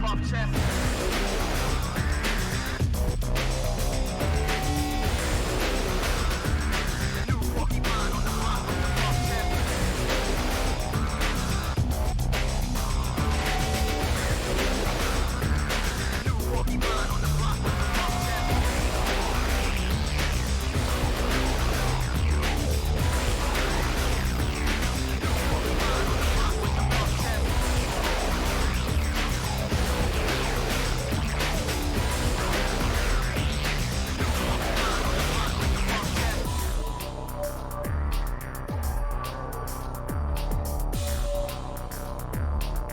puff chest. The new porcupine on the block with the puff chest. The new porcupine on the block with the puff chest.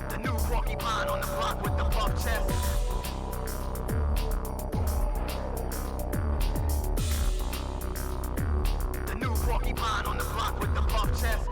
The new porcupine on the block with the puff chest. The new porcupine on the block with the puff chest.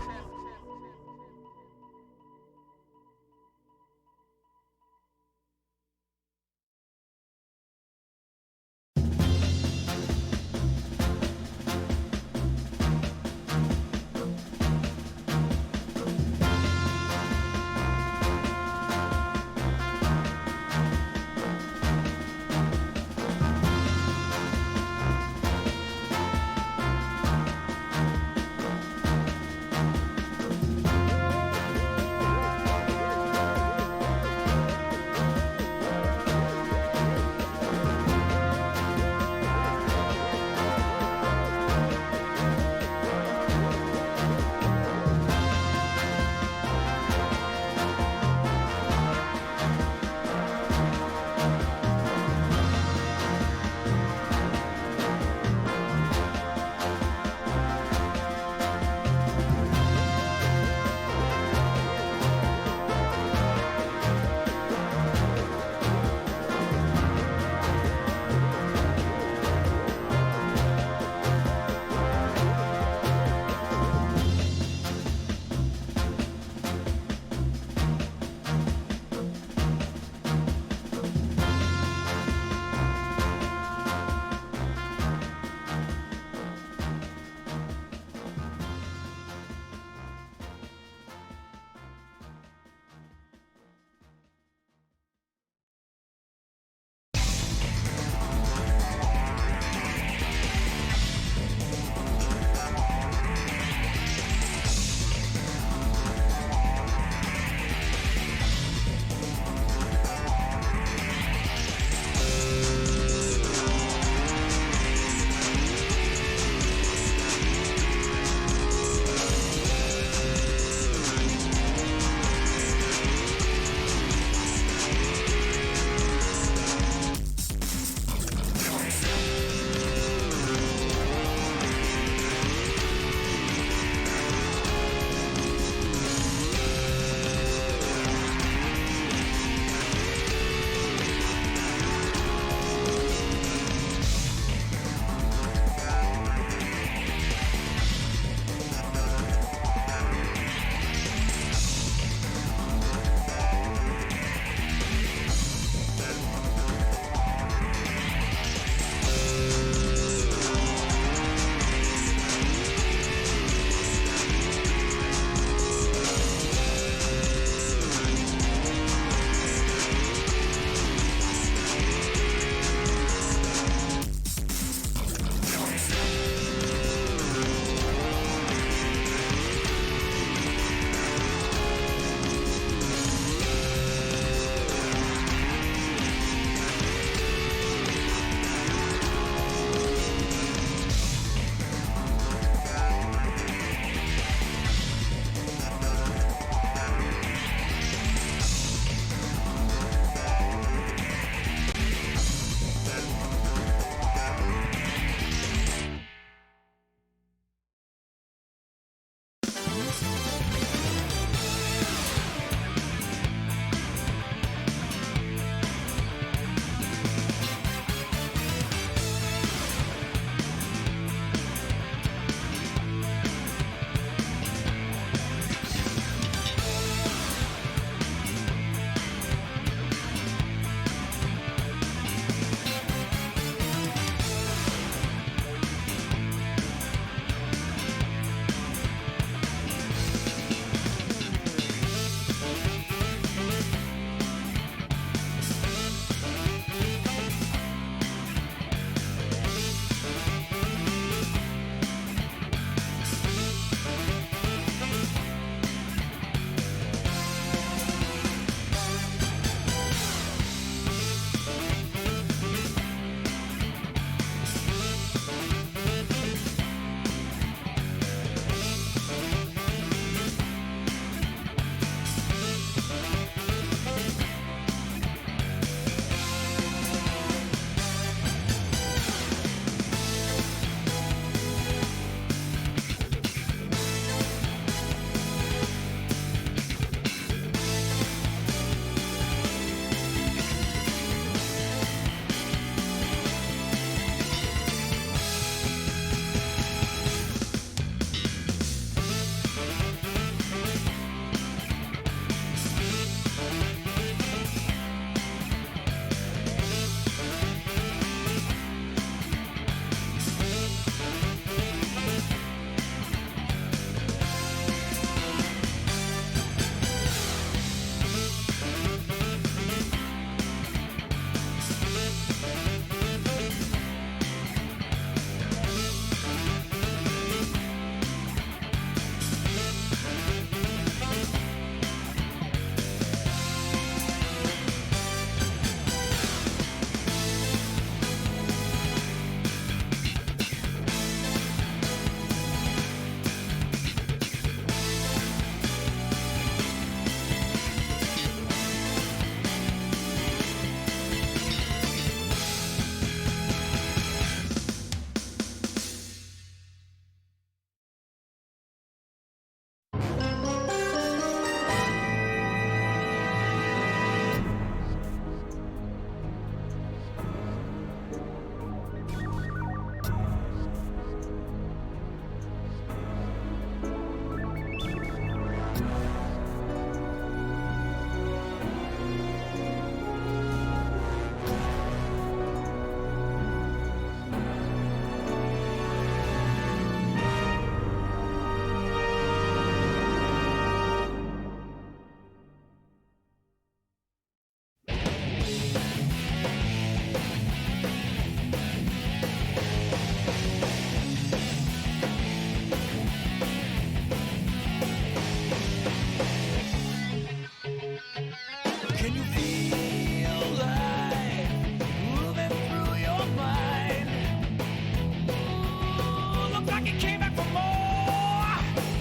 like you came back for more.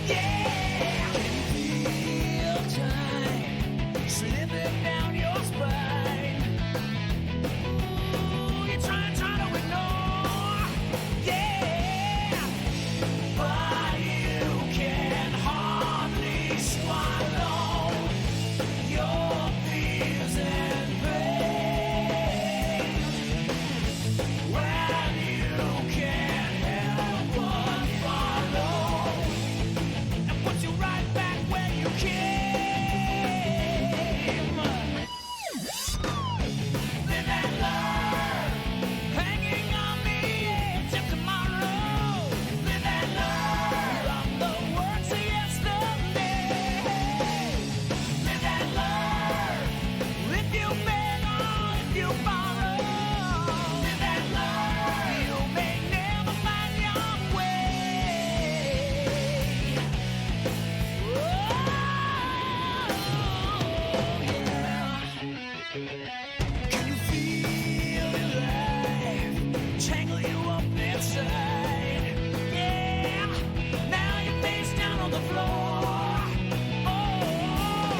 Yeah, can you feel time slipping down your spine? Ooh, you're trying to ignore. Yeah, but you can hardly swallow your fears and pain when you can't help but follow and put you right back where you came. Live and learn, hanging on the edge of tomorrow. Live and learn from the words of yesterday. Live and learn, if you beg or if you borrow. Live and learn, you may never find your way. Oh, yeah. Can you feel it life tangle you up inside? Yeah, now you're face down on the floor. Oh,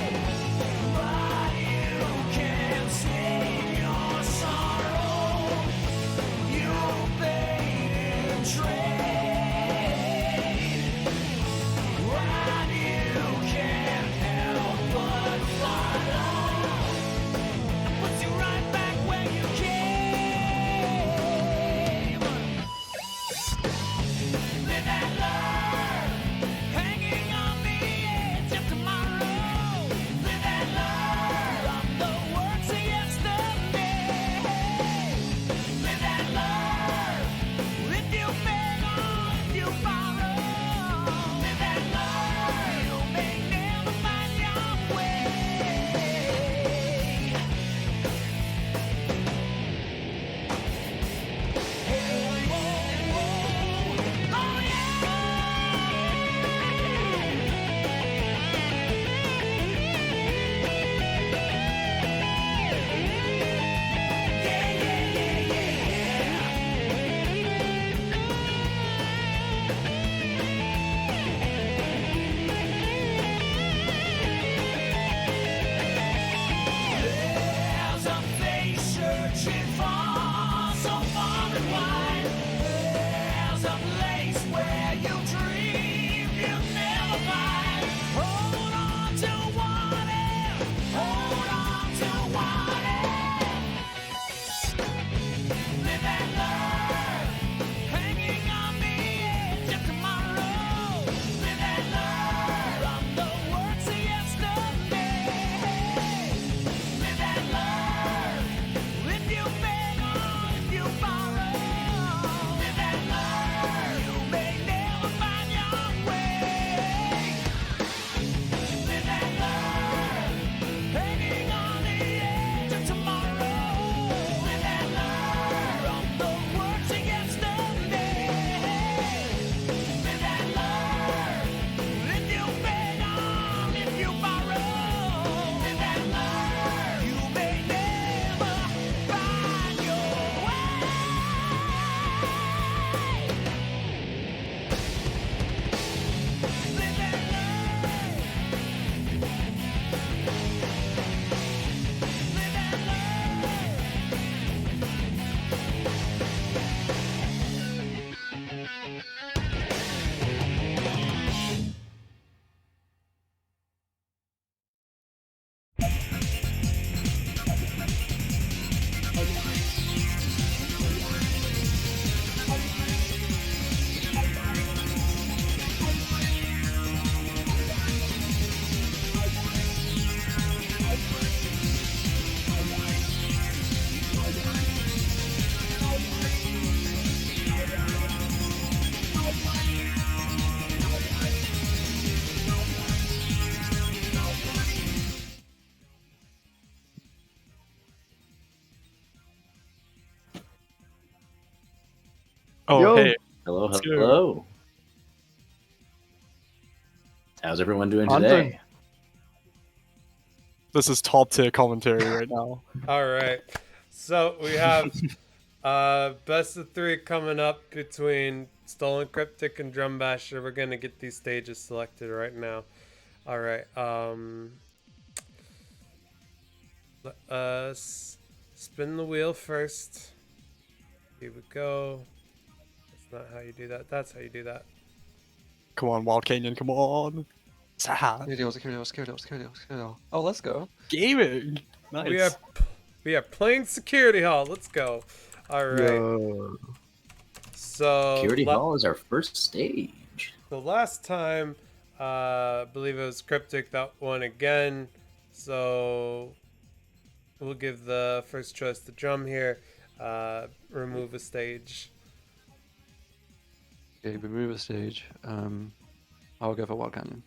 but you can't save your sorrow. You paid in trade, and you can't help but follow. Puts you right back where you came. Live and learn, hanging on the edge of tomorrow. Live and learn from the words of yesterday. Live and learn, if you beg or if you borrow. Live and learn, you may never find your way. There's a face searching for so far and wide. There's a place where you dream you'll never find. Hold on to what if. Hold on to what if. Live and learn, hanging on the edge of tomorrow. Live and learn from the words of yesterday. Live and learn, if you beg or if you borrow. Live and learn, you may never find your way. Live and learn, hanging on the edge of tomorrow. Live and learn from the words of yesterday. Live and learn, if you beg or if you borrow. Live and learn, you may never find your way. Live and learn. Live and learn. Oh, Yo. hey. Hello, Let's go. hello. How's everyone doing I'm today? doing- This is top tier commentary right now. All right. So we have best of 3 coming up between Stolen Kryptic and Drum Basher. We're gonna get these stages selected right now. All right. Let us spin the wheel first. Here we go. That's not how you do that. That's how you do that. Come on, Wild Canyon, come on. Sad. Security. Oh, let's go. Gaming. Nice. We are playing Security Hall. Let's go. All right. Yo. So Security Hall is our first stage. the last time, I believe it was Kryptic that won again. So we'll give the first choice to Drum here. Remove a stage. Okay, remove a stage. I'll go for Wild Canyon.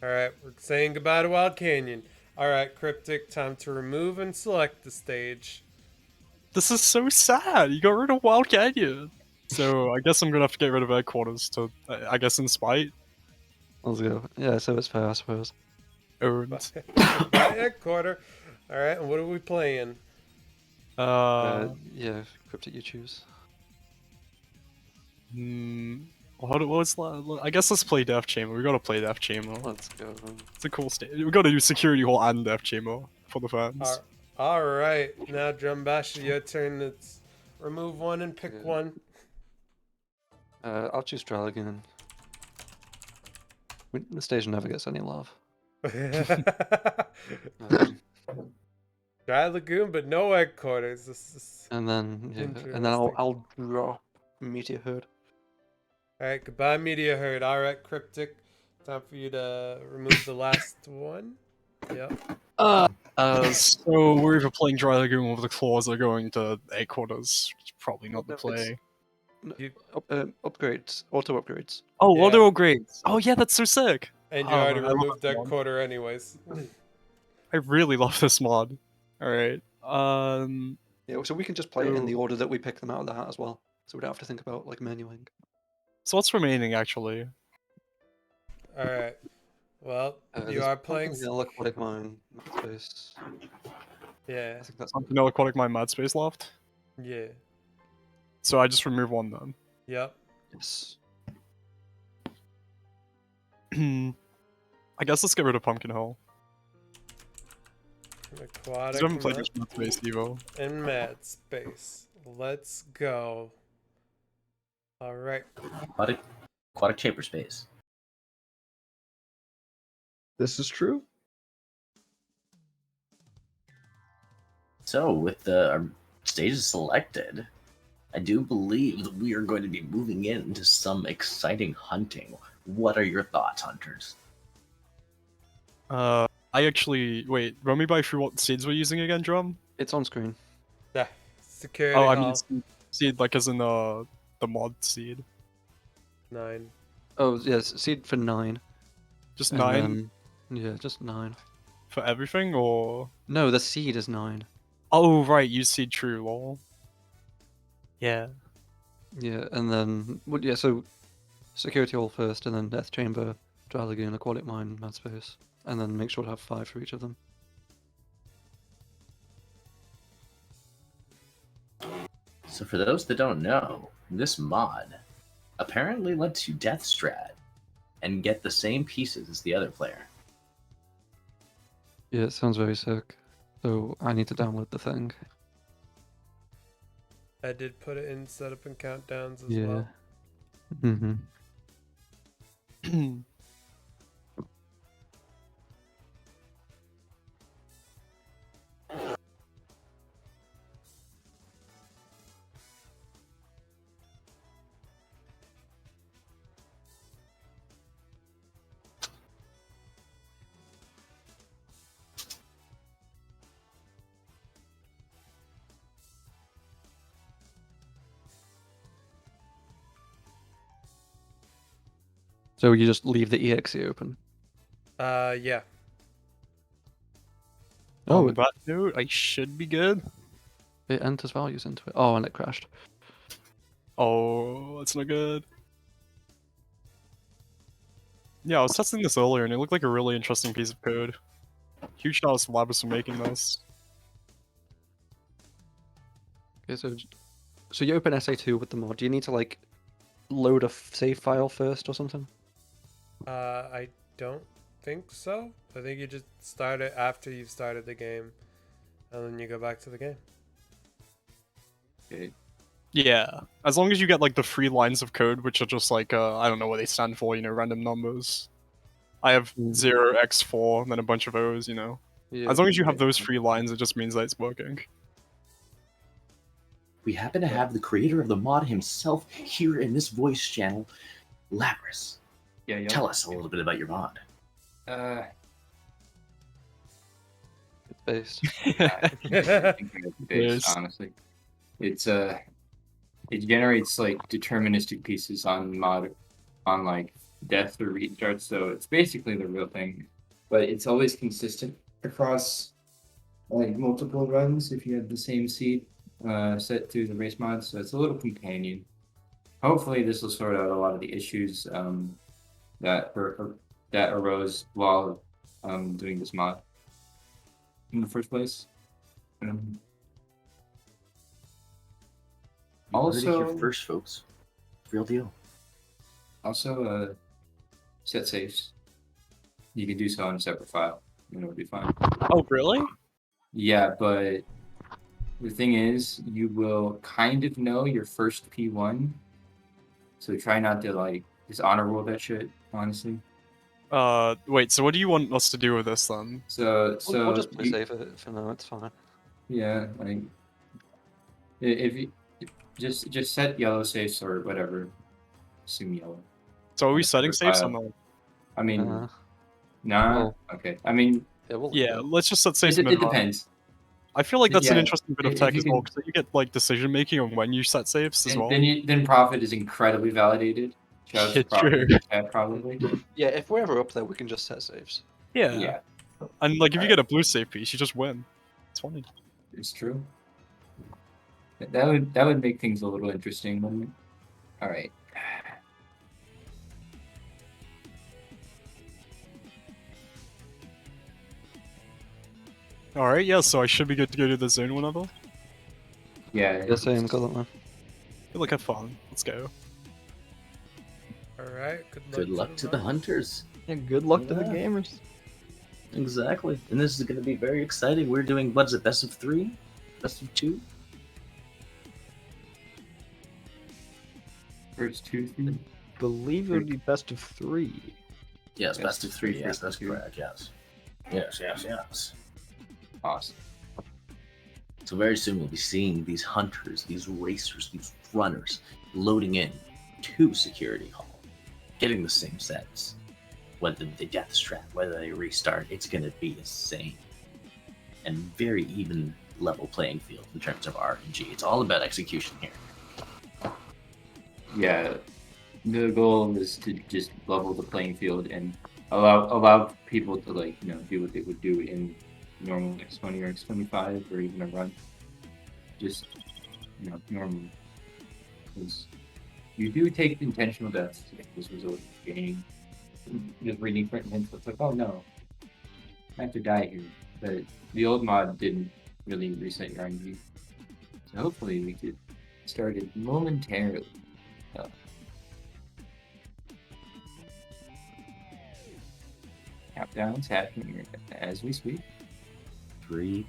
All right, we're saying goodbye to Wild Canyon. All right, Kryptic, time to remove and select the stage. This is so sad. You got rid of Wild Canyon. So I guess I'm gonna have to get rid of headquarters to, I guess, in spite. Let's go. Yeah, so it's fair, I suppose. Owned. Goodbye, headquarter. All right, and what are we playing? Yeah, Kryptic, you choose. What was that? I guess let's play Death Chamber. We gotta play Death Chamber. Let's go. It's a cool stage. We gotta do Security Hall and Death Chamber for the fans. All right, now Drum Basher, your turn. Let's remove one and pick one. I'll choose Dralagoon. The stage never gets any love. Dry Lagoon, but no headquarters. This is... And then Interesting. I'll drop Meteor Herd. All right, goodbye, Media Herd. All right, Kryptic, time for you to remove the last one. Yep. So we're either playing Dry Lagoon with the claws or going to headquarters. It's probably not the No, play. Upgrades, auto upgrades. Oh, Yeah. auto upgrades. Oh yeah, that's so sick. And you Oh, already man, I love removed that that one. quarter anyways. I really love this mod. All right. Yeah, so we can just play it in the order that we pick them out of the hat as well. So we don't have to think about like menuing. So what's remaining actually? All right. Well, you There's are playing. Vanilla, Aquatic Mine, Space. Yeah. I think that's Vanilla Aquatic My Mad Space Loft. Yeah. So I just remove one then. Yep. yes. I guess let's get rid of Pumpkin Hole. Aquatic I haven't played Mad- this Mad Space Evo. and Mad Space. Let's go. All right. Aquatic chamber space. This is true. So with our stages selected, I do believe that we are going to be moving into some exciting hunting. What are your thoughts, hunters? I actually wait. Run me by through what seeds we're using again, Drum? It's on screen. Yeah. Security Oh, I Hall. mean seed like as in the mod seed. 9. Oh yes, seed for 9. Just and 9 then- yeah, just 9. for everything, or No, the seed is 9. oh right, use seed true. Lol. Yeah. Yeah, and then so security hall first, and then death chamber, dry lagoon, aquatic mine, mad space, and then make sure to have 5 for each of them. So for those that don't know, this mod apparently lets you death strat and get the same pieces as the other player. Yeah, it sounds very sick. So I need to download the thing. I did put it in setup and countdowns as Yeah. well. Mm-hmm. So you just leave the exe open. Yeah. Oh, On that note, I should be good. it enters values into it. Oh, and it crashed. Oh, that's not good. Yeah, I was testing this earlier and it looked like a really interesting piece of code. Huge shout out to Labus for making this. Okay, so you open SA2 with the mod. Do you need to like load a save file first or something? I don't think so. I think you just start it after you've started the game, and then you go back to the game. Okay. Yeah, as long as you get like the 3 lines of code, which are just like I don't know what they stand for, random numbers. I have 0x4 and then a bunch of O's, Yeah. As long as you have those 3 lines, it just means that it's working. We happen to have the creator of the mod himself here in this voice channel, Labris. Yeah, yeah. Tell us a little bit about your mod. It's based. I think it's Yes. honestly. It generates like deterministic pieces on like death or restarts, so it's basically the real thing. But it's always consistent across like multiple runs if you have the same seed set through the race mod, so it's a little companion. Hopefully this will sort out a lot of the issues that arose while doing this mod in the first place. You heard it here Also- first, folks. Real deal. Also, set saves. You can do so on a separate file, and it'll be fine. Oh, really? Yeah, but the thing is, you will kind of know your first P1, so try not to like just honor roll that shit. Honestly, Wait, so what do you want us to do with this then? We'll just play you- save it for now. It's fine. Yeah, like if you just set yellow saves or whatever, assume yellow. So are we Yeah, setting separate saves or file. no? I mean, Uh, nah. well- Okay. I mean, Yeah, let's just set saves it minimum. depends. I feel like that's an Yeah, interesting bit of if tech you as well, can- because you get like decision making on when you set saves as well. Then profit is incredibly validated. Shout out to Yeah, profit true. in the chat, probably. Yeah, if we're ever up there, we can just set saves. Yeah. Yeah, And like if you Alright. get a blue save piece, you just win. It's fine. it's true. That would make things a little interesting, wouldn't it? All right. Alright, yeah, so I should be good to go to the zone whenever. Yeah. Yeah, same. Got that one. Good luck, have fun. Let's go. All right. Good luck to the hunters. Yeah, good luck to the gamers. Exactly. And this is going to be very exciting. We're doing, what is it, best of 3? Best of 2? First 2, 3. Believe it would be best of 3. Yes, best of 3. Yes, First that's two. correct. Yes. Yes, yes, yes. Awesome. So very soon we'll be seeing these hunters, these racers, these runners loading in to Security Hall, getting the same sets. Whether they death strat, whether they restart, it's going to be insane. And very even level playing field in terms of RNG. It's all about execution here. Yeah. The goal is to just level the playing field and allow people to do what they would do in normal X20 or X25 or even a run. Just normal. Because you do take intentional deaths as a result of the game. Just reading print hints, it's like, oh no, I have to die here. But the old mod didn't really reset your RNG. So hopefully we could start it momentarily. Countdown's happening as we speak. 3,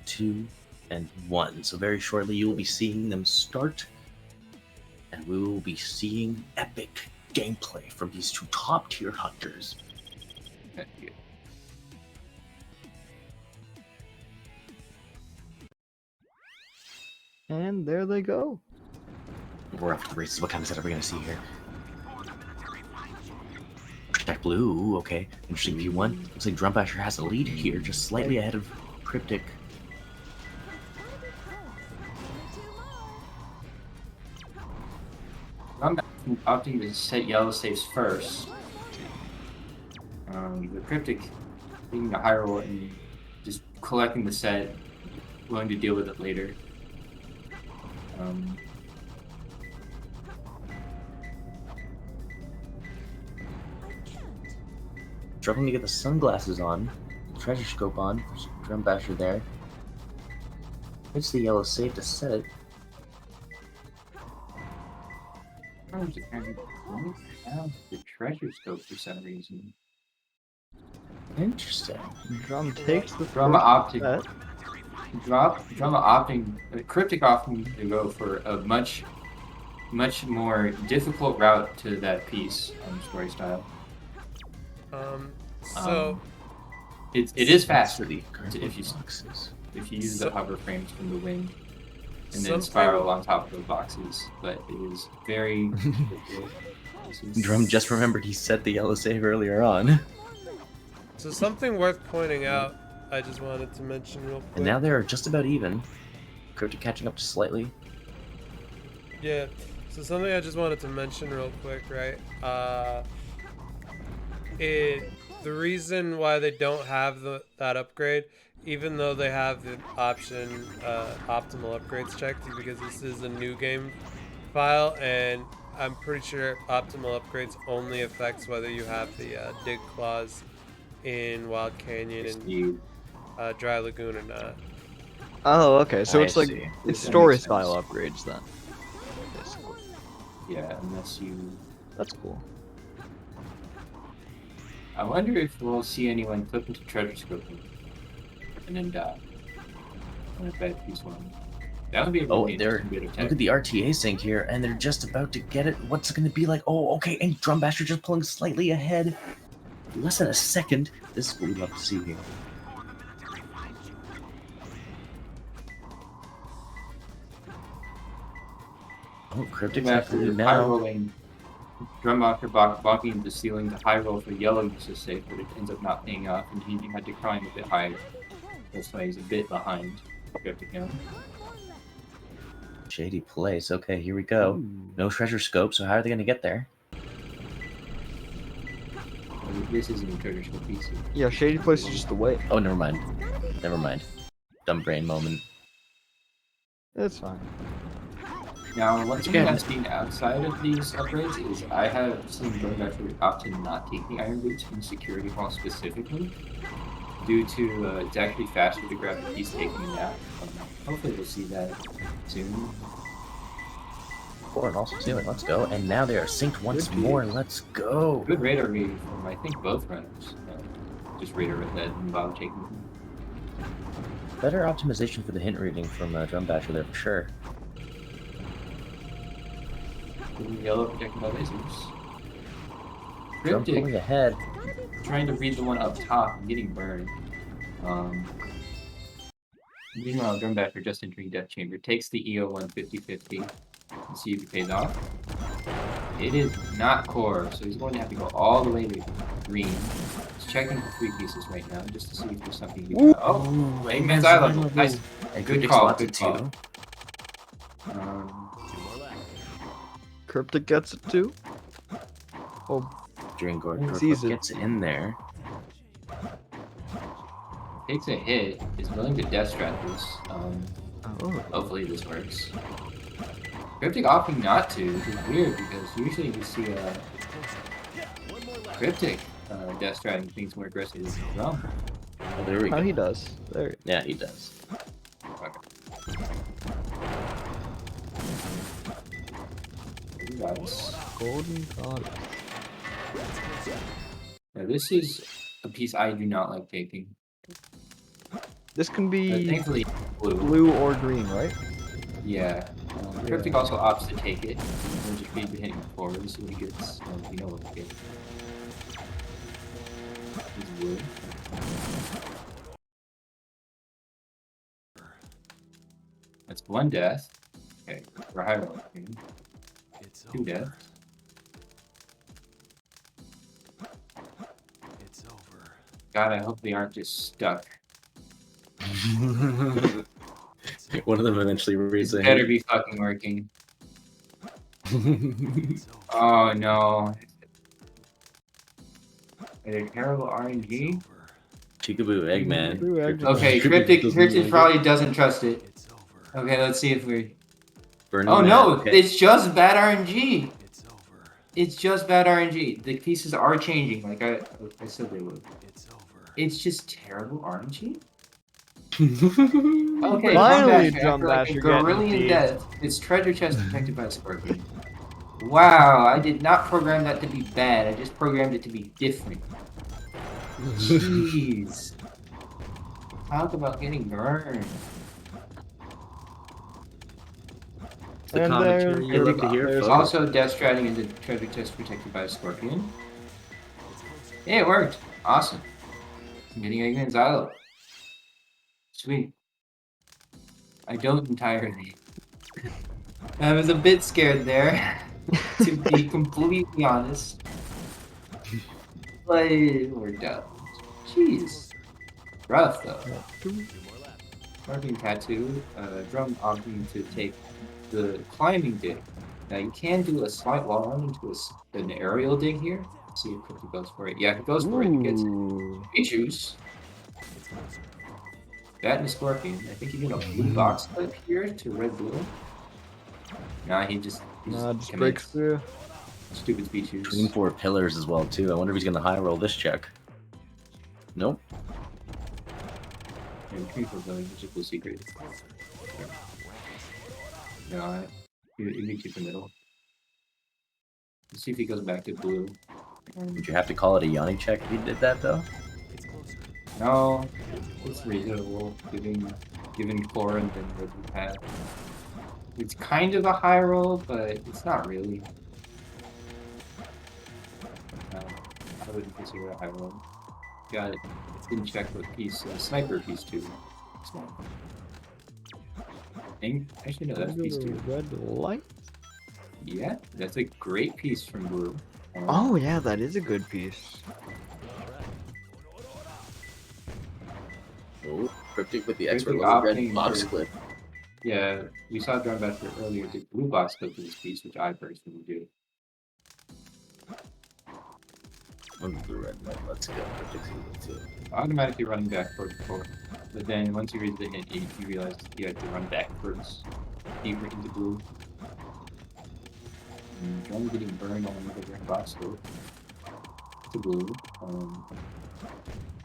2, and 1. So very shortly you will be seeing them start, and we will be seeing epic gameplay from these two top tier hunters. That's good. And there they go. We're off to the races. What kind of set are we going to see here? Protect Blue, ooh, okay. Interesting P1. Looks like Drumbasher has a lead here, just slightly ahead of Kryptic. I'm opting to set yellow saves first. The Kryptic being the higher roll and just collecting the set, willing to deal with it later. Struggling to get the sunglasses on. Treasure scope on. There's Drumbasher there. It's the yellow safe to set it. Drums apparently don't have the treasure scope for some reason. Interesting. Drum takes the Drum first opting. bet. Drum opting. Kryptic opting to go for a much more difficult route to that piece on story style. So It is faster The if you boxes. use the hover frames from the wing and then Something- spiral on top of the boxes, but it is very difficult. Drum just remembered he said the yellow save earlier on. So something worth pointing out, I just wanted to mention real quick. And now they're just about even. Kryptic catching up just slightly. Yeah. So something I just wanted to mention real quick, right? The reason why they don't have that upgrade, even though they have the option optimal upgrades checked, is because this is a new game file, and I'm pretty sure optimal upgrades only affects whether you have the dig clause in Wild Canyon and Dry Lagoon or not. Oh, okay. So I it's like see. it's That story makes style sense. upgrades then. Basically. Yeah, unless you. That's cool. I wonder if we'll see anyone clip into treasure scope and then die on a bad piece one. That would be a Oh, really they're interesting bit of look tech. at the RTA sync here, and they're just about to get it. What's it going to be like? Oh, okay, and Drum Basher just pulling slightly ahead. Less than a second. This is what we love to see here. Oh, Kryptic's After actually high now. rolling, Drummocker bonking the ceiling to high roll for yellow use to safe, but it ends up not paying off, and he had to climb a bit higher. That's why he's a bit behind Kryptic now. Shady place. Okay, here we go. No treasure scope, so how are they going to get there? This isn't a treasure scope piece. Yeah, Shady Place is just the way. Oh, never mind. Never mind. Dumb brain moment. It's fine. Now, one thing Okay. that's been outside of these upgrades is I have seen going back to opt to not take the iron boots from security hall specifically, due to it's actually faster to grab the piece taking it out. Hopefully we'll see that soon. Four and also ceiling. Let's go. And now they are synced once Good more. piece. Let's go. Good radar reading from I think both runners. Just radar with that and Bob taking them. Better optimization for the hint reading from Drum Basher there for sure. Yellow protected by lasers. Drum pulling Kryptic ahead. trying to read the one up top and getting burned. Meanwhile, Drumbacker just entering Death Chamber takes the EO1 50-50 and see if it pays off. It is not core, so he's going to have to go all the way to green. He's checking for 3 pieces right now just to see if there's something he can. Oh, Eggman's eye level. Nice. And Good Kryptic's call, lots good of call. two. Kryptic gets it too. Oh, During Gordon Sees it. gets in there. Takes a hit, is willing to death strat this. oh. Hopefully this works. Kryptic opting not to, which is weird because usually you see Kryptic death stratting things more aggressive as well. Oh, there we Oh, go. he does. There. Yeah, he does. You guys. Golden God. Now this is a piece I do not like taking. This can But be thankfully blue. blue or green, right? Yeah. Kryptic also opts to take it. We'll just read the hitting forward to see what he gets. We know what he gets. He's blue. That's 1 death. Okay, we're high roll. 2 deaths. God, I hope they aren't just stuck. One of them eventually reads It it. better be fucking working. Oh no. A terrible RNG? Peekaboo, Eggman. Blue Eggman. Okay, Kryptic Kryptic doesn't like it. probably doesn't trust it. Okay, let's see if we. Burning Oh Man, no, okay. it's just bad RNG. It's just bad RNG. The pieces are changing, like I said they would. It's just terrible RNG. Okay, Finally, Drum Drum Basher, after like a Basher getting Gorillion beat. death, its treasure chest protected by a scorpion. Wow, I did not program that to be bad. I just programmed it to be different. Jeez. Talk about getting burned. The And commentary you love to hear, there's folks. Also, Death Striding into treasure chest protected by a scorpion. Hey, it worked. Awesome. I'm getting Eggman's Isle. Sweet. I don't entirely. I was a bit scared there, to be completely honest. But it worked out. Jeez. Rough, though. Marking Tattoo, Drum opting to take the climbing dig. Now you can do a slight wall run into an aerial dig here. Let's see if Kryptic goes for it. Yeah, if it goes for it, it gets Ooh. a juice. That and a scorpion. I think you get a blue box clip here to red blue. Nah, he just Just commits. breaks through. Stupid speed juice. Between 4 pillars as well too. I wonder if he's gonna high roll this check. Nope. Yeah, between 4 pillars, which is blue secret. No, it'd be too the middle. Let's see if he goes back to blue. Would you have to call it a Yanni check if he did that though? No, it's reasonable given core and then red blue path. It's kind of a high roll, but it's not really. No, I wouldn't consider it a high roll. Got it. Didn't check what piece. Sniper piece 2. Small. Actually, no, that's piece 2. Red light. Yeah, that's a great piece from blue. Oh yeah, that is a good piece. Oh, Kryptic with the Kryptic expert level red opting box for- clip. Yeah, we saw Drum Bastard earlier did blue box clip for this piece, which I personally do. Under the red light, let's go. Kryptic's able to. Automatically running back towards 4. But then once he reads the hit, he realized he had to run backwards, deeper into blue. And Drum getting burned on another red box scope to blue.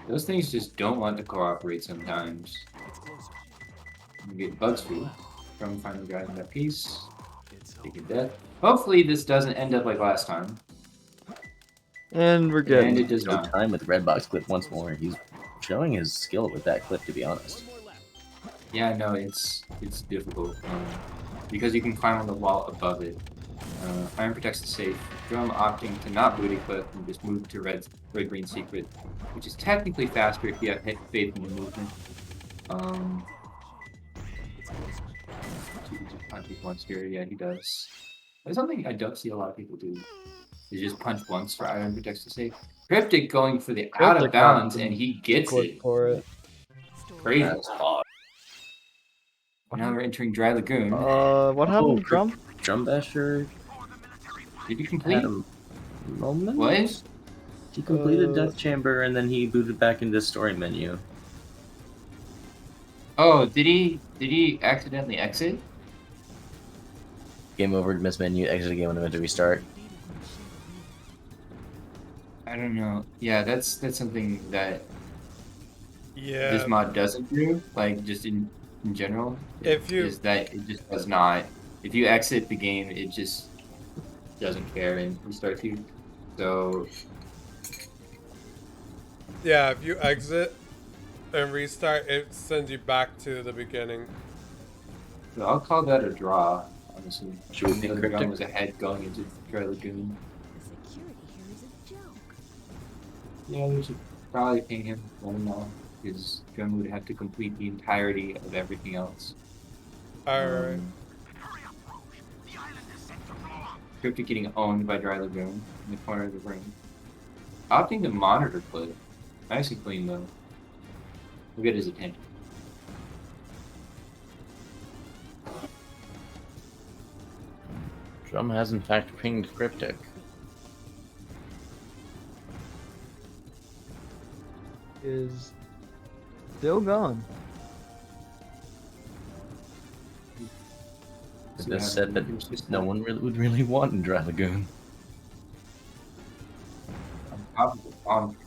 Those things just don't want to cooperate sometimes. You get bugs food from finally grabbing that piece. Taking death. Hopefully this doesn't end up like last time. And we're And getting it does No not. time with red box clip once more. He's showing his skill with that clip, to be honest. Yeah, no, it's difficult because you can climb on the wall above it. Iron protects the safe. Drum opting to not booty clip and just move to red green secret, which is technically faster if you have faith in the movement. Punch once here, yeah, he does. That's something I don't see a lot of people do. They just punch once for iron protects the safe. Kryptic going for the out of Kryptic bounds opting and he gets clip it. for it. Crazy. That's hard. Now we're entering Dry Lagoon. What happened to Drum? Drum Basher Did you had complete? a moment. What? He completed Uh, Death Chamber and then he booted back into the story menu. Oh, did he accidentally exit? Game over, miss menu, exit game when I went to restart. I don't know. Yeah, that's something that Yeah. this mod doesn't do. Like just in general, If you- is that it just does not. If you exit the game, it just doesn't care and restarts you. So Yeah, if you exit and restart, it sends you back to the beginning. I'll call that a draw. Honestly, Should we think the gun Kryptic? was ahead going into Dry Lagoon. The security here is a joke. Yeah, we should probably ping him. Let him know. Because Drum would have to complete the entirety of everything else. Alright. Kryptic getting owned by Dry Lagoon in the corner of the ring. Opting to monitor clip. Nice and clean though. We'll get his attention. Drum has in fact pinged Kryptic. Is still gone. It So just yeah, said that it's just no one really would really want in Dry Lagoon. on top of the bomb.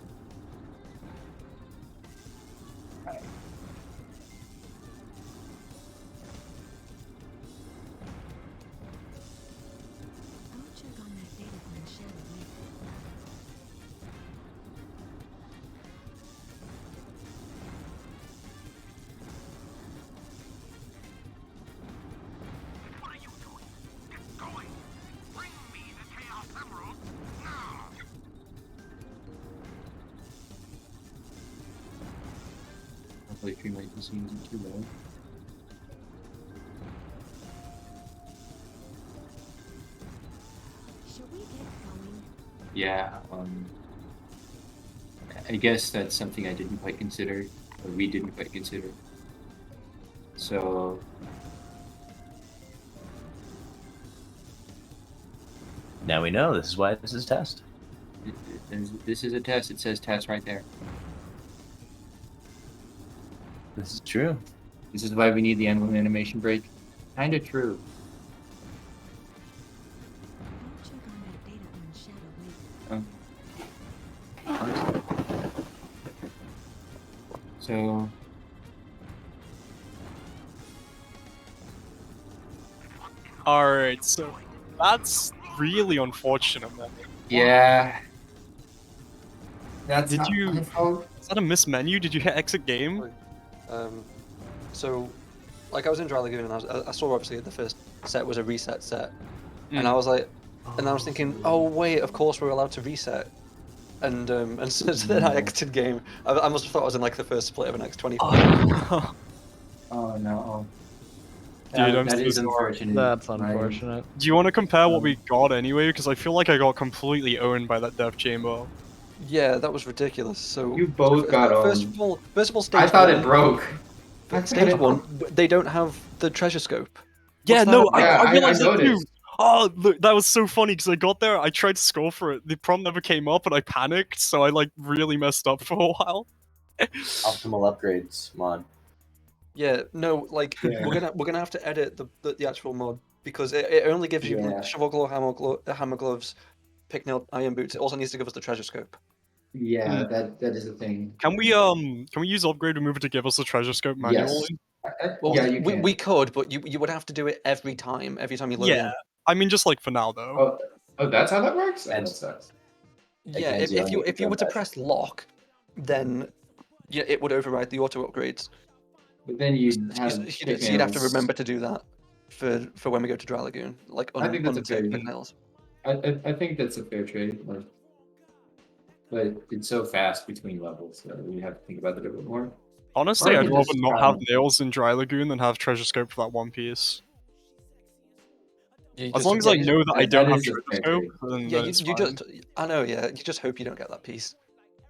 live stream latency isn't too low. Shall we get going? Yeah, I guess that's something I didn't quite consider, or we didn't quite consider. So, Now we know. This is why this is a test. this is a test. It says test right there. This is true. This is why we need the animation break. Kinda true. I'll check on that data on Shadow later. So, Alright, so that's really unfortunate, man. yeah. That's Did not you- my fault. Is that a miss menu? Did you hit exit game? So, like I was in Dry Lagoon and I saw obviously the first set was a reset set, and Mm. I was like, and I was thinking, oh wait, of course we're allowed to reset, and so then I exited game. I must have thought I was in like the first split of an X25. Oh no. Dude, I'm that so is sorry. unfortunate. That's I- unfortunate. Do you want to compare what we got anyway? Because I feel like I got completely owned by that death chamber. Yeah, that was ridiculous. So You both got first owned. of all, stage I thought one, it broke. Stage one, they don't have the treasure scope. Yeah, What's that no, about? Yeah, I realized that too. noticed. Oh, look, that was so funny because I got there, I tried to score for it, the prompt never came up, and I panicked, so I like really messed up for a while. Optimal upgrades mod. Yeah, no, like Yeah. we're gonna have to edit the actual mod because it only gives you Yeah. like, shovel glow, hammer gloves, pick nail, iron boots. It also needs to give us the treasure scope. Yeah, that is a thing. Can we use upgrade remover to give us the treasure scope manually? Well, yeah, you can. we could, but you would have to do it every time you load Yeah. in. I mean, just like for now though. Oh, that's how that works? And- That sucks. Yeah, Again, you only if you were to can press lock, then yeah, it would override the auto upgrades. But then you'd So have you'd have to remember to do that for when we go to Dry Lagoon, like I think that's a untick fair- pick nails. I think that's a fair trade. Like, but it's so fast between levels that we have to think about it a bit more. Honestly, Or I'd you rather just not try have and- nails in Dry Lagoon than have treasure scope for that one piece. You As just- long as yeah, I you know that I don't have is a treasure fair scope, trade. then Yeah, it's you fine. just I know, yeah. You just hope you don't get that piece.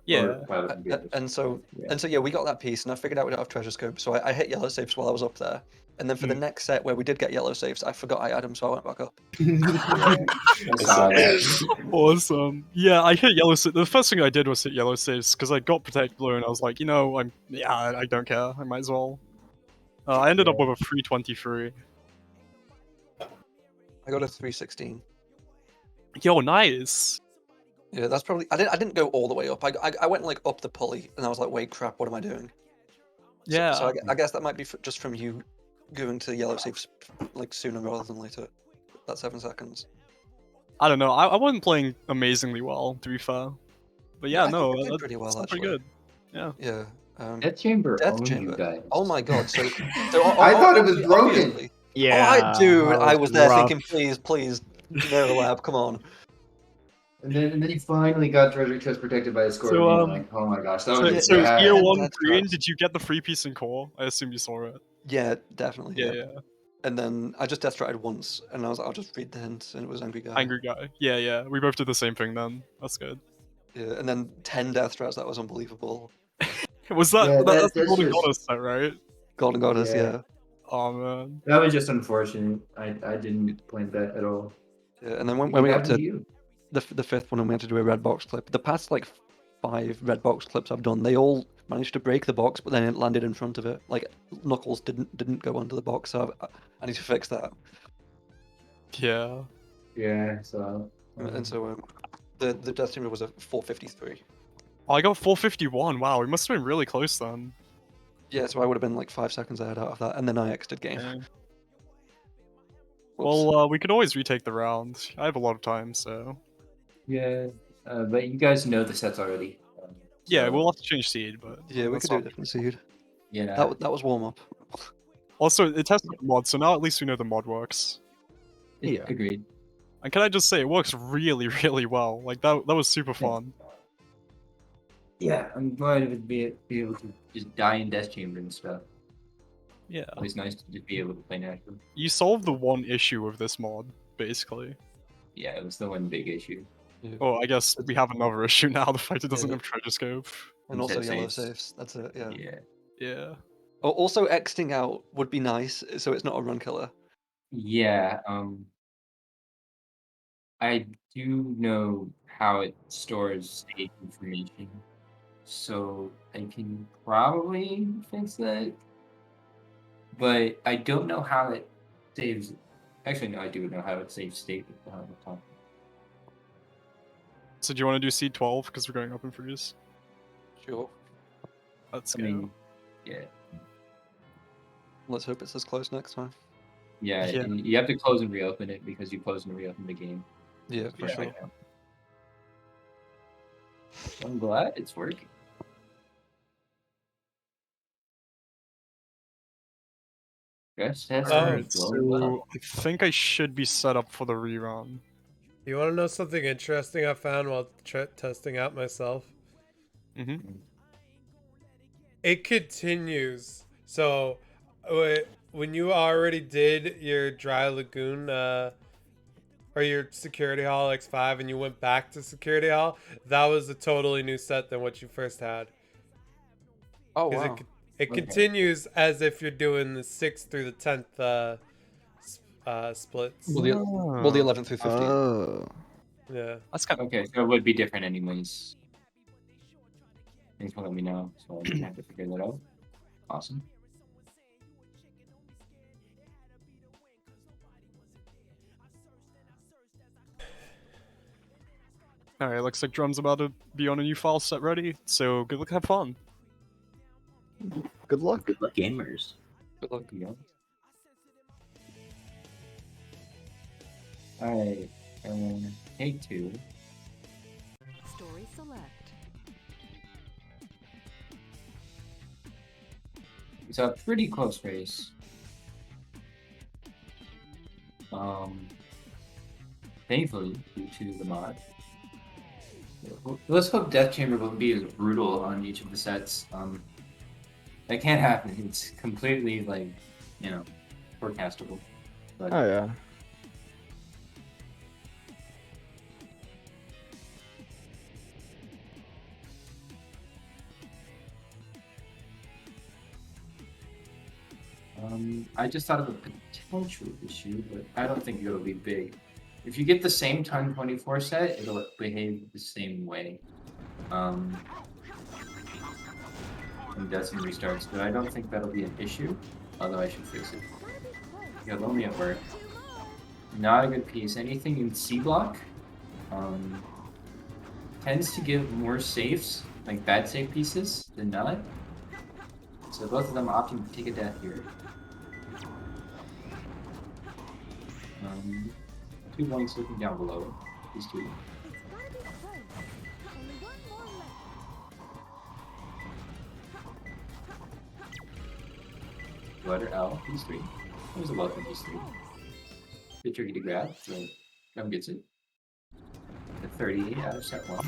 Yeah. Or pilot computers. And so Yeah. yeah, we got that piece, and I figured out we don't have treasure scope, so I hit yellow safes while I was up there. And then for the next set where we did get yellow safes, I forgot I had them, so I went back up. I saw that. Awesome. Yeah, I hit yellow. The first thing I did was hit yellow saves because I got protect blue, and I was like, you know, I don't care. I might as well. I ended up with a 323. I got a 316. Yo, nice. Yeah, that's probably. I didn't go all the way up. I went like up the pulley, and I was like, wait, crap, what am I doing? Yeah. So I guess that might be just from you going to yellow safes like sooner rather than later. That 7 seconds. I don't know. I wasn't playing amazingly well, to be fair. But yeah, I think no, I did that's pretty well, still pretty actually. good. Yeah. Yeah. Death Chamber Death owned Chamber. you guys. Oh my god. So I thought it was broken. obviously- Yeah. dude, that I was there rough. thinking, please, Mirror Lab, come on. And then he finally got treasure chest protected by a scorpion. Like, oh my gosh, that was So bad. year one That's green, gross. did you get the free piece in core? I assume you saw it. Yeah, definitely. Yeah. And then I just death tried once, and I was like, I'll just read the hints, and it was Angry Guy. Angry guy. Yeah. We both did the same thing then. That's good. Yeah, and then 10 death threats, that was unbelievable. Was that? Yeah, That's the that's Golden just- Goddess set, right? Golden Goddess, Yeah. yeah. Oh man. That was just unfortunate. I didn't plan that at all. Yeah, and then when we got Happened to you. the fifth one and we had to do a red box clip, the past like 5 red box clips I've done, they all managed to break the box, but then it landed in front of it. Like Knuckles didn't go under the box, so I need to fix that. Yeah. Yeah, so. And so the death chamber was a 453. Oh, I got 451. Wow, we must have been really close then. Yeah, so I would have been like 5 seconds ahead out of that, and then I exited game. Yeah. Whoops. Well, we could always retake the round. I have a lot of time, so. Yeah, but you guys know the sets already. Yeah, so, we'll have to change seed, but. yeah, we that's could do a not- different seed. Yeah. That was warm up. Also, it tested the mod, so now at least we know the mod works. Yeah. Agreed. And can I just say, it works really, really well. Like, that was super fun. Yeah, I'm glad to be able to just die in Death Chamber and stuff. Yeah. Always nice to just be able to play naturally. You solved the one issue of this mod, basically. Yeah, it was the one big issue. Yeah. Oh, I guess we have another issue now, the fact it doesn't Yeah. have treasure scope. And also Instead yellow saves. safes. That's it. Yeah. Yeah. Yeah. Oh, also, Xing out would be nice, so it's not a run killer. Yeah, I do know how it stores state information, so I can probably fix that. But I don't know how it saves. Actually, no, I do know how it saves state. So do you want to do C12 because we're going up in freeze? Sure. Let's I go. mean, yeah, Let's hope it's as close next time. yeah. Yeah. And you have to close and reopen it because you close and reopen the game. Yeah, for Yeah. sure. I'm glad it's working. Yes, that's Alright, going well. so I think I should be set up for the rerun. You want to know something interesting I found while testing out myself? Mm-hmm. It continues. So, when you already did your Dry Lagoon, or your Security Hall X5, and you went back to Security Hall, that was a totally new set than what you first had. Oh, 'Cause wow. it Okay. continues as if you're doing the 6th through the 10th splits. Well, the 11th through 15th. Oh. Yeah. That's kind of Okay, so it would be different anyways. Thanks for letting me know, so I'm gonna have to figure that out. Awesome. Alright, looks like Drum's about to be on a new file set ready, so good luck, have fun. Good luck. Good luck, gamers. Good luck. Yeah. Alright, take 2. Story select. It's a pretty close race. Thankfully, due to the mod. Let's hope Death Chamber won't be as brutal on each of the sets. That can't happen. It's completely, like, forecastable. But Oh yeah. I just thought of a potential issue, but I don't think it'll be big. If you get the same Ton 24 set, it'll behave the same way. And deaths and restarts, but I don't think that'll be an issue, although I should fix it. Yeah, Lonely at work. Not a good piece. Anything in C block tends to give more safes, like bad safe pieces, than not. So both of them opting to take a death here. 2 blanks looking down below. These 2. Letter L, these 3. There's a welcome, these 3. Bit tricky to grab, so Drum gets it. The 38 out of set 1.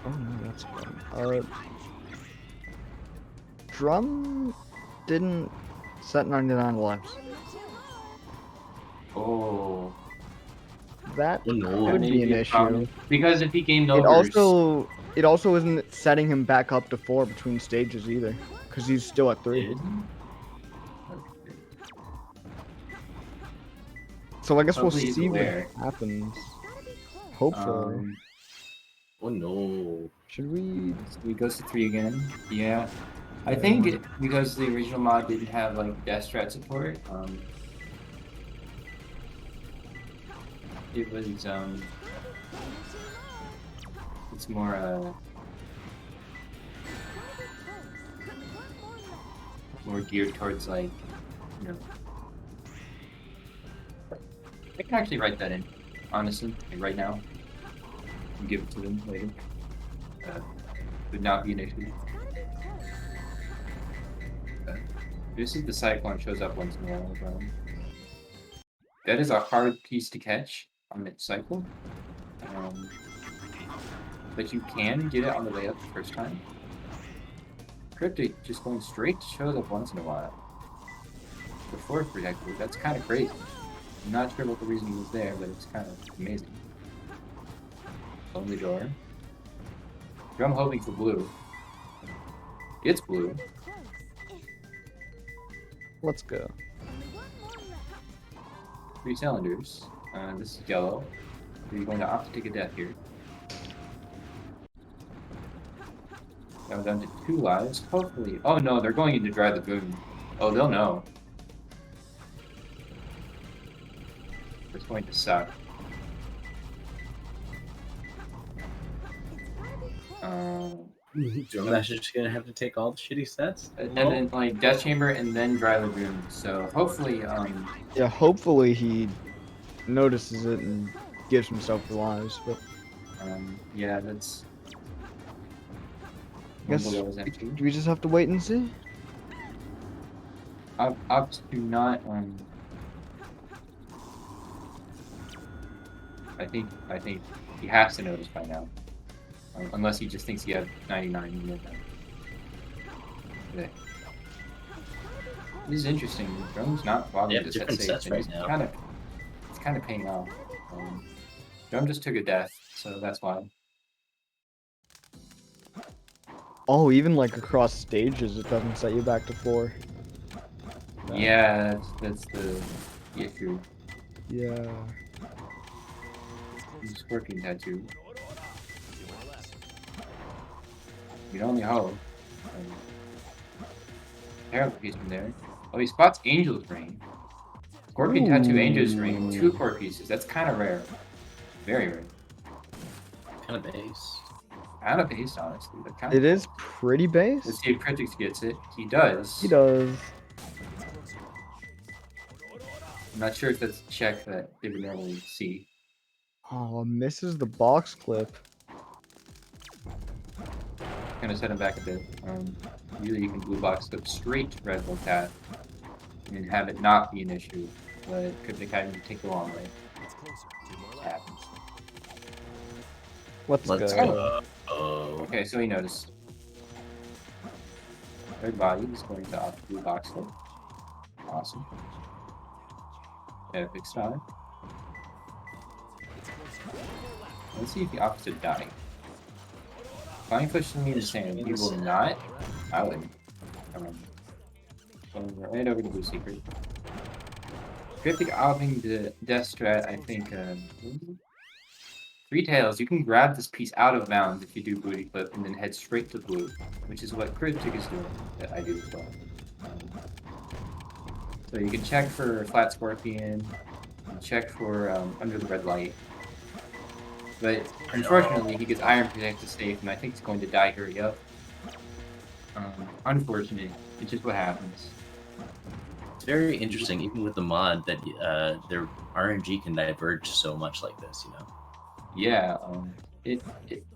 Oh no, that's fun. Drum didn't set 99 lives. Oh. That Oh, no. could be an issue. Because if he gained It overs, it also isn't setting him back up to 4 between stages either, because he's still at 3. did. So I guess we'll Hopefully he's see aware. what happens. Hopefully. Um, Oh no. Should we? so he goes to 3 again. Yeah. I think because the original mod didn't have like death strat support, it was it's more more geared towards like, I can actually write that in, honestly, like right now, and give it to them later. Would not be an issue. This is the Cyclone shows up once in a while as well. That is a hard piece to catch on its cycle. but you can get it on the way up the first time. Kryptic just going straight shows up once in a while. The fourth projectile, that's kind of crazy. I'm not sure what the reason was there, but it's kind of amazing. Open the door. Drum hoping for blue. It's blue. Let's go. 3 cylinders. This is yellow. So you're going to opt to take a death here. Now we're down to 2 lives. Hopefully. Oh no, they're going in to dry the boom. Oh, they'll know. It's going to suck. Drum Master's just gonna have to take all the shitty sets. And then like Death Chamber and then Dry Lagoon. So hopefully, Yeah, hopefully he notices it and gives himself the lives, but yeah, that's. I guess do we just have to wait and see? Opt to not I think he has to notice by now, unless he just thinks he had 99. Okay. This is interesting. Drum's not bothering to set different safe, sets and right it's now. kind of paying off. Drum just took a death, so that's why. Oh, even like across stages, it doesn't set you back to 4. Yeah, that's the issue. Yeah. Scorpion tattoo. You can only hope. Terrible piece from there. Oh, he spots Angel's Ring. Scorpion tattoo, Angel's Ring, 2 core pieces. That's kind of rare. Very rare. Kind of base. Kind of base, honestly. But kind It is pretty base. Let's see if Kryptic gets it. He does. He does. I'm not sure if that's a check that they would normally see. Oh, misses the box clip. Gonna set him back a bit. Usually you can blue box clip straight to red bolt tat and have it not be an issue, but Kryptic having to take the long way. It happens. Let's Let's go. go. Oh. Okay, so he noticed. Third body is going to opt blue box clip. Awesome. Epic style. Let's see if he opts to die. Flying push me in the sand. He will not. I would. Going right over to Blue Secret. Kryptic opting the Death Strat, I think. 3 tails. You can grab this piece out of bounds if you do Booty Clip and then head straight to blue, which is what Kryptic is doing. That I do as well. So you can check for Flat Scorpion, and check for Under the Red Light. But unfortunately, he gets Iron Protect to safe, and I think he's going to die hurry up. Unfortunate. It's just what happens. It's very interesting, even with the mod, that their RNG can diverge so much like this, you know? Yeah, it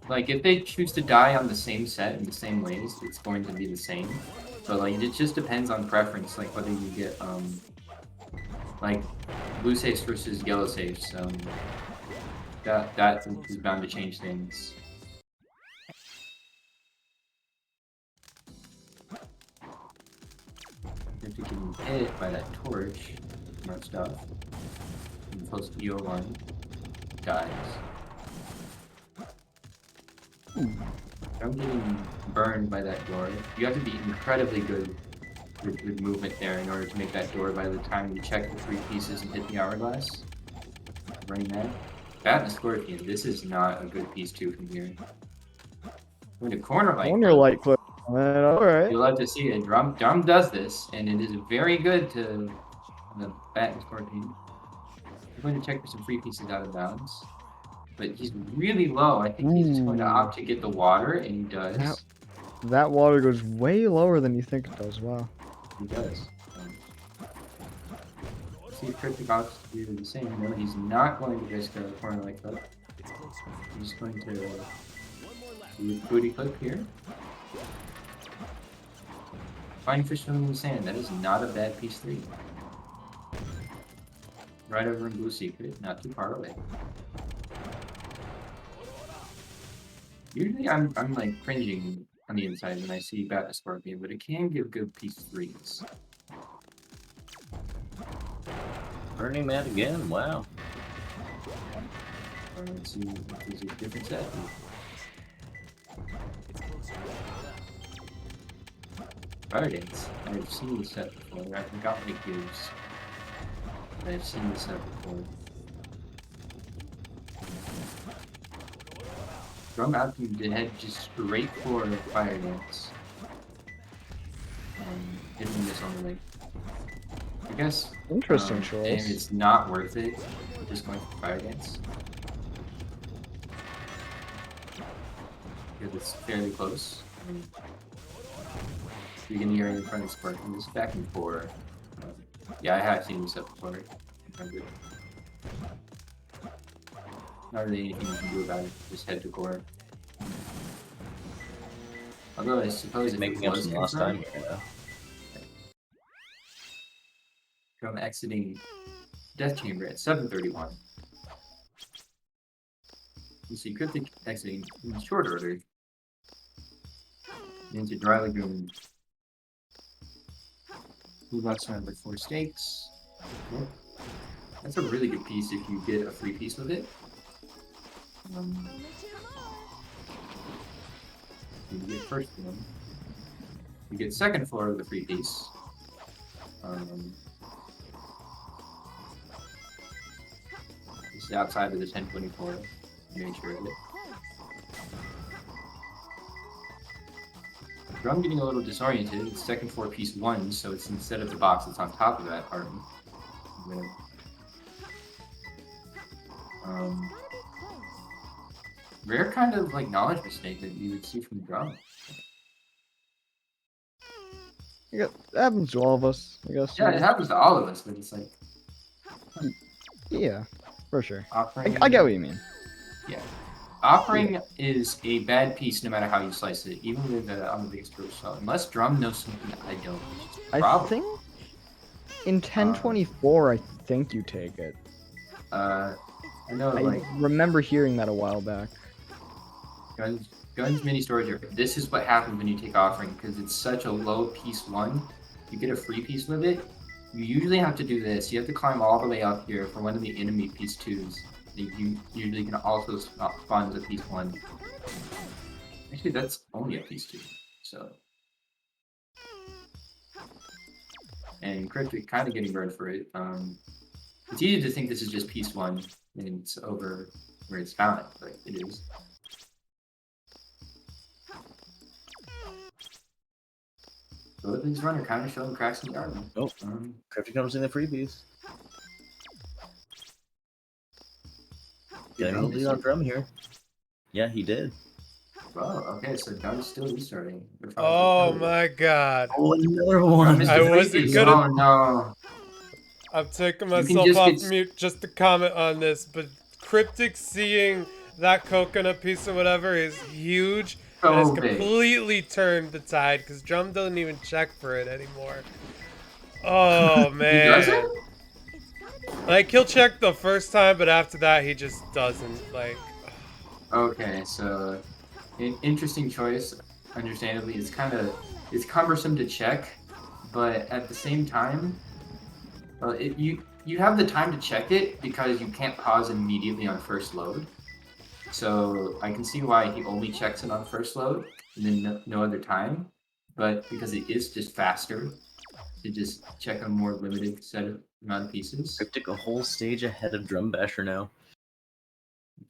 like if they choose to die on the same set in the same ways, it's going to be the same. But like it just depends on preference, like whether you get like blue safes versus yellow safes. That is bound to change things. If you can hit by that torch, more stuff. And post EO1 dies. I'm getting burned by that door. You have to be incredibly good with movement there in order to make that door by the time you check the 3 pieces and hit the hourglass. Running that. Bat and Scorpion, this is not a good piece 2 from here. Going to corner light. Corner light clip. Alright. You'll love to see it. Drum does this, and it is very good to the Bat and Scorpion. I'm going to check for some 3 pieces out of bounds. But he's really low. I think he's just going to opt to get the water, and he does. That water goes way lower than you think it does. Wow. He does. See if Kryptic opts to do the same. No, he's not going to risk a corner like that. He's going to do a booty clip here. Fine fish in the sand. That is not a bad piece 3. Right over in Blue Secret, not too far away. Usually I'm like cringing on the inside when I see Bat Scorpion, but it can give good piece 3s. Burning Man again. Wow. Let's see if there's a different set. Fire Dance. I've seen this set before. I forgot what it gives. I've seen this set before. Drum out from the head just straight for Fire Dance. Hitting this on the leg. I guess. Interesting choice. And it's not worth it. Just going for Fire Dance. Because it's fairly close. You can hear in front of Sparking this back and forth. Yeah, I have seen this up before. Not really anything you can do about it. Just head to core. Although I suppose if Making it up was some lost time confirmed, here, though. from exiting Death Chamber at 7:31. You see Kryptic exiting in short order into Dry Lagoon. Move outside with 4 stakes. Well, that's a really good piece if you get a free piece with it. You get first one. You get second floor with a free piece. This is outside of the 1024. Make sure of it. Drum getting a little disoriented. It's second floor piece 1, so it's instead of the box, it's on top of that part. Rare kind of like knowledge mistake that you would see from Drum. Yeah, that happens to all of us, I guess. Yeah, it happens to all of us, but it's like Yeah, for sure. offering. I get what you mean. Yeah. Offering is a bad piece no matter how you slice it, even with on the biggest profile. Unless Drum knows something that I don't. Which is a I problem. think in 1024, I think you take it. I know, I like, remember hearing that a while back. Guns mini storage area. This is what happens when you take offering, because it's such a low piece 1. You get a free piece with it. You usually have to do this. You have to climb all the way up here for one of the enemy piece 2s. You usually can also spawn as a piece 1. Actually, that's only a piece 2. So. And Kryptic kind of getting burned for it. It's easy to think this is just piece 1 and it's over where it's found, but it is. Both of these runners are kind of showing cracks in the armor. Oh, Kryptic comes in the freebies. Getting a lead on Drum here. Yeah, he did. Well, okay, so Drum's still restarting. Oh my god. Oh, another one. I wasn't gonna- Oh no. I'm taking You can myself just off get- mute just to comment on this, but Kryptic seeing that coconut piece or whatever is huge. And has So big. completely turned the tide because Drum doesn't even check for it anymore. Oh He man. doesn't? Like he'll check the first time, but after that he just doesn't. Like Okay, so an interesting choice. Understandably, it's cumbersome to check, but at the same time, you have the time to check it because you can't pause immediately on first load. So I can see why he only checks it on first load and then no other time. But because it is just faster to just check a more limited amount of pieces. Kryptic a whole stage ahead of Drum Basher now.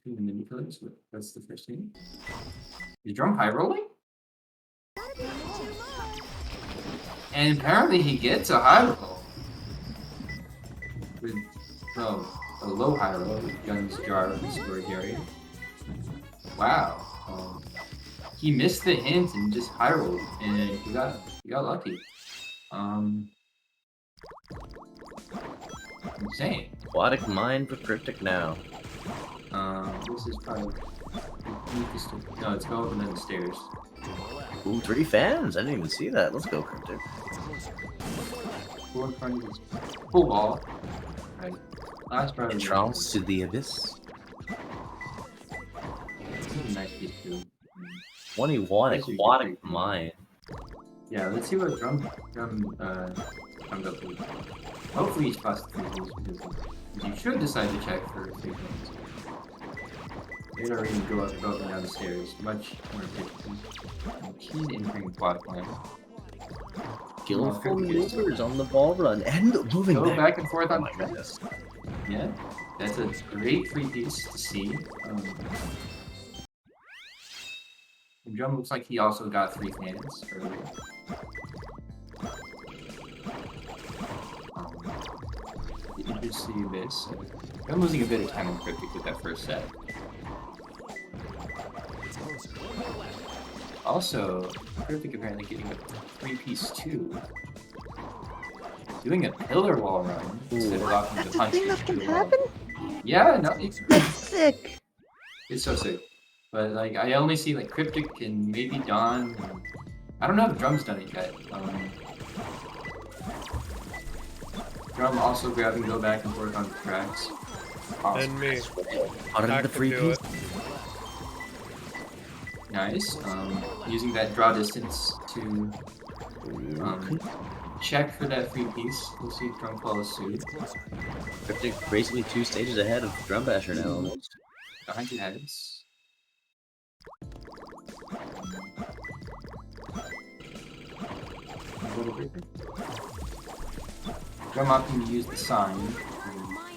The mini pillars, that's the first thing. Is Drum high rolling? And apparently he gets a high roll. With, well, a low high roll with Guns Jar in the storage area. Wow. He missed the hint and just high rolled, and he got lucky. Insane. Aquatic Mind for Kryptic now. This is probably. No, it's going up and then the stairs. Ooh, 3 fans. I didn't even see that. Let's go, Kryptic. Full in front of his full ball. Right. Last round. Entrance to the Abyss. This is a nice piece too. 21 That's your aquatic good mine. Yeah, let's see what drum comes up with. Hopefully he's past the tables because you should decide to check for 3 points. They'd already go up and down the stairs much more efficiently. He's entering aquatic mine. Skillful maneuvers on the ball run and moving Go back. back and forth Oh on my tracks. goodness. Yeah, that's a great free piece to see. Drum looks like he also got 3 fans earlier. You can just see this. I'm losing a bit of time on Kryptic with that first set. Also, Kryptic apparently getting a 3-piece too. Doing a pillar wall run instead of opting the punch. That can happen? Yeah, no, it's Sick. It's so sick. But like I only see like Kryptic and maybe Dawn. And I don't know if Drum's done it yet. Drum also grabbing go back and forth on the tracks. Awesome. And me. Out of I the can free do piece. it. Nice. Using that draw distance to check for that free piece. We'll see if Drum follows suit. Kryptic basically 2 stages ahead of Drum Basher now almost. Behind your heads. Drum opting to use the sign.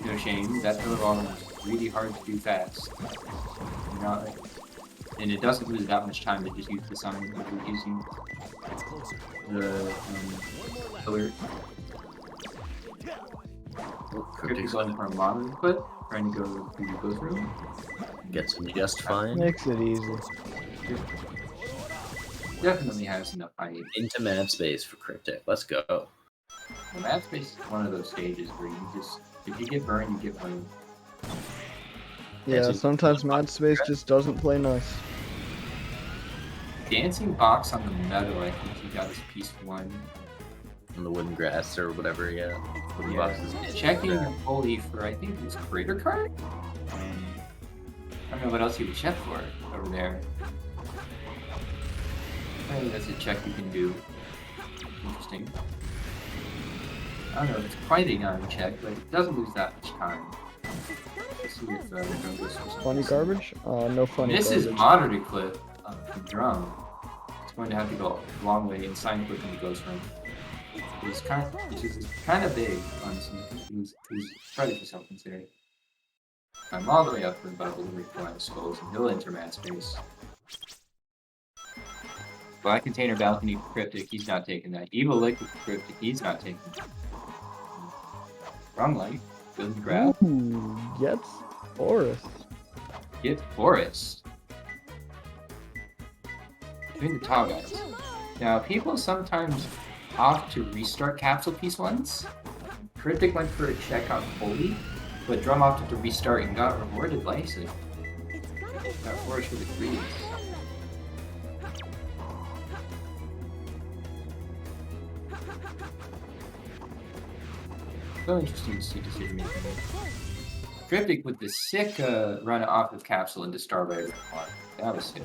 No shame. That pillar wall is really hard to do fast. And it doesn't lose that much time to just use the sign if you're using the pillar. Kryptic's going for a modern clip, trying to go through the both room. Gets him just fine. Makes it easy. Definitely has enough height. Into mad space for Kryptic. Let's go. The map space is one of those stages where you just, if you get burned, you get burned. Yeah, sometimes Mad Space just doesn't play nice. Dancing box on the meadow, I think he got his piece 1. On the wooden grass or whatever, yeah. Wooden boxes. Checking your pulley for, I think it was Crater Card? I don't know what else you would check for over there. I think that's a check you can do. Interesting. I don't know if it's quite a check, but it doesn't lose that much time. Let's see if Drum goes for something. Funny garbage? No funny This garbage. is moderate clip from Drum. It's going to have to go a long way and sign quick when he goes from. It's kind of big, honestly. He's ready for something today. I'm all the way up for the bubble to reply to skulls, and he'll enter mad space. Black container balcony for Kryptic, he's not taking that. Evil liquid for Kryptic, he's not taking that. Wrong light, good grab. Ooh, gets Forest. Get Forest. Doing the tall guys. Now, people sometimes opt to restart capsule piece ones. Kryptic went for a check on Holy, but Drum opted to restart and got rewarded nicely. Got Forest with the greens. So interesting to see decision making. Kryptic with the sick run off of capsule into Starlight. That was sick.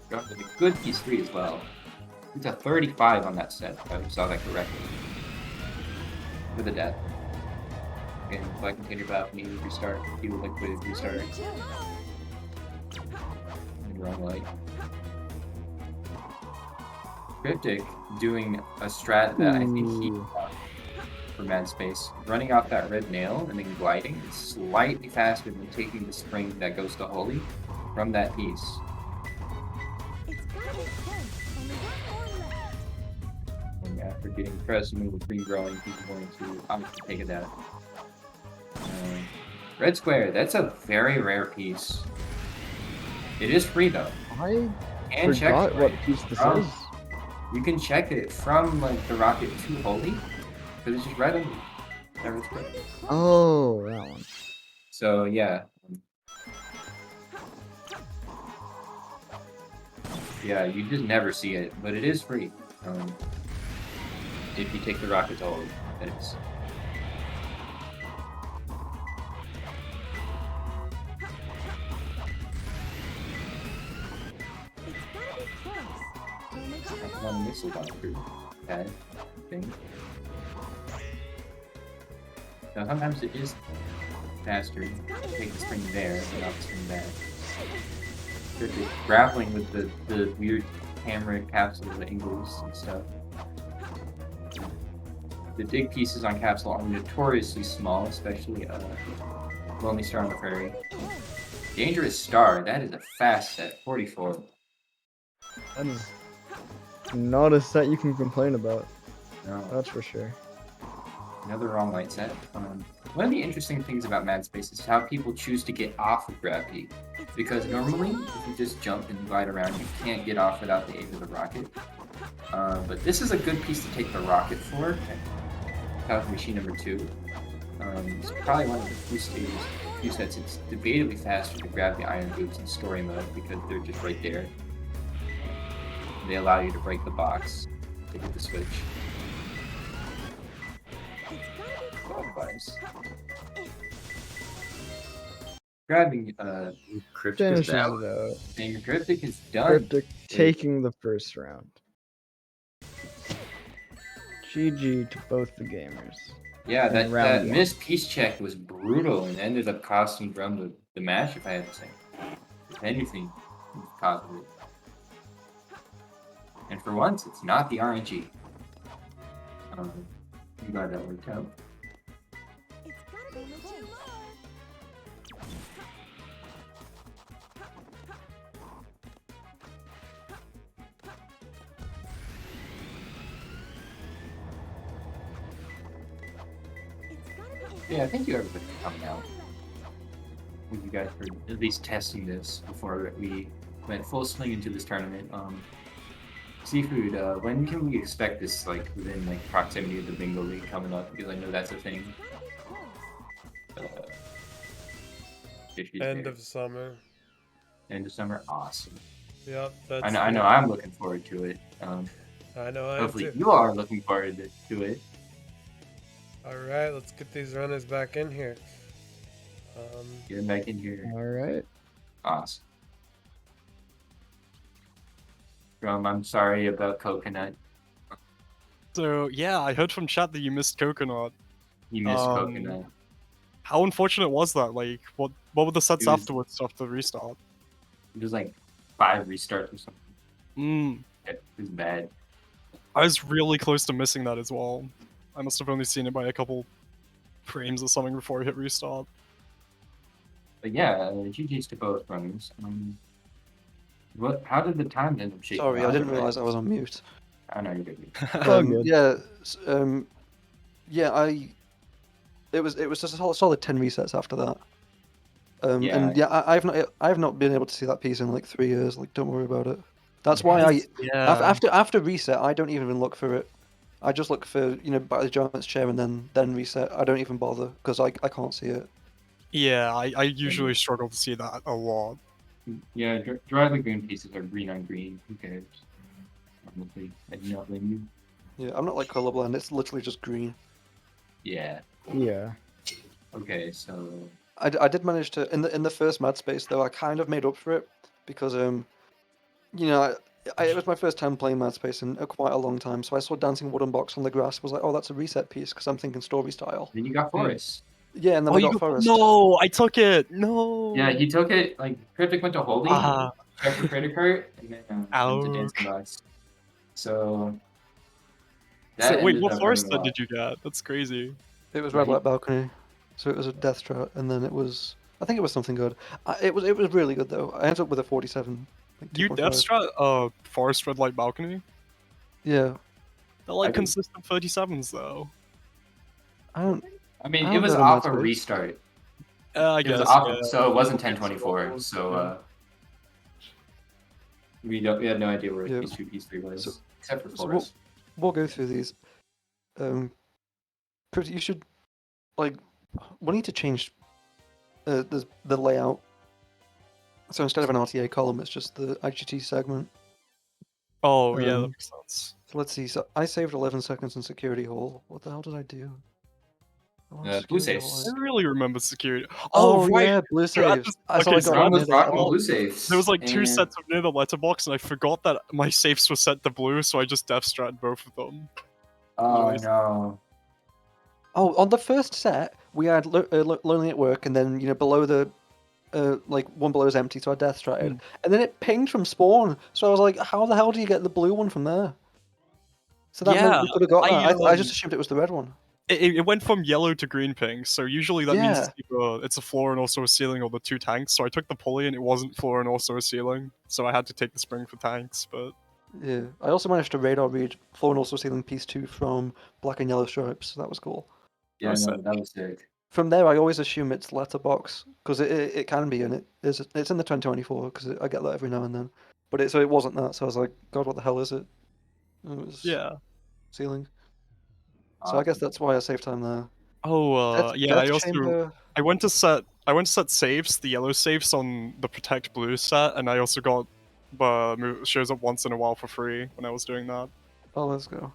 Drum with a good piece 3 as well. It's a 35 on that set, if I saw that correctly. For the death. Again, Black Container Balcony, restart. Evil Liquid, restart. And wrong light. Kryptic doing a strat that I think he for Mad Space. Running off that red nail and then gliding is slightly faster than taking the spring that goes to Holy from that piece. And after getting pressed and with green growing, he's going to obviously take it out. Red square, that's a very rare piece. It is free though. I And forgot check what piece this from- is. You can check it from like the rocket to Holy, because it's just right under that red square. Oh, that one. So yeah. Yeah, you just never see it, but it is free. If you take the rocket to Holy, that is. on a missile launcher pad thing. So sometimes it is faster to take the spring there and not the spring back. Kryptic grappling with the weird camera capsule angles and stuff. The dig pieces on capsule are notoriously small, especially Lonely Star on the Prairie. Dangerous Star, that is a fast set, 44. That is not a set you can complain about. No, That's for sure. another wrong light set. One of the interesting things about Mad Space is how people choose to get off of gravity. Because normally, if you just jump and glide around, you can't get off without the aid of the rocket. But this is a good piece to take the rocket for. Falcon Machine number 2. It's probably one of the few sets it's debatably faster to grab the iron boots in story mode because they're just right there. They allow you to break the box to hit the switch. Otherwise, grabbing Kryptic is Finishes it out. out. and Kryptic is done. Kryptic taking the first round. GG to both the gamers. Yeah, in that round one. missed piece check was brutal and ended up costing Drum the match, if I had to say. If anything, it cost it. And for once, it's not the RNG. I'm glad that worked out. Yeah, thank you everybody for coming out. Thank you guys for at least testing this before we went full swing into this tournament. Seafood, when can we expect this, like, within, like, proximity of the Bingo League coming up? Because I know that's a thing. End of summer. End of summer? Awesome. Yep, that's. I know I'm looking forward to it. I know I am Hopefully too. you are looking forward to it. Alright, let's get these runners back in here. Get them back in here. Alright. Awesome. I'm sorry about Coconut. So yeah, I heard from chat that you missed Coconut. You missed Coconut. How unfortunate was that? Like, what were the sets It was- afterwards after the restart? It was like 5 restarts or something. Mm, It was bad. I was really close to missing that as well. I must have only seen it by a couple frames or something before I hit restart. But yeah, GG's to both runners. How did the time end up shaking Sorry, I out? didn't realize I was on mute. I know you did. All good. It was just a solid 10 resets after that. Yeah. And yeah, I've not been able to see that piece in like 3 years. Like, don't worry about it. That's why after reset, I don't even look for it. I just look for Battle of the Giant's chair and then reset. I don't even bother because I can't see it. Yeah, I usually struggle to see that a lot. Yeah, Dry Lagoon pieces are green on green. Who cares? Honestly, I do not blame you. Yeah, I'm not like colorblind. It's literally just green. Yeah. Yeah. Okay, so I did manage to in the first Mad Space though. I kind of made up for it because it was my first time playing Mad Space in quite a long time. So I saw Dancing Wooden Box on the grass. Was like, oh, that's a reset piece because I'm thinking story style. then you got Forest. Yeah, and then I got Forest. No, I took it. No. Yeah, he took it. Like Kryptic went to holding, checked for credit card, and then went to Ouch. Dancing Box. So. So, that wait, ended what up forest running set did you get? That's crazy. It was Yeah, Red Light Balcony, so it was a death trap, and then I think it was something good. It was really good though. I ended up with a 47. Like You 2.5. Deathstrat Forest Red Light Balcony? Yeah, They're like I did- consistent 37s though. I don't. I mean, I it don't was know off Mad a Space. restart. I It guess. was off, yeah. so it wasn't 1024. So we had no idea where Yeah. piece 2, piece 3 was, So- except for so Forest. We'll go through these. Pretty, you should we need to change the layout. So instead of an RTA column, it's just the IGT segment. Oh yeah, that Um, makes sense. So let's see. So I saved 11 seconds in security hall. What the hell did I do? Blue Security safes. hall. I really remember security. Oh, right. yeah, blue So at saves. this- I saw okay, it so got Ron near was the rocking letterbox. blue safes. there was like two and- sets of near the letterbox, and I forgot that my safes were set to blue, so I just death stratted both of them. Oh Nice. no. Oh, on the first set, we had Lonely at Work, and then, below the, like, one below is empty, so I death stratted. And then it pinged from spawn, so I was like, how the hell do you get the blue one from there? So that meant Yeah, we could have got that. I just um, assumed it was the red one. it went from yellow to green ping, so usually that means Yeah. it's a floor and also a ceiling, or the two tanks. So I took the pulley and it wasn't floor and also a ceiling, so I had to take the spring for tanks. But Yeah. I also managed to radar read floor and also ceiling piece 2 from black and yellow stripes, so that was cool. Yeah, was no, sick. that was sick. From there, I always assume it's letterbox, because it can be, and it's in the 2024, because I get that every now and then. But it wasn't that, so I was like, God, what the hell is it? And it was yeah. ceiling. So I guess that's why I saved time there. Oh, yeah. Death Chamber. I went to set saves, the yellow saves on the protect blue set, and I also got shows up once in a while for free when I was doing that. Oh, let's go.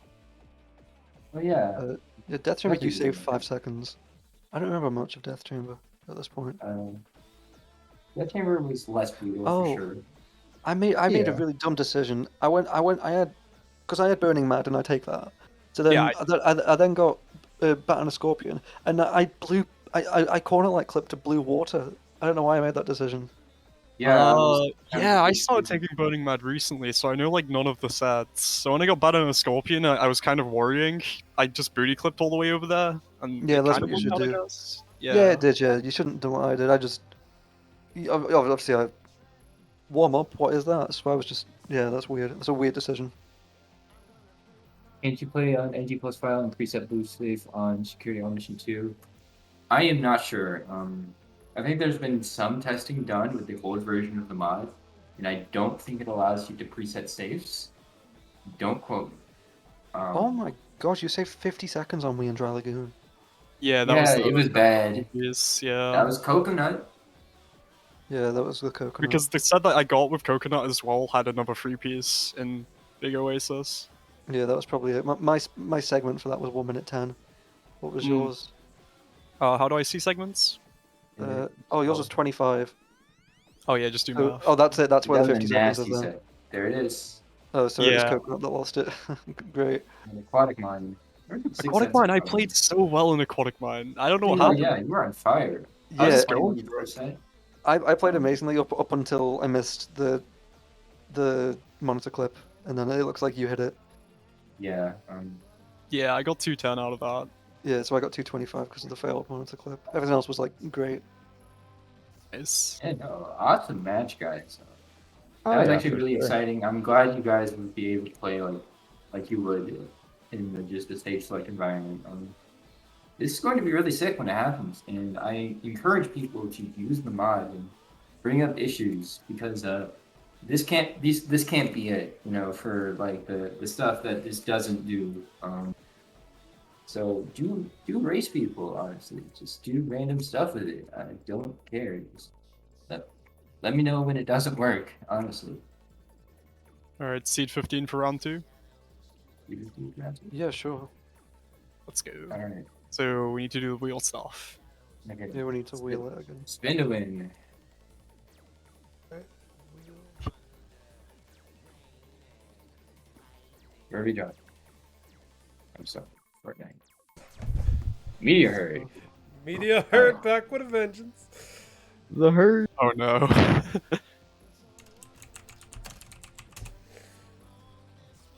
Oh yeah. Yeah, Death Chamber, That'd you be save good. 5 seconds. I don't remember much of Death Chamber at this point. That chamber was less brutal Oh. for sure. I made a Yeah. really dumb decision. I had Burning Mad, and I take that. So then Yeah, I then got Bat and a Scorpion, and I corner like clipped to blue water. I don't know why I made that decision. Yeah. I started taking Burning Mad recently, so I know like none of the sets. So when I got Bat and a Scorpion, I was kind of worrying. I just booty clipped all the way over there, and Yeah, it that's kind of what you worked should out, I do. guess. Yeah, it did. Yeah, you shouldn't do what I did. Obviously I warm up. What is that? So I was just that's weird. That's a weird decision. Can't you play on NG plus file and preset blue safe on security on mission 2? I am not sure. I think there's been some testing done with the old version of the mod, and I don't think it allows you to preset safes. Don't quote me. Oh my gosh, you saved 50 seconds on me in Dry Lagoon. Yeah, that Yeah, was it was bad. Yes, yeah. That was coconut. Yeah, that was the coconut. Because the set that I got with Coconut as well had another free piece in Big Oasis. Yeah, that was probably it. My segment for that was 1 minute 10. What was yours? How do I see segments? Yours was 25. Oh yeah, just do So, math. that's it. That's where That the was a 50 seconds is nasty then. set. There it is. Oh, so it was Yeah. coconut that lost it. Great. An aquatic mine. Aquatic Mine, I played so well in Aquatic Mine. I don't know what Oh happened. yeah, you were on fire. Yeah, just going going the for it. first set. I played amazingly up until I missed the monitor clip, and then it looks like you hit it. Yeah. Yeah, I got 210 out of that. Yeah, so I got 225 because of the failed monitor clip. Everything else was like great. Nice. Yeah, no, awesome match, guys. Oh, That was yeah, actually for really sure. exciting. I'm glad you guys would be able to play like you would in just the stage select environment. This is going to be really sick when it happens, and I encourage people to use the mod and bring up issues because this can't be it, for like the stuff that this doesn't do. So do race people, honestly. Just do random stuff with it. I don't care. Just let me know when it doesn't work, honestly. Alright, seed 15 for round 2. You just do that. Yeah, sure. Let's go. Alright. So we need to do the wheel stuff. Okay. Yeah, we need to wheel it again. Spin to win. Where we drop? I'm sorry. Fortnite. Meteor herd. Media hurt back with a vengeance. The herd. Oh no.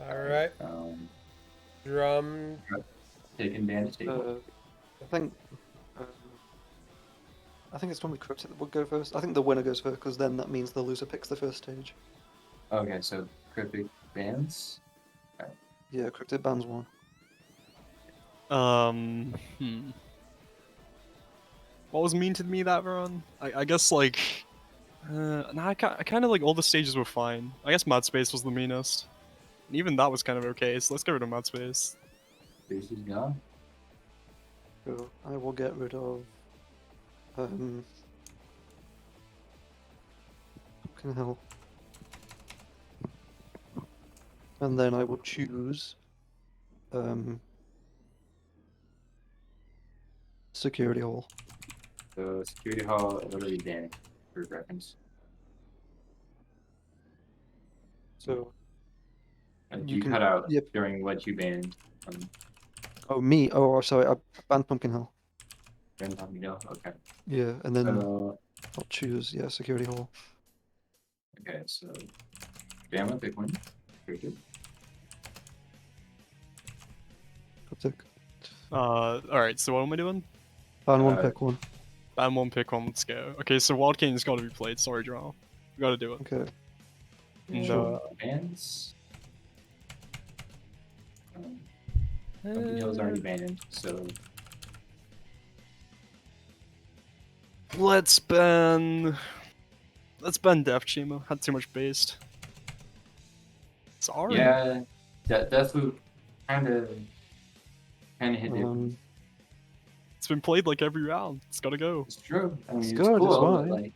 All right, drum. Taking damage. I think it's normally Kryptic that would go first. I think the winner goes first because then that means the loser picks the first stage. Okay, so Kryptic bands. Yeah, Kryptic bans one. What was mean to me that run? I guess like, I kind of like all the stages were fine. I guess Mad Space was the meanest. And even that was kind of okay, so let's get rid of Mad Space. Space is gone. So I will get rid of fucking hell. And then I will choose security hall. So security hall literally banned for reference. So And You you can- cut out yep. during what you banned. oh me, oh sorry, I banned Pumpkin Hill. Then you know, okay. Yeah, and then So I'll choose security hall. okay, so Bama, pick one. Very good. Kryptic. Alright, so what am I doing? Ban one, Uh, pick one. Ban one, pick one, let's go. Okay, so Wild Cane's gotta be played, sorry, draw. We gotta do it. Okay. And, Sure. Bans. Pumpkin Hill's already banned, so Let's ban Death Chima. Had too much based. Sorry. yeah, Deathloop kind of hit different. It's been played like every round. It's gotta go. It's true. I mean, It's it's good, it's cool, but, fine. like,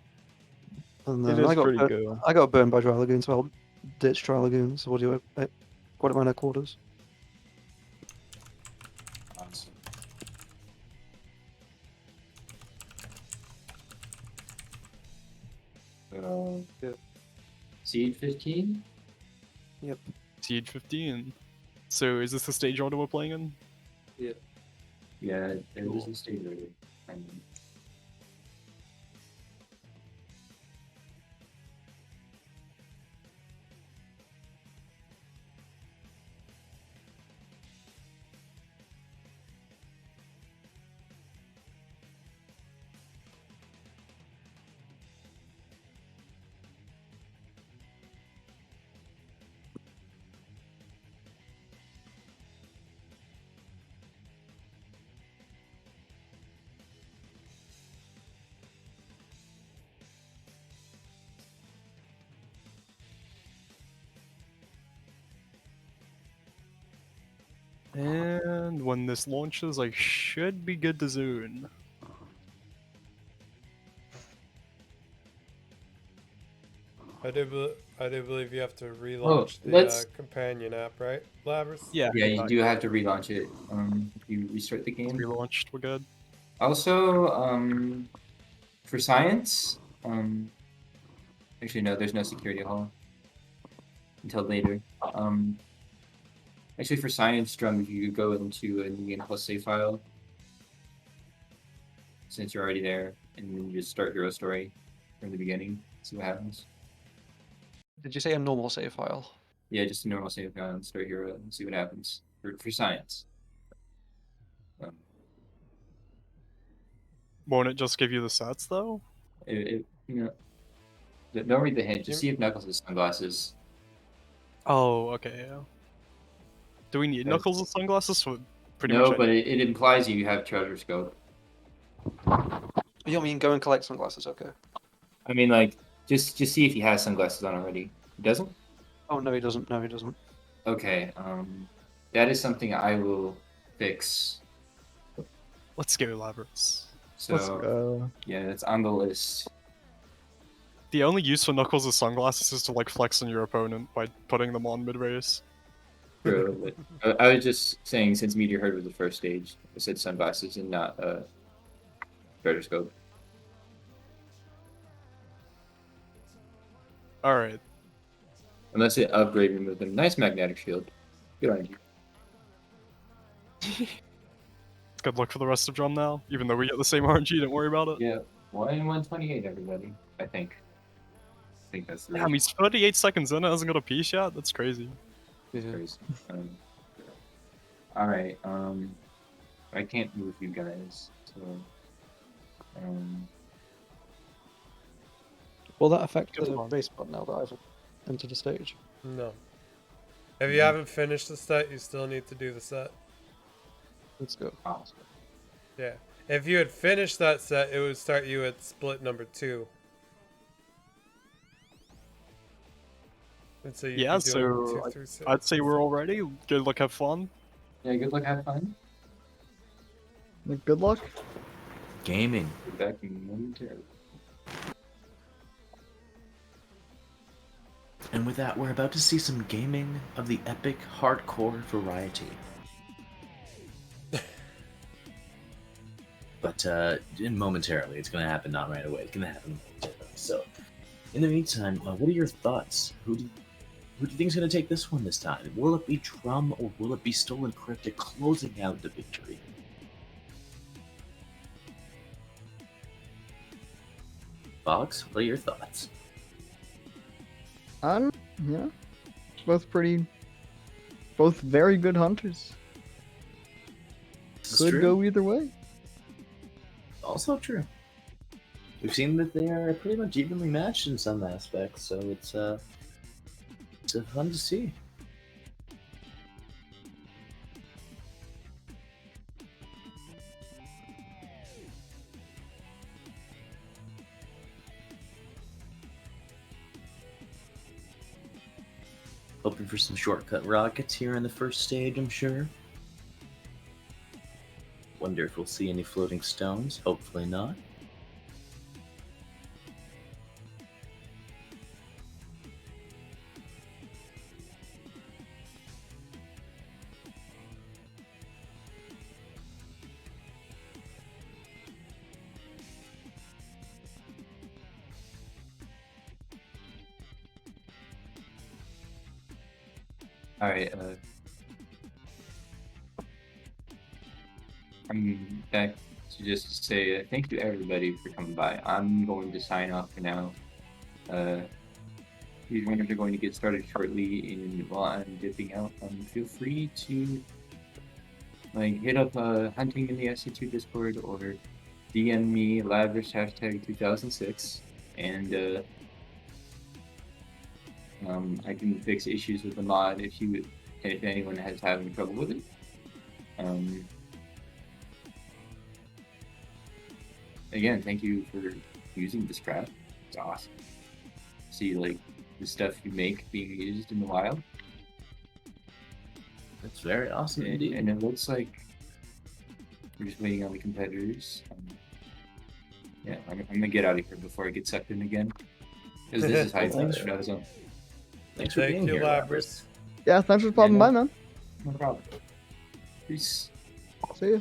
And It then is I got pretty burnt, good. I got burned by Dry Lagoon, so I'll ditch Dry Lagoon. So what do I got it my quarters? awesome. So, Yeah. Seed 15? Siege 15. So is this the stage order we're playing in? Yeah, there is a stage order. I mean, And when this launches, I should be good to zone. I do believe you have to relaunch the let's- companion app, right, Labrys? Yeah. yeah, you do have to relaunch it. If you restart the game. Relaunched, we're good. Also, for science, actually no, there's no security hall until later. Actually for science, Drum, if you could go into a new plus save file, since you're already there, and then you just start Hero Story from the beginning, see what happens. Did you say a normal save file? Yeah, just a normal save file and start Hero and see what happens for science. Won't it just give you the sets though? You know, don't read the hint. Just see if Knuckles has sunglasses. Oh, okay, yeah. Do we need Okay. Knuckles' sunglasses for pretty No, much but it implies you have treasure scope. You mean go and collect sunglasses? Okay. I mean, like, just see if he has sunglasses on already. He doesn't? Oh no, he doesn't. No, he doesn't. Okay, that is something I will fix. Let's go, Labrys. So, Let's go. yeah, that's on the list. The only use for Knuckles' sunglasses is to like flex on your opponent by putting them on mid-race. True, but I was just saying, since Meteor Herd was the first stage, I said sunglasses and not treasure scope. Alright. Unless it upgrade removed them. Nice magnetic shield. Good on you. Good luck for the rest of Drum now. Even though we get the same RNG, don't worry about it. Yeah, 1-128, everybody. I think that's the Damn, he's 38 seconds in, it hasn't got a piece yet? That's crazy. Yeah. crazy. All right. I can't move you guys. So, Will that affect Good the one. race button now that I've entered the stage? No. If you haven't finished the set, you still need to do the set. Let's go. awesome. Yeah. If you had finished that set, it would start you at split number 2. And so you'd Yeah, be doing so 2 through 6. I'd say we're all ready. Good luck, have fun. Yeah. Good luck. Have fun. Good luck. Gaming. Be back in momentarily. And with that, we're about to see some gaming of the epic hardcore variety. But but momentarily, it's going to happen. Not right away. It's going to happen momentarily. So, in the meantime, what are your thoughts? Who do you think is going to take this one this time? Will it be Drum or will it be Stolen Kryptic closing out the victory? Fox, what are your thoughts? Yeah, both very good hunters. This is Could true. go either way. Also true. We've seen that they are pretty much evenly matched in some aspects, so it's fun to see. Hoping for some shortcut rockets here in the first stage, I'm sure. Wonder if we'll see any floating stones. Hopefully not. All right. I'm back to just say thank you to everybody for coming by. I'm going to sign off for now. These runners are going to get started shortly, and while I'm dipping out, feel free to hit up hunting in the SA2 Discord or DM me /versus hashtag 2006, and I can fix issues with the mod if anyone has having trouble with it. Again, thank you for using this crap. It's awesome. See the stuff you make being used in the wild. That's very awesome indeed. And it looks like we're just waiting on the competitors. Yeah, I'm gonna get out of here before I get sucked in again. Because this is high Thanks. for Shadowzone. Thanks for Thank being you, here, Labras. Yeah, thanks for popping by, man. No problem. Peace. See ya.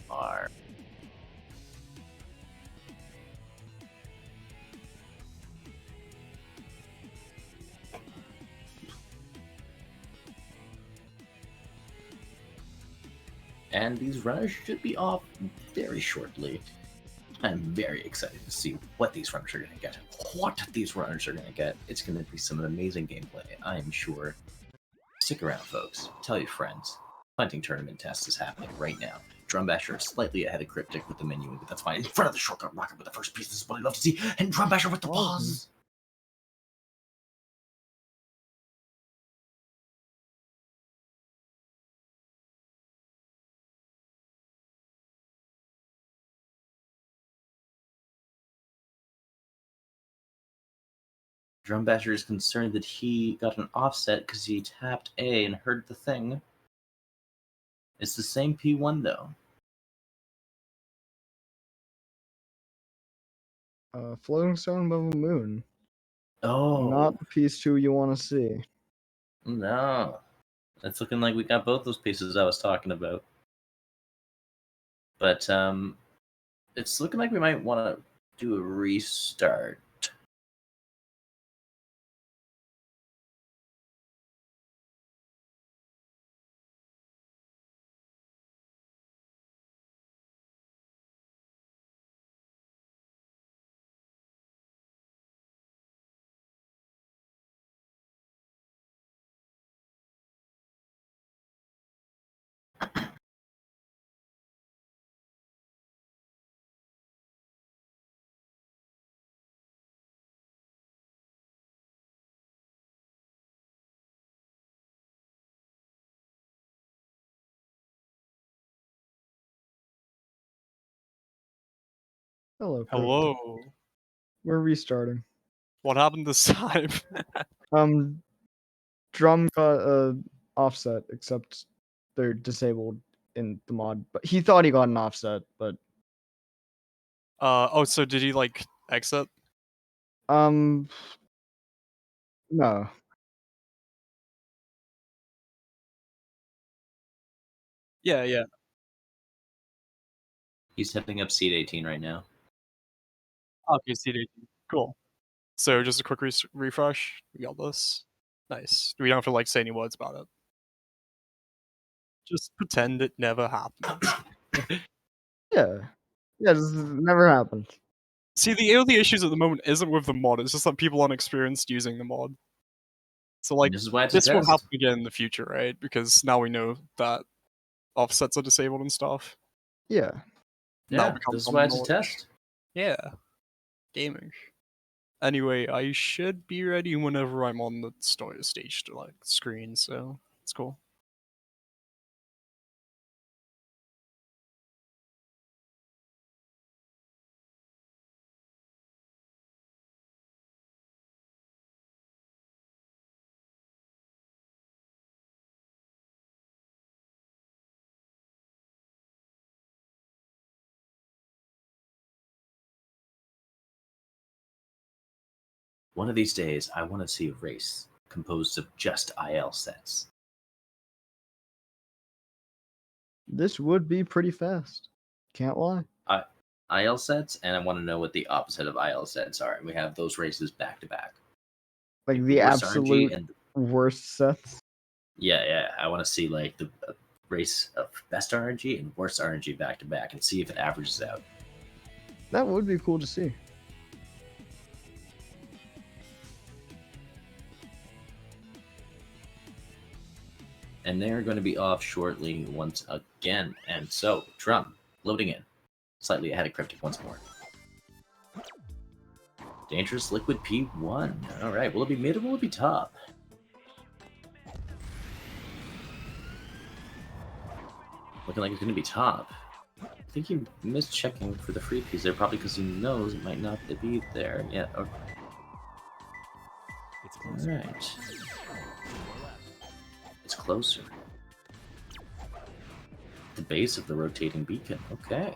Are. And these runners should be off very shortly. I'm very excited to see what these runners are going to get. It's going to be some amazing gameplay, I am sure. Stick around, folks. Tell your friends. Hunting tournament test is happening right now. Drumbasher slightly ahead of Kryptic with the menu, but that's fine. In front of the shortcut rocket with the first piece. This is what I love to see. And Drumbasher with the pause. Drumbasher is concerned that he got an offset because he tapped A and heard the thing. It's the same P1 though. Floating stone above a moon. Oh. Not the piece 2 you want to see. No. It's looking like we got both those pieces I was talking about. But it's looking like we might want to do a restart. Hello. Kryptic. Hello. We're restarting. What happened this time? Drum got a offset, except they're disabled in the mod. But he thought he got an offset, but Oh, so did he exit? no. Yeah, yeah. He's heading up seed 18 right now. Okay, seed 18. Cool. So just a quick refresh. We got this. Nice. We don't have to like say any words about it. Just pretend it never happened. Yeah. Yeah, this has never happened. See, the only issues at the moment isn't with the mod, it's just that people aren't experienced using the mod. So, like, This is why it's a this won't test. happen again in the future, right? Because now we know that offsets are disabled and stuff. Yeah. Now Yeah, becomes this is common why it's a knowledge. test. Yeah. Gaming. Anyway, I should be ready whenever I'm on the stage to like screen, so it's cool. One of these days, I want to see a race composed of just IL sets. This would be pretty fast. Can't lie. IL sets, and I want to know what the opposite of IL sets are. And we have those races back to back. Like the Worst absolute RNG and worst sets. yeah. I want to see like the race of best RNG and worst RNG back to back, and see if it averages out. That would be cool to see. And they're going to be off shortly once again. And so, Drum, loading in. Slightly ahead of Kryptic once more. Dangerous Liquid P1. Alright, will it be mid or will it be top? Looking like it's going to be top. I think he missed checking for the free piece there, probably because he knows it might not be there yet. Okay. Alright. It's closer. The base of the rotating beacon. Okay.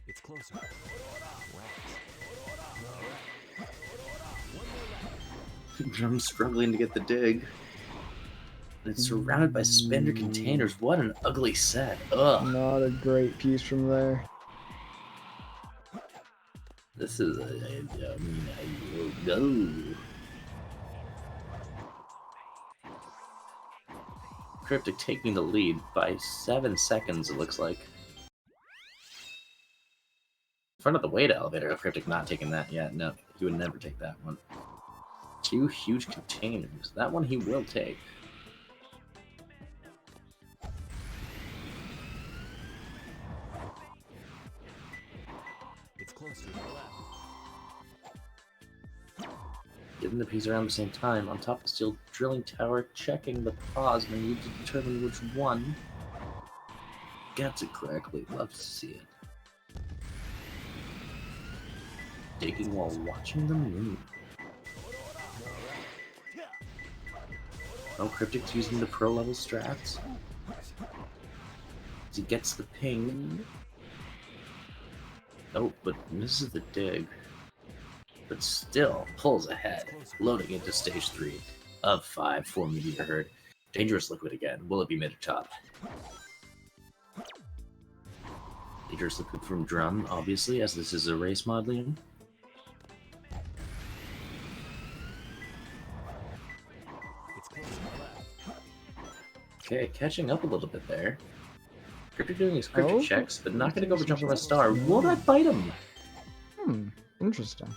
It's closer. Drum's struggling to get the dig. And it's surrounded by spender containers. What an ugly set. Ugh. Not a great piece from there. This is go. Kryptic taking the lead by 7 seconds, it looks like. In front of the weight elevator, Kryptic not taking that yet. No, he would never take that one. 2 huge containers. That one he will take. It's closer to the left. Getting the piece around the same time. On top of the steel drilling tower, checking the pause menu to determine which one gets it correctly. Love to see it. Digging while watching the moon. Oh, Kryptic's using the pro level strats. As he gets the ping. Oh, but misses the dig. But still pulls ahead, loading into stage 3 of 5, 4 meteor herd. Dangerous Liquid again. Will it be mid or top? Dangerous Liquid from Drum, obviously, as this is a race mod lead. It's closer to the left. Okay, catching up a little bit there. Kryptic doing his Kryptic Oh, checks, but not going to go for jump from a star. Will that bite him? Interesting.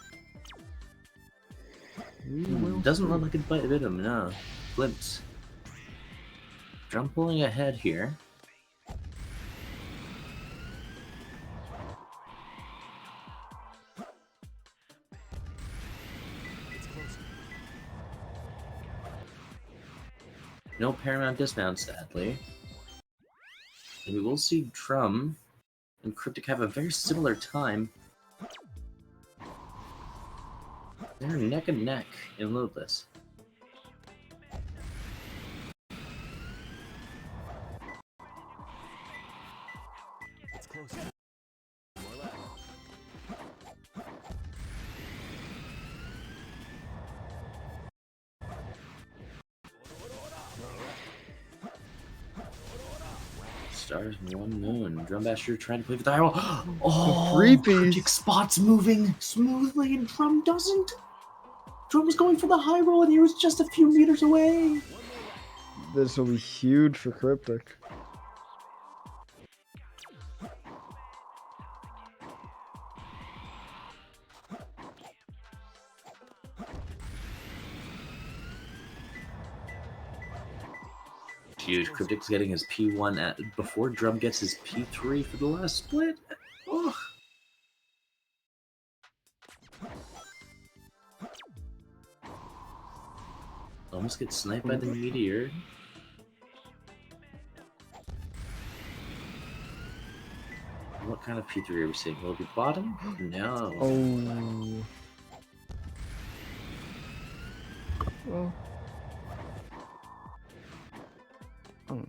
We will Doesn't see. look like it bit him, no. Glimpse. Drum pulling ahead here. It's closer. No Paramount dismount, sadly. And we will see Drum and Kryptic have a very similar time. They're neck and neck in Loadless. It's closer. More left. stars and one moon. Drummaster trying to play with the high roll. Oh, Creepy. Kryptic spot's moving smoothly and Drum doesn't. Drum was going for the high roll and he was just a few meters away. This will be huge for Kryptic. Huge. Kryptic's getting his P1 before Drum gets his P3 for the last split. Oh. Almost gets sniped by the meteor. What kind of P3 are we seeing? Will it be bottom? No. Oh. Well. Oh.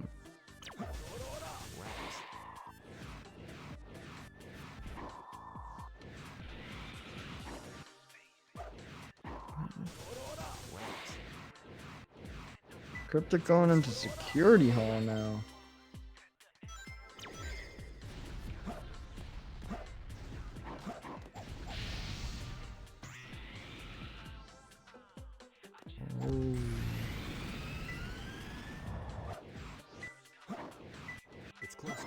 Kryptic going into security hall now. Oh. It's closer.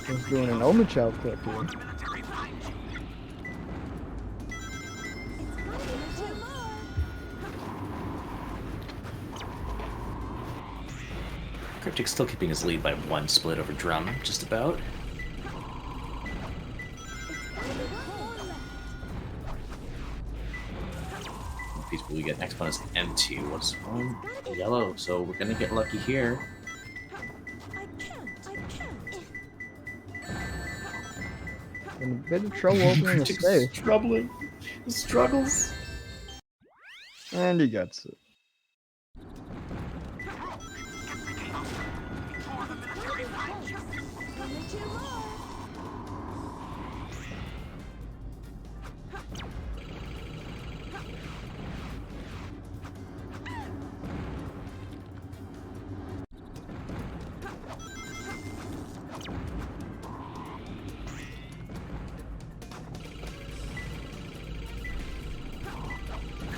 He's doing an Omichow clip here. Kryptic's still keeping his lead by one split over Drum, just about. The piece we get next one is M2. What's yellow? So we're gonna get lucky here. In a bit of trouble opening the safe. Troubling. He struggles. And he gets it.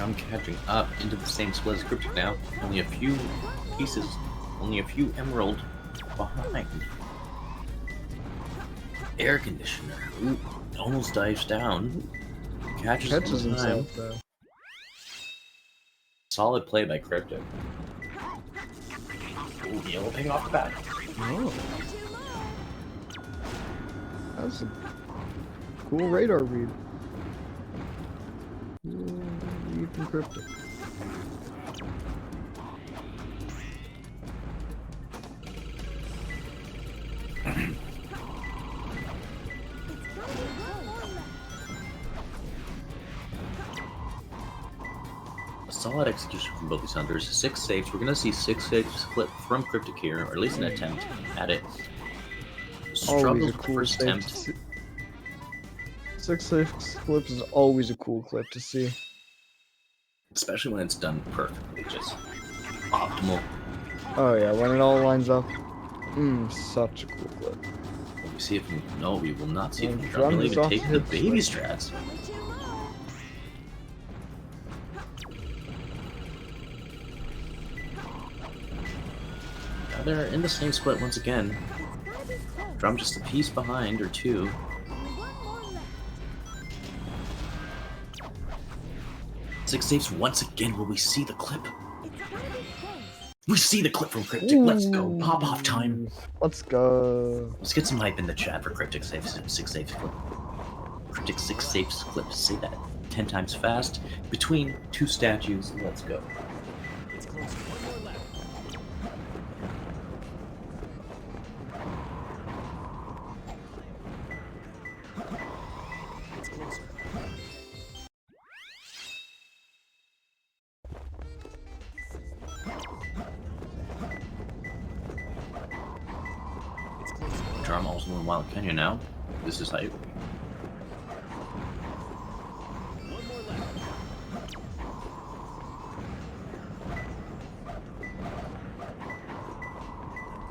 I'm catching up into the same split as Kryptic now. Only a few pieces, only a few emerald behind. Air conditioner. Ooh, almost dives down. Catches in time. himself though. Solid play by Kryptic. Ooh, yellow ping off the bat. Oh. That's a cool radar read. Cool read from Kryptic. A solid execution from both these hunters. 6 saves. We're gonna see 6 saves split from Kryptic here, or at least an attempt at it. Always Struggles a with cool first save to attempt. see. 6 safe clips is always a cool clip to see. Especially when it's done perfectly, just optimal. Oh yeah, when it all lines up. Such a cool clip. Will we see it from... No, we will not see it And from Drum Drum. He'll is even off take to the hit baby split. strats. Now they're in the same split once again. Drum just a piece behind, or 2. Six saves once again. Will we see the clip? We see the clip from Kryptic. Let's go. Pop off time. Let's go. Let's get some hype in the chat for Kryptic saves. 6 saves clip. Kryptic 6 saves clip. Say that 10 times fast. Between two statues, let's go. It's closer. One more lap. It's closer. It's closer. Drum also in Wild Canyon now. This is hype. One more lap.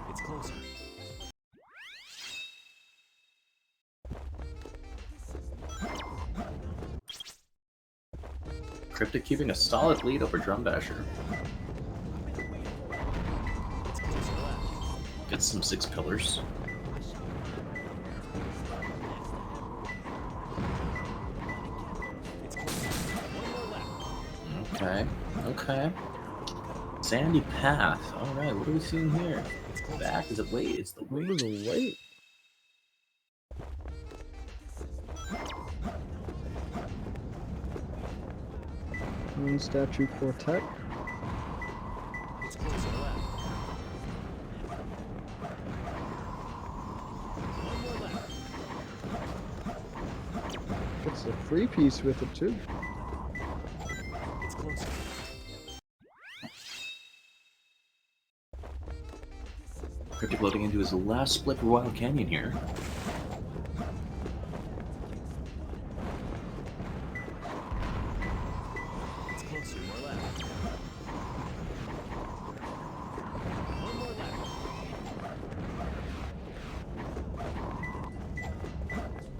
It's closer. Kryptic keeping a solid lead over Drum Basher. It's closer left. Gets some 6 pillars. It's closer. One more lap. Okay, okay. Sandy Path. Alright, what are we seeing here? It's closer. Back? Is it wait? It's the What wait. is the wait? Moon Statue Quartet. It's closer left. One more lap. Gets a free piece with it too. It's closer. Kryptic loading into his last split for Wild Canyon here. It's closer. More left. One more lap.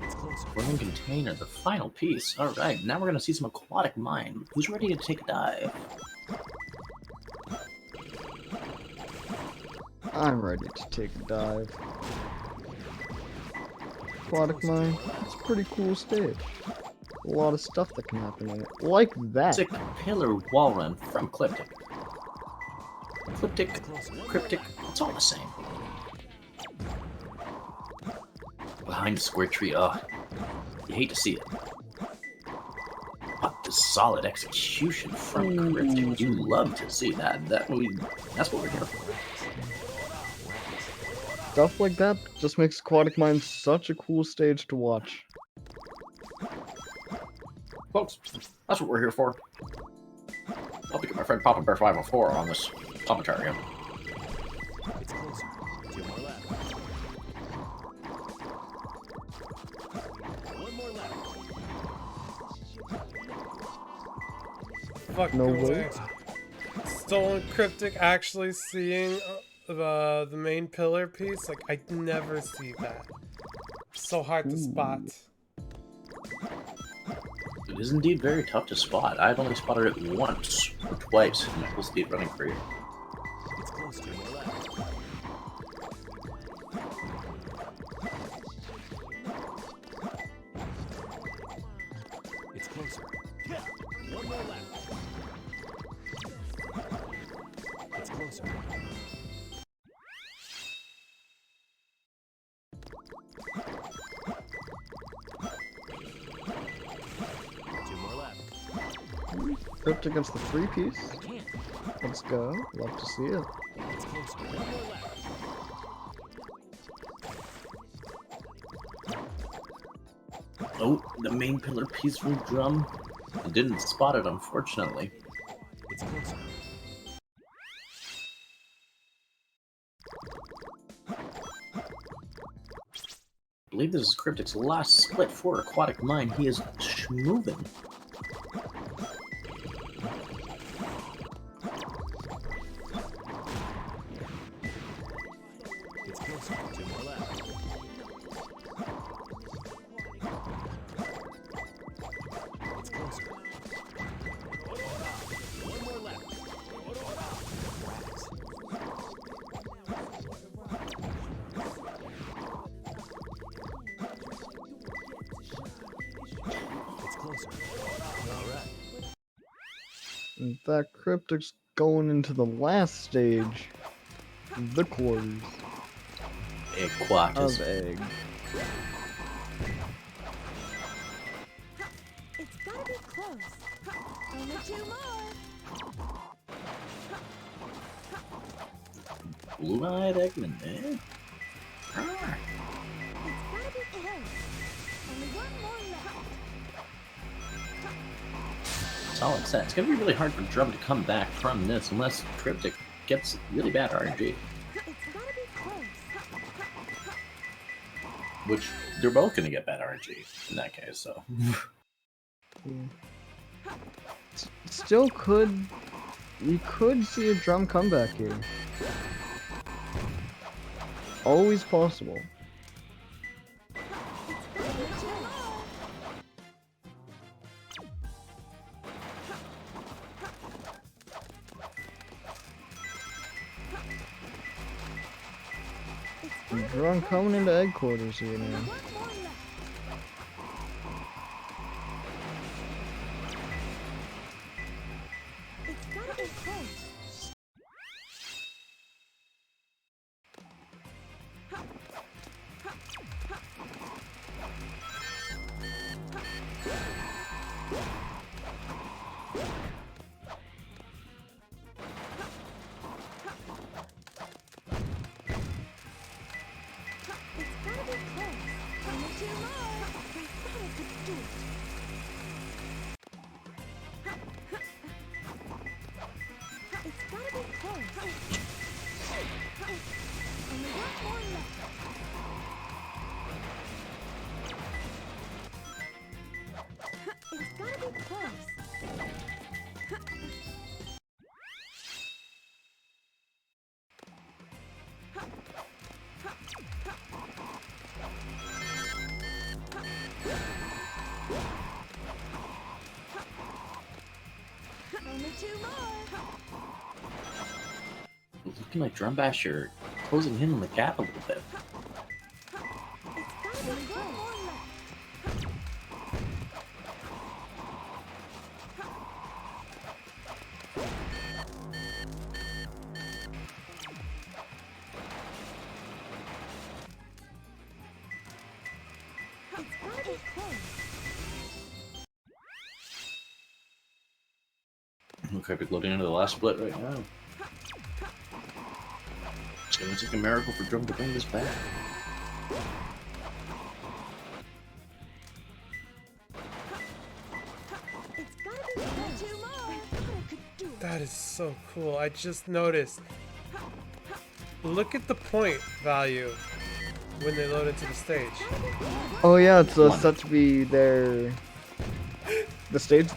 It's closer. Burning Container, the final piece. Alright, now we're gonna see some Aquatic Mine. Who's ready to take a dive? I'm ready to take a dive. Aquatic Mine. It's a pretty cool stage. A lot of stuff that can happen in it. Like that. Sick pillar wall run from Kryptic. Kryptic, it's all the same. Behind the square tree, you hate to see it. But the solid execution from Kryptic, you love to see that. That's what we're here for. Stuff like that just makes Aquatic Mine such a cool stage to watch. Folks, that's what we're here for. I'll be my friend Papa Bear 504 on this commentary. It's closer. 2 more laps. One more lap. Fuck No away. way. Stolen Kryptic actually seeing the main pillar piece. Like, I never see that. So hard to spot. It is indeed very tough to spot. I've only spotted it once or twice in full speed running career. It's close. 2 more laps. It's closer. One more lap. It's closer. Kryptic against the free piece. I can't. Let's go. Love to see it. It's closer. One more lap. Oh, the main pillar piece from Drum. I didn't spot it, unfortunately. It's closer. I believe this is Kryptic's last split for Aquatic Mine. He is schmoving. It's closer. 2 more laps. It's closer. One more lap. It's closer. All right. In fact, Kryptic's going into the last stage. The quarters Aquatus. of Egg. It's gotta gotta be close. Only 2 more. Blue-eyed Eggman, eh? Ah. It's gotta be close. Only 1 more left. Solid set. It's gonna be really hard for Drum to come back from this unless Kryptic gets really bad RNG. It's gotta be close. Which they're both gonna get bad RNG in that case, so. Still could. You could see a Drum comeback here. Always possible. Only 2 more. Drum coming into egg quarters here now. 1 more left. It's gotta be close. It's gotta be close. Only 2 more. I thought I could do it. It's gotta be close. Only 1 more left. It's gotta be close. Only 2 more. Looking like Drum Bash, you're closing in on the gap a little bit. It's gotta be close. 1 more left. It's gotta be close. Kryptic loading into the last split right now. It's gonna take a miracle for Drum to bring this back. It's gotta be close. 2 more. I thought I could do it. That is so cool. I just noticed. Look at the point value when they load into the stage. Oh yeah, it's set to be their the stage,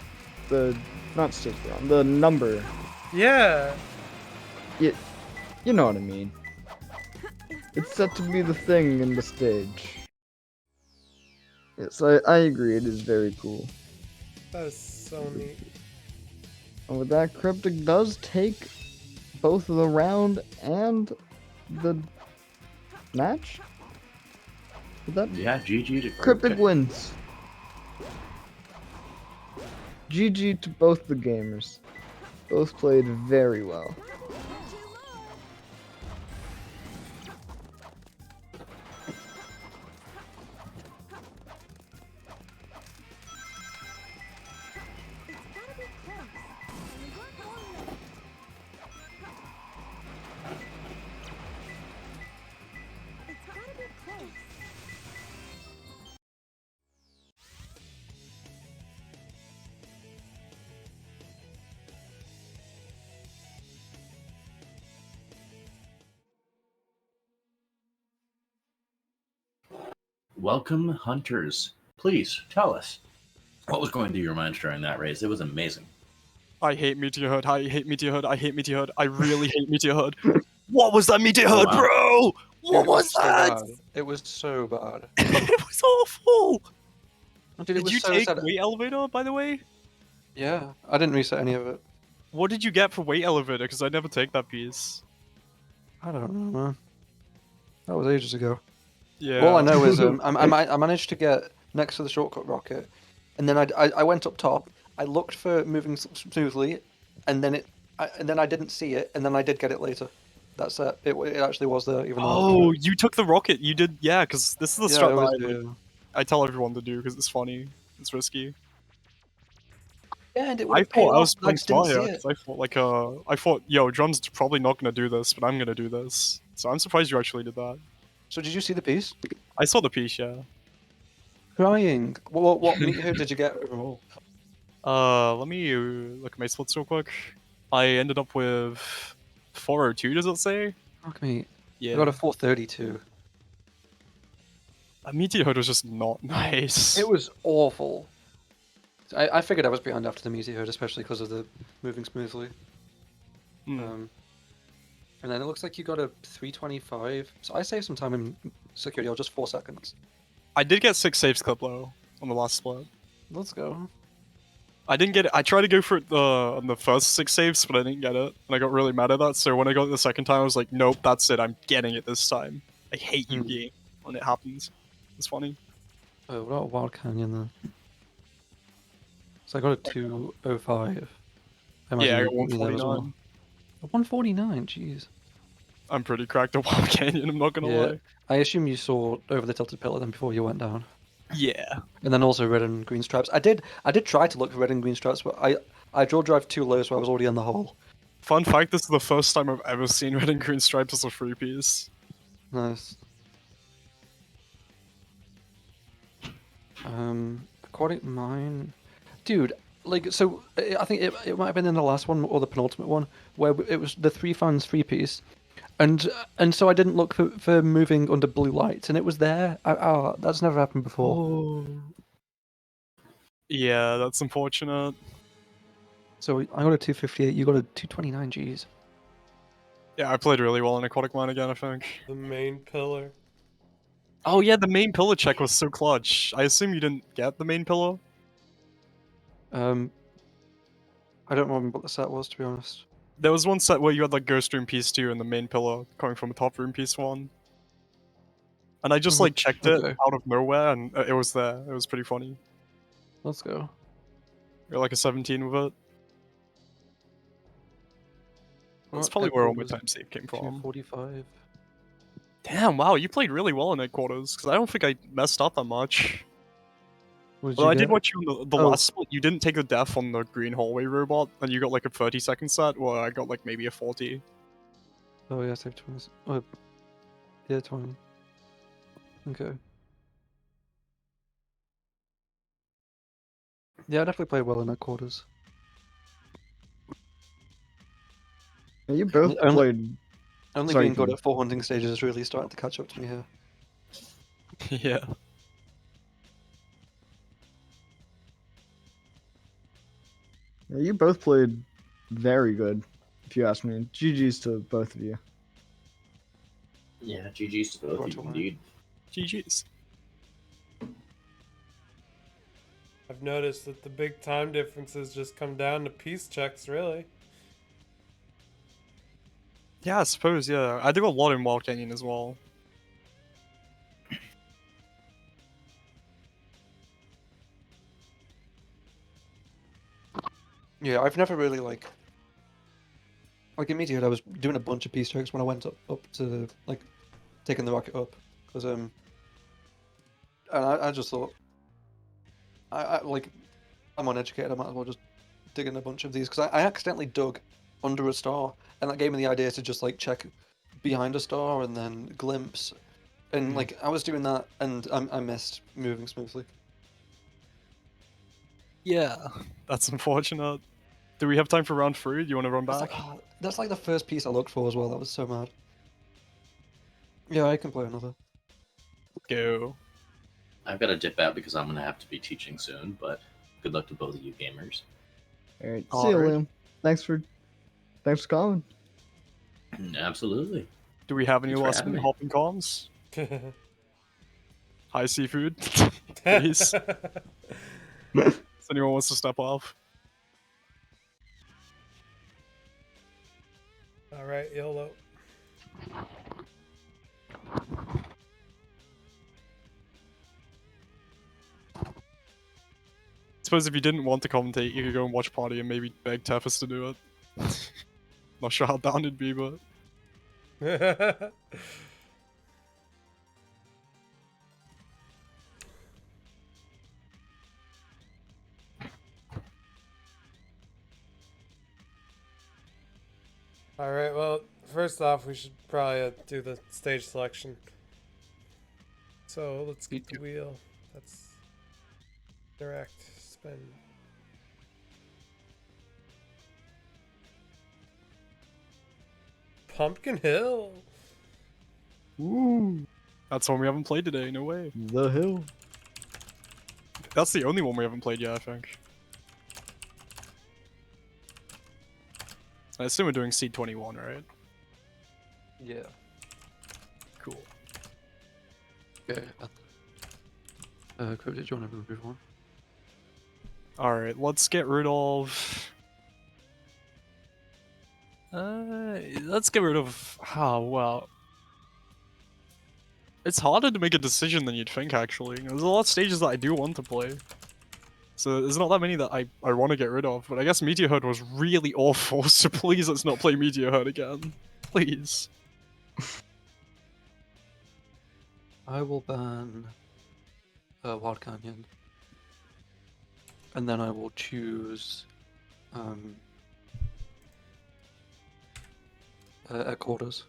the not stage round, the number. Yeah. You know what I mean. It's set to be the thing in the stage. Yes, I agree. It is very cool. That is so neat. And with that, Kryptic does take both the round and the match. With that, Yeah, GG to Kryptic wins. GG to both the gamers. Both played very well. It's gotta be close. Only 1 more left. It's gotta be close. Welcome, hunters. Please tell us what was going through your minds during that race. It was amazing. I hate Meteor Hood. I hate Meteor Hood. I hate Meteor Hood. I really hate Meteor Hood. What was that Meteor Oh, Hood, wow. bro? What Dude, was so that? bad. It was so bad. It was awful. Dude, it Did was you so take sad. weight elevator, by the way? Yeah, I didn't reset any of it. What did you get for weight elevator? Because I never take that piece. I don't know, man. That was ages ago. Yeah. All I know is I managed to get next to the shortcut rocket, and then I went up top. I looked for moving smoothly, and then I didn't see it, and then I did get it later. That's it. It actually was there, even though. Oh, you took the rocket. You did, yeah. Because this is the yeah, it strat was, that I tell everyone to do because it's funny. It's risky. Yeah, and it would I have paid thought I off, was but I playing just didn't smart see here it. because I thought, yo, drum's probably not gonna do this, but I'm gonna do this. So I'm surprised you actually did that. So did you see the piece? I saw the piece, yeah. Crying. What meteor did you get overall? Let me look at my splits real quick. I ended up with 402. Does it say? Fuck me. I Yeah. got a 432. A meteor hood was just not nice. It was awful. I figured I was behind after the meteor hood, especially because of the moving smoothly. Hmm. And then it looks like you got a 325. So I saved some time in security, or just 4 seconds. I did get 6 saves clip low on the last split. Let's go. I didn't get it. I tried to go for it on the first 6 saves, but I didn't get it, and I got really mad at that. So when I got it the second time, I was like, "Nope, that's it. I'm getting it this time." I hate you, game, when it happens. It's funny. Oh, we got a Wild Canyon then. So I got a 205. I imagine Yeah, I you got beat me there as well. 149. A 149, jeez. I'm pretty cracked at Wild Canyon. I'm not gonna Yeah. lie. I assume you saw over the tilted pillar then before you went down. Yeah. And then also red and green stripes. I did try to look for red and green stripes, but I draw drive too low, so I was already in the hole. Fun fact: this is the first time I've ever seen red and green stripes as a free piece. Nice. Aquatic mine, dude. Like, so I think it might have been in the last one or the penultimate one where it was the 3 fans 3 piece, and so I didn't look for moving under blue lights, and it was there. That's never happened before. Oh. Yeah, that's unfortunate. So I got a 258. You got a 229. G's. Yeah, I played really well in Aquatic Mine again, I think. The main pillar. Oh yeah, the main pillar check was so clutch. I assume you didn't get the main pillar? I don't remember what the set was, to be honest. There was one set where you had like Ghost Room Piece 2 and the main pillar coming from a Top Room Piece 1. And I just like checked it Okay. out of nowhere and it was there. It was pretty funny. Let's go. You're like a 17 with it. That's What probably where all my headquarters? time save came from. 245. Damn, wow, you played really well in headquarters, because I don't think I messed up that much. What did Well, you I get? did watch you on the Oh. last split. You didn't take the death on the green hallway robot, and you got like a 30-second set, where I got like maybe a 40. Oh yeah, save 20. Oh, yeah, 20. Okay. Yeah, I definitely played well in that quarters. Yeah, you both Only- played. Only Sorry, being good Ethan. at 4 hunting stages is really starting to catch up to me here. Yeah. Yeah, you both played very good, if you ask me. GG's to both of you. Yeah, GG's to both of you, indeed. GG's. I've noticed that the big time differences just come down to piece checks, really. Yeah, I suppose, yeah. I do a lot in Wild Canyon as well. Yeah, I've never really like in Meteor, I was doing a bunch of piece strokes when I went up to like taking the rocket up, because and I just thought I like I'm uneducated. I might as well just dig in a bunch of these, because I accidentally dug under a star, and that gave me the idea to just like check behind a star and then glimpse, and like I was doing that and I missed moving smoothly. Yeah. That's unfortunate. Do we have time for round 3? Do you want to run back? That's like the first piece I looked for as well. That was so mad. Yeah, I can play another. Go. I've got to dip out because I'm going to have to be teaching soon, but good luck to both of you gamers. Alright, see you, Alright. Liam. Thanks for calling. Absolutely. Do we have any Thanks for last having minute me. hopping comms? Hi, Seafood. Please. If anyone wants to step off. All right, YOLO. Suppose if you didn't want to commentate, you could go and watch Party and maybe beg Tefus to do it. Not sure how down it'd be, but... All right. Well, first off, we should probably do the stage selection. So let's get the wheel. That's direct spin. Pumpkin Hill. Ooh. That's one we haven't played today, no way. The hill. That's the only one we haven't played yet, I think. I assume we're doing Seed 21, right? Yeah. Cool. Okay. Kryptic, do you want to move on? Alright, let's get rid of... let's get rid of... Oh, well... It's harder to make a decision than you'd think, actually. There's a lot of stages that I do want to play. So there's not that many that I want to get rid of, but I guess Meteor Herd was really awful, so please let's not play Meteor Herd again. Please. I will ban Wild Canyon. And then I will choose Quarters.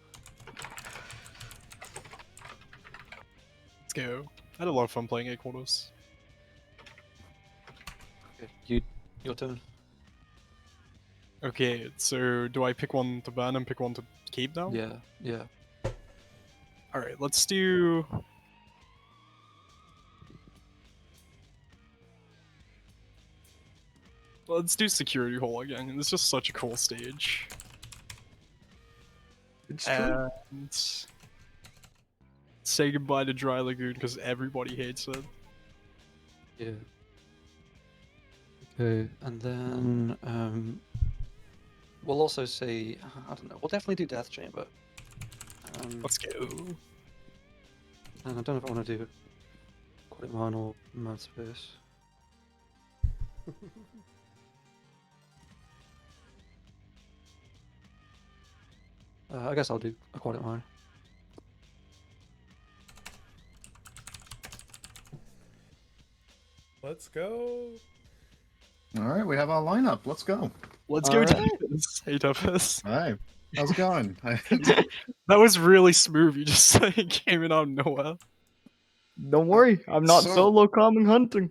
Let's go. I had a lot of fun playing 8 quarters. Okay, your turn. Okay, so do I pick one to ban and pick one to keep now? Yeah, yeah. Alright, let's do... Let's do Security Hall again. It's just such a cool stage. It's true. And... say goodbye to Dry Lagoon because everybody hates it. Yeah. Okay, and then we'll also say I don't know. We'll definitely do Death Chamber. Let's go. And I don't know if I want to do Quiet Mine or Mad Space. I guess I'll do Aquatic Mine. Let's go. All right, we have our lineup. Let's go. Let's go, Alright. Davis. Hey, Davis. Hi. How's it going? That was really smooth. You just like, came in out of nowhere. Don't worry, I'm not So- solo coming hunting.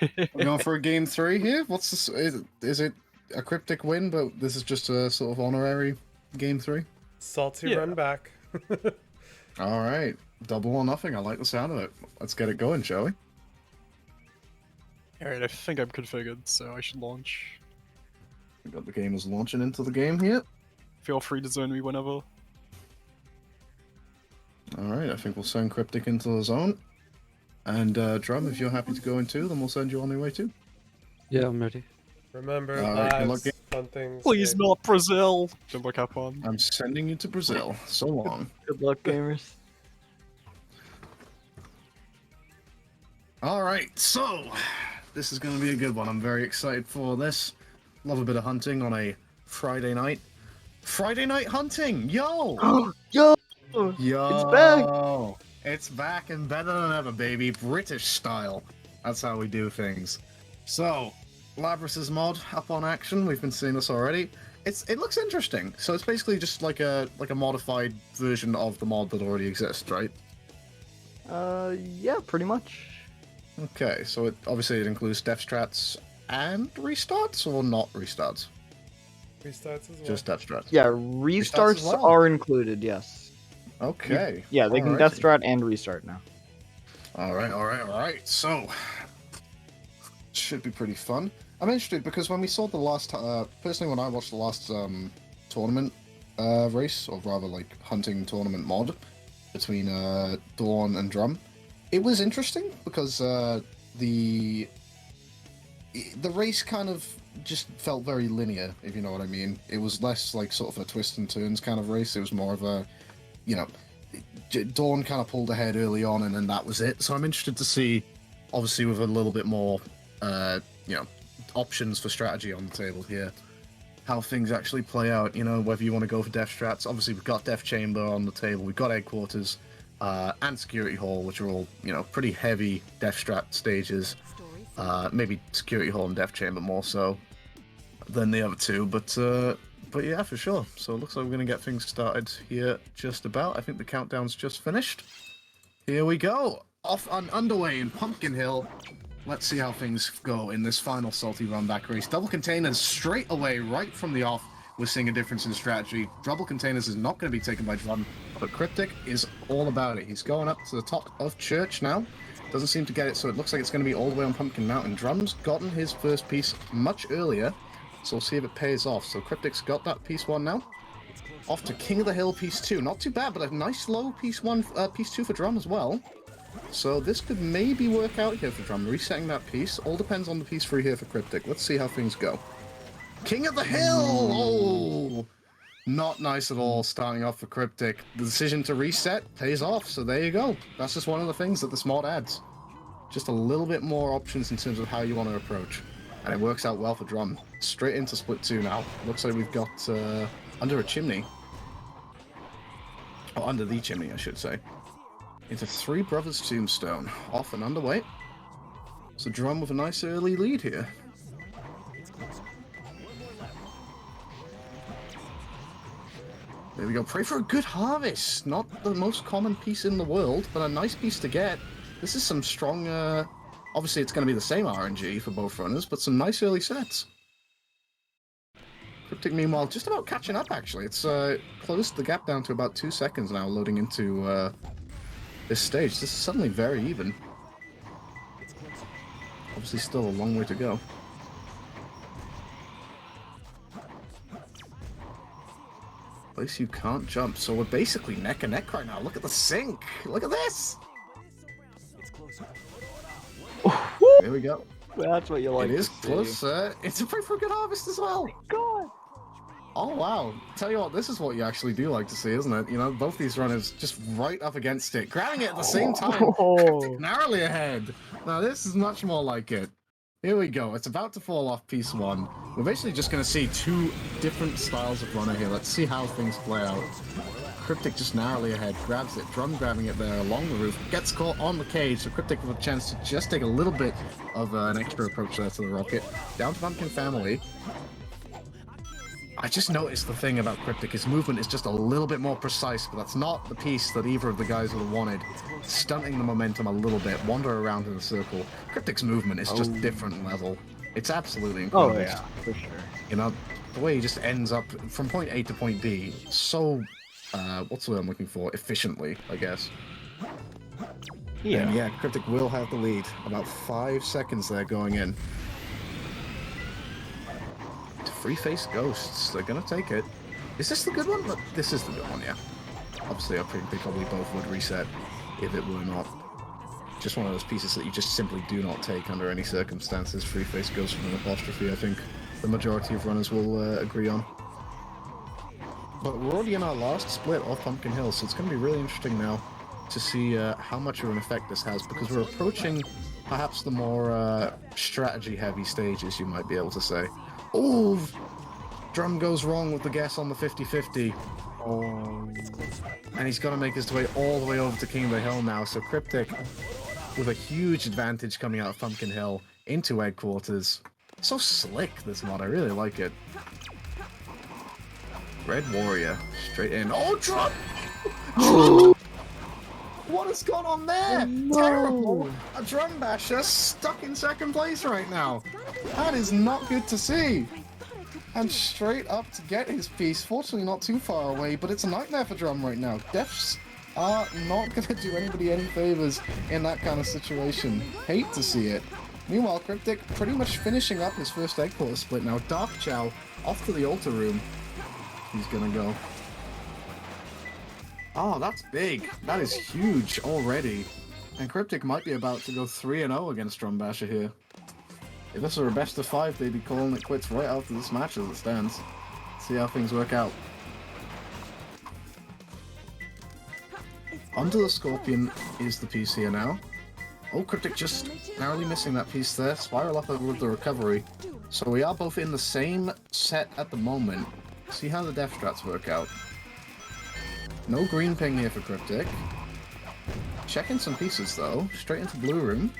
We're going for a game 3 here. What's this? Is it a cryptic win, but this is just a sort of honorary game 3? Salty Yeah. run back. All right, double or nothing. I like the sound of it. Let's get it going, shall we? Alright, I think I'm configured, so I should launch. We got the gamers launching into the game here. Feel free to zone me whenever. All right, I think we'll send Kryptic into the zone. And Drum, if you're happy to go in too, then we'll send you on your way too. Yeah, I'm ready. Remember, Alright, good lives, luck. fun things. Please hey. not Brazil! Good luck, have fun. I'm sending you to Brazil. So long. Good luck, gamers. All right, so this is going to be a good one. I'm very excited for this. Love a bit of hunting on a Friday night. Friday night hunting, yo! Yo! Yo! back! It's back and better than ever, baby. British style. That's how we do things. So, Labrys's mod up on action. We've been seeing this already. It looks interesting. So it's basically just like a modified version of the mod that already exists, right? Yeah, pretty much. Okay, so obviously it includes death strats and restarts, or not restarts? Restarts as well. Just death strats. Yeah, as restarts well. are included, yes. Okay. Yeah, they can Alrighty. death strat and restart now. All right. So, should be pretty fun. I'm interested because when we saw the last, personally, when I watched the last tournament race, or rather like hunting tournament mod between Dawn and Drum, it was interesting because the race kind of just felt very linear, if you know what I mean. It was less like sort of a twist and turns kind of race. It was more of a, you know, Dawn kind of pulled ahead early on, and then that was it. So I'm interested to see, obviously, with a little bit more, options for strategy on the table here, how things actually play out. You know, whether you want to go for death strats. Obviously, we've got Death Chamber on the table. We've got Headquarters and Security Hall, which are all, you know, pretty heavy death strat stages. Maybe Security Hall and Death Chamber more so than the other two, but But yeah, for sure. So it looks like we're going to get things started here just about. I think the countdown's just finished. Here we go. Off and underway in Pumpkin Hill. Let's see how things go in this final Salty Run Back race. Double containers straight away, right from the off. We're seeing a difference in strategy. Double containers is not going to be taken by Drum, but Kryptic is all about it. He's going up to the top of Church now. Doesn't seem to get it, so it looks like it's going to be all the way on Pumpkin Mountain. Drum's gotten his first piece much earlier, so we'll see if it pays off. So Kryptic's got that piece 1 now. Off to King of the Hill piece 2. Not too bad, but a nice low piece 2 for Drum as well. So this could maybe work out here for Drum. Resetting that piece. All depends on the piece 3 here for Kryptic. Let's see how things go. King of the Hill! Oh! Not nice at all starting off for Kryptic. The decision to reset pays off, so there you go. That's just one of the things that this mod adds. Just a little bit more options in terms of how you want to approach. And it works out well for Drum. Straight into split 2 now. Looks like we've got under a chimney. Or under the chimney, I should say. Into Three Brothers Tombstone. Off and underway. So Drum with a nice early lead here. There we go. Pray for a good harvest. Not the most common piece in the world, but a nice piece to get. This is some strong... obviously, it's going to be the same RNG for both runners, but some nice early sets. Kryptic, meanwhile, just about catching up, actually. It's closed the gap down to about 2 seconds now, loading into this stage. This is suddenly very even. Obviously, still a long way to go. Place you can't jump, so we're basically neck and neck right now. Look at the sink. Look at this. There we go. That's what you like. It is closer. It's a pretty good harvest as well. God. Oh wow! Tell you what, this is what you actually do like to see, isn't it? You know, both these runners just right up against it, grabbing it at the same time, narrowly ahead. Now this is much more like it. Here we go. It's about to fall off piece 1. We're basically just going to see 2 different styles of runner here. Let's see how things play out. Kryptic just narrowly ahead, grabs it, Drum grabbing it there along the roof, gets caught on the cage, so Kryptic with a chance to just take a little bit of an extra approach there to the rocket. Down to Pumpkin Family. I just noticed the thing about Kryptic, his movement is just a little bit more precise, but that's not the piece that either of the guys would have wanted. Stunting the momentum a little bit, wander around in a circle. Kryptic's movement is just different level. It's absolutely incredible. Oh yeah, for sure. You know, the way he just ends up from point A to point B, so, what's the word I'm looking for? Efficiently, I guess. Yeah. And yeah, Kryptic will have the lead. About 5 seconds there going in. Free-face ghosts. They're gonna take it. Is this the good one? This is the good one, yeah. Obviously, I think they probably both would reset if it were not. Just one of those pieces that you just simply do not take under any circumstances. Free-face ghost with an apostrophe, I think the majority of runners will agree on. But we're already in our last split off Pumpkin Hill, so it's going to be really interesting now to see how much of an effect this has, because we're approaching perhaps the more strategy-heavy stages, you might be able to say. Oh, Drum goes wrong with the guess on the 50-50. Oh. And he's got to make his way all the way over to King of the Hill now. So Kryptic, with a huge advantage coming out of Pumpkin Hill into Headquarters. So slick, this mod. I really like it. Red Warrior, straight in. Oh, Drum! What has gone on there? Oh, no. Terrible! A Drum Basher stuck in second place right now. That is not good to see. And straight up to get his piece. Fortunately not too far away, but it's a nightmare for Drum right now. Deaths are not going to do anybody any favors in that kind of situation. Hate to see it. Meanwhile, Kryptic pretty much finishing up his first Headquarters split now. Dark Chow off to the altar room. He's gonna go. Oh, that's big. That is huge already. And Kryptic might be about to go 3-0 against Drum Basher here. If this were a best of 5, they'd be calling it quits right after this match as it stands. See how things work out. Under the Scorpion is the piece here now. Oh, Kryptic just narrowly missing that piece there. Spiral up with the recovery. So we are both in the same set at the moment. See how the death strats work out. No green ping here for Kryptic. Checking some pieces though. Straight into blue room.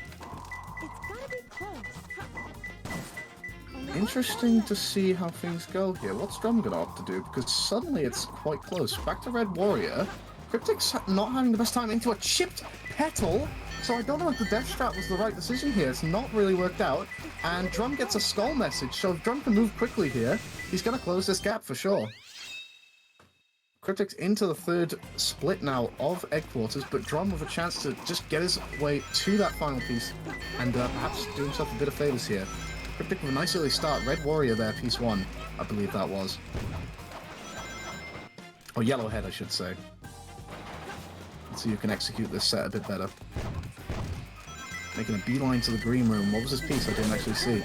interesting to see how things go here. What's Drum gonna opt to do? Because suddenly it's quite close. Back to Red Warrior. Kryptic's not having the best time into a chipped petal. So I don't know if the death strat was the right decision here. It's not really worked out. And Drum gets a skull message. So if Drum can move quickly here, he's gonna close this gap for sure. Kryptic's into the third split now of Egg Quarters, but Drum with a chance to just get his way to that final piece and perhaps do himself a bit of favors here. Kryptic with a nice early start. Red Warrior there, piece 1, I believe that was. Or Yellowhead, I should say. Let's see who can execute this set a bit better. Making a beeline to the green room. What was his piece? I didn't actually see.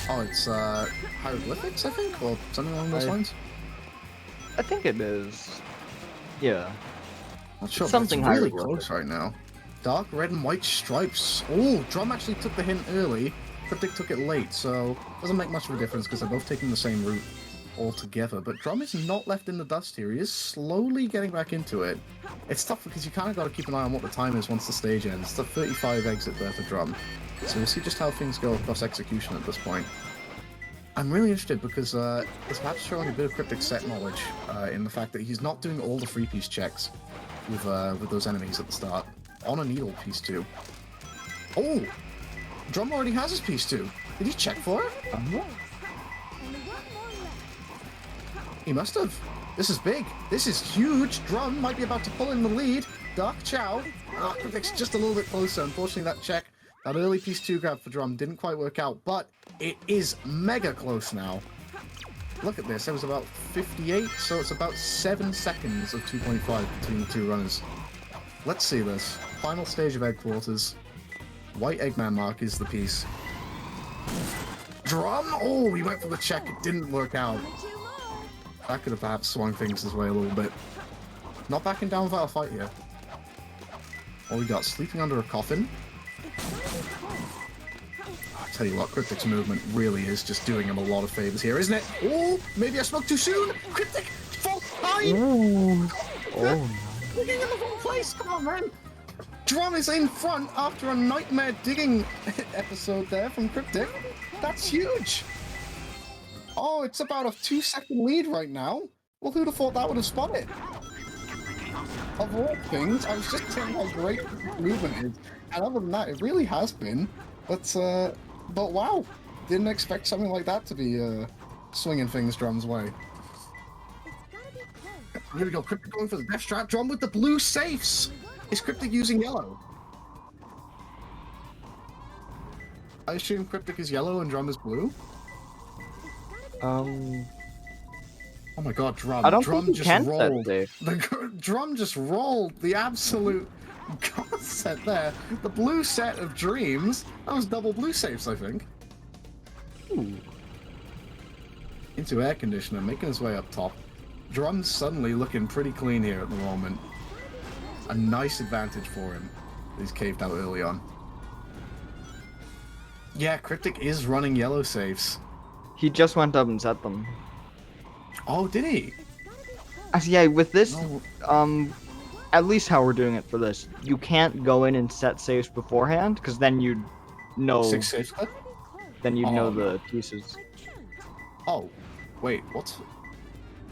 Oh, it's hieroglyphics, I think, or something along those lines. I think it is. Yeah. Not sure, Something but it's really hieroglyphic. close right now. Dark red and white stripes. Oh, Drum actually took the hint early. Kryptic took it late, so doesn't make much of a difference because they're both taking the same route altogether. But Drum is not left in the dust here. He is slowly getting back into it. It's tough because you kind of got to keep an eye on what the time is once the stage ends. It's the 35 exit there for Drum. So we'll see just how things go across execution at this point. I'm really interested because it's perhaps showing a bit of Kryptic set knowledge in the fact that he's not doing all the free piece checks with those enemies at the start. On a needle, piece 2. Oh! Drum already has his piece 2. Did he check for it? Only one more left. He must have. This is big. This is huge. Drum might be about to pull in the lead. Dark Chow. Kryptic's just a little bit closer. Unfortunately, that check, that early piece 2 grab for Drum didn't quite work out, but it is mega close now. Look at this. It was about 58, so it's about 7 seconds of 2.5 between the two runners. Let's see this. Final stage of Egg Quarters. White Eggman mark is the piece. Drum! Oh, he went for the check. It didn't work out. That could have perhaps swung things his way a little bit. Not backing down without a fight here. All we got, sleeping under a coffin. I'll tell you what, Kryptic's movement really is just doing him a lot of favors here, isn't it? Oh, maybe I spoke too soon! Kryptic! Fall behind! Ooh. Oh, Digging in the wrong place! Come on, man! Drum is in front after a nightmare digging episode there from Kryptic. That's huge! Oh, it's about a 2-second lead right now. Well, who'd have thought that would have spun it? Of all things, I was just saying how great movement is, and other than that, it really has been. But wow, didn't expect something like that to be swinging things Drum's way. Here we go, Kryptic going for the death strap. Drum with the blue safes. Is Kryptic using yellow? I assume Kryptic is yellow and Drum is blue. Oh my god, Drum. I don't Drum think you just can set rolled. safe. The Drum just rolled the absolute god set there. The blue set of dreams. That was double blue safes, I think. Ooh. Into air conditioner, making his way up top. Drum's suddenly looking pretty clean here at the moment. A nice advantage for him. He's caved out early on. Yeah, Kryptic is running yellow safes. He just went up and set them. Oh, did he? Actually, yeah, with this, No. at least how we're doing it for this, you can't go in and set safes beforehand, because then you'd know. 6 safes clip? Then you'd know Oh. the pieces. Oh, wait, what?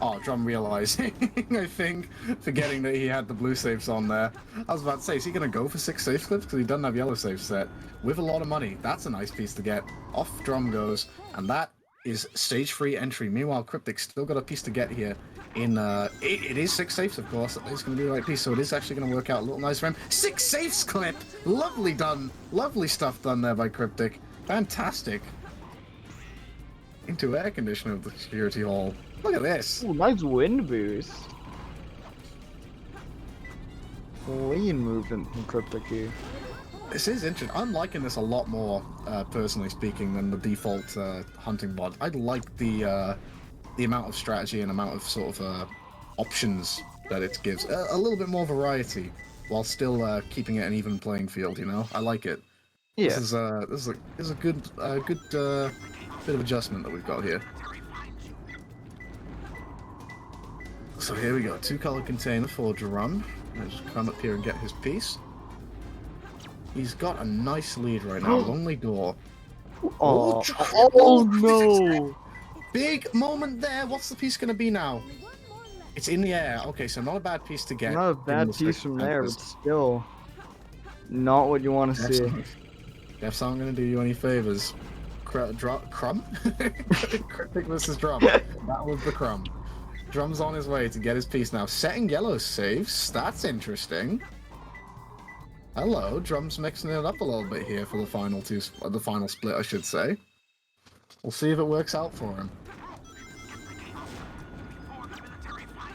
Oh, Drum realizing, I think, forgetting that he had the blue safes on there. I was about to say, is he going to go for 6 safe clips? Because he doesn't have yellow safe set. With a lot of money. That's a nice piece to get. Off Drum goes, and that is stage 3 entry. Meanwhile, Kryptic's still got a piece to get here. It is 6 safes, of course. It's going to be the right piece, so it is actually going to work out a little nice for him. 6 safes clip! Lovely done. Lovely stuff done there by Kryptic. Fantastic. Into air conditioner of the security hall. Look at this. Ooh, nice wind boost. Clean movement from Kryptic here. This is interesting. I'm liking this a lot more, personally speaking, than the default hunting mod. I like the amount of strategy and amount of sort of options that it gives. A little bit more variety, while still keeping it an even playing field. You know, I like it. Yeah. This is a good bit of adjustment that we've got here. So here we go, 2-color container for Drum. I'll just come up here and get his piece. He's got a nice lead right now, lonely door. Oh, Giant oh ball. no! Big moment there. What's the piece going to be now? It's in the air. Okay, so not a bad piece to get. Not a given bad the piece from there, but circumstances. still not what you want to see. Def's aren't going to do you any favors. Crumb? Kryptic versus Drum. That was the crumb. Drum's on his way to get his piece now. Setting yellow saves. That's interesting. Hello, Drum's mixing it up a little bit here for the final split, I should say. We'll see if it works out for him.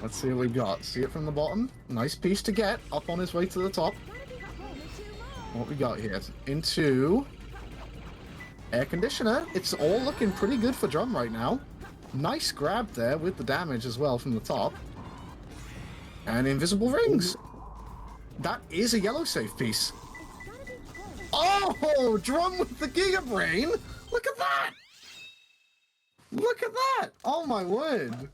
Let's see what we got. See it from the bottom. Nice piece to get. Up on his way to the top. What we got here? Into air conditioner. It's all looking pretty good for Drum right now. Nice grab there with the damage as well from the top. And invisible rings. That is a yellow safe piece. Oh, Drum with the Giga Brain. Look at that. Look at that. Oh my word.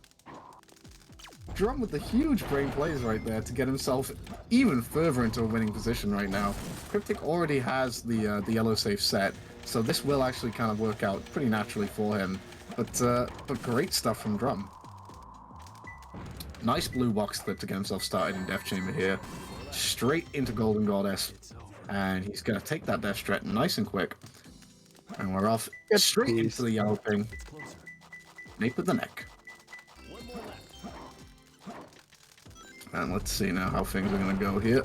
Drum with the huge brain plays right there to get himself even further into a winning position right now. Kryptic already has the yellow safe set, so this will actually kind of work out pretty naturally for him. But great stuff from Drum. Nice blue box clip to get himself started in Death Chamber here. Straight into Golden Goddess. And he's going to take that Death Strat nice and quick. And we're off straight into the yellow ping. Nape with the neck. And let's see now how things are going to go here.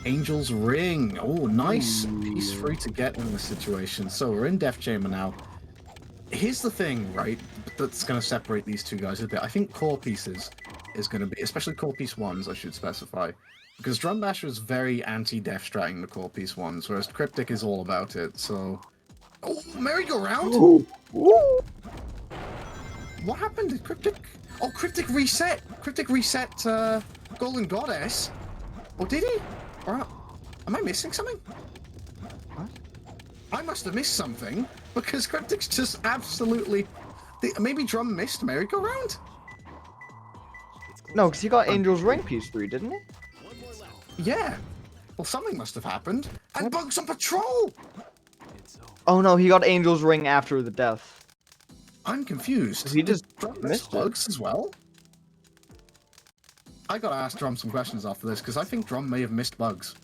Angel's Ring. Oh, nice piece free to get in this situation. So we're in Death Chamber now. Here's the thing, right, that's going to separate these two guys a bit. I think core pieces is going to be, especially core piece ones, I should specify. Because Drum Basher is very anti-Death Stratting the core piece ones, whereas Kryptic is all about it, so... Oh, merry-go-round? What happened? Did Kryptic... Oh, Kryptic reset! Kryptic reset, Golden Goddess? Or did he? Or am I missing something? What? I must have missed something, because Kryptic's just absolutely... Maybe Drum missed merry-go-round? No, because he got Angel's Ring piece 3, didn't he? Yeah. Well, something must have happened. And Bugs on patrol! Oh no, he got Angel's Ring after the death. I'm confused. He just Drum missed it. Bugs as well? I gotta ask Drum some questions after this, because I think Drum may have missed Bugs.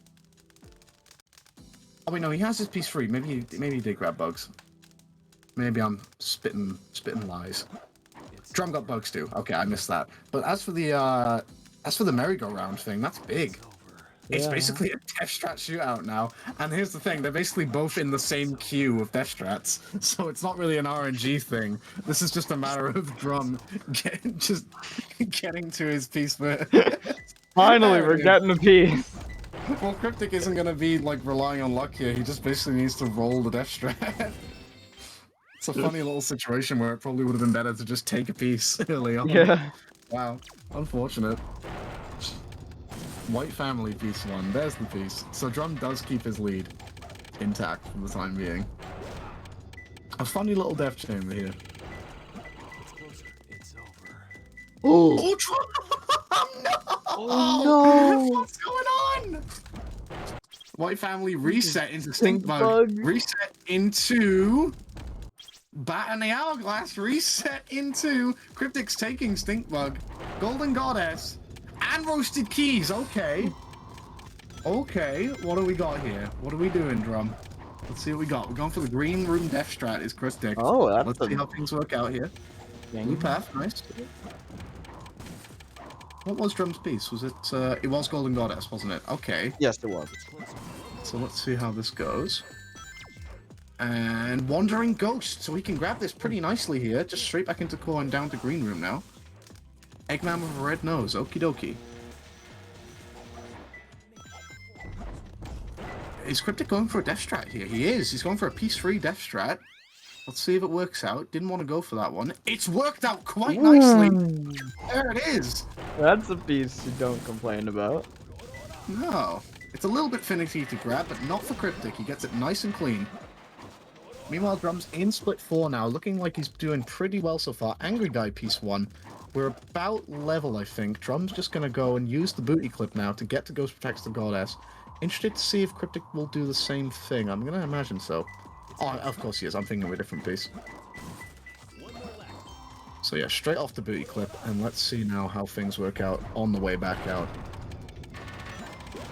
Oh wait, no, he has his piece free. Maybe he did grab Bugs. Maybe I'm spitting lies. Drum got Bugs too. Okay, I missed that. But as for the merry-go-round thing, that's big. It's basically a Death Strat shootout now. And here's the thing, they're basically both in the same queue of Death Strats. So it's not really an RNG thing. This is just a matter of Drum getting to his piece first. Finally, we're getting a piece. Well, Kryptic isn't going to be, like, relying on luck here. He just basically needs to roll the Death Strat. It's a funny little situation where it probably would have been better to just take a piece early on. Yeah. Wow. Unfortunate. White family piece 1. There's the piece. So Drum does keep his lead intact for the time being. A funny little Death Chamber here. Oh, Oh, Drum! No! Oh, no! What's going on? White family reset into Stink Bug. Bug. Reset into... Bat and the Hourglass. Reset into Kryptic's taking Stink Bug. Golden Goddess. And Roasted Keys. Okay. Okay. What do we got here? What are we doing, Drum? Let's see what we got. We're going for the green room Death Strat is Kryptic. Oh, that's Let's see how things work out here. New path. Nice. What was Drum's piece? Was it was Golden Goddess, wasn't it? Okay. Yes, it was. So let's see how this goes. And Wandering Ghost. So we can grab this pretty nicely here. Just straight back into core and down to green room now. Eggman with a red nose. Okie dokie. Is Kryptic going for a Death Strat here? He is. He's going for a piece 3 Death Strat. Let's see if it works out. Didn't want to go for that one. It's worked out quite nicely. There it is. That's a piece you don't complain about. No. It's a little bit finicky to grab, but not for Kryptic. He gets it nice and clean. Meanwhile, Drum's in split 4 now, looking like he's doing pretty well so far. Angry Guy piece 1. We're about level, I think. Drum's just going to go and use the booty clip now to get to Ghost Protects the Goddess. Interested to see if Kryptic will do the same thing. I'm going to imagine so. Oh, of course he is. I'm thinking of a different piece. So yeah, straight off the booty clip, and let's see now how things work out on the way back out.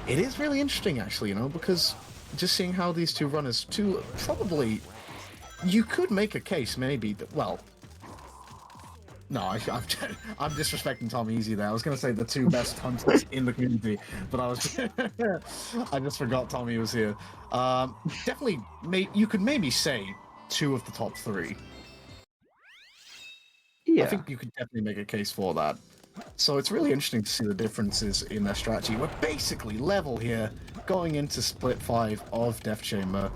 It is really interesting, actually, you know, because just seeing how these two runners, probably, you could make a case, maybe, that, well, no, I'm disrespecting Tom Easy there. I was going to say the two best hunters in the community, but I just forgot Tommy was here. Definitely, you could maybe say two of the top three. Yeah. I think you could definitely make a case for that. So it's really interesting to see the differences in their strategy. We're basically level here, going into split 5 of Death Chamber.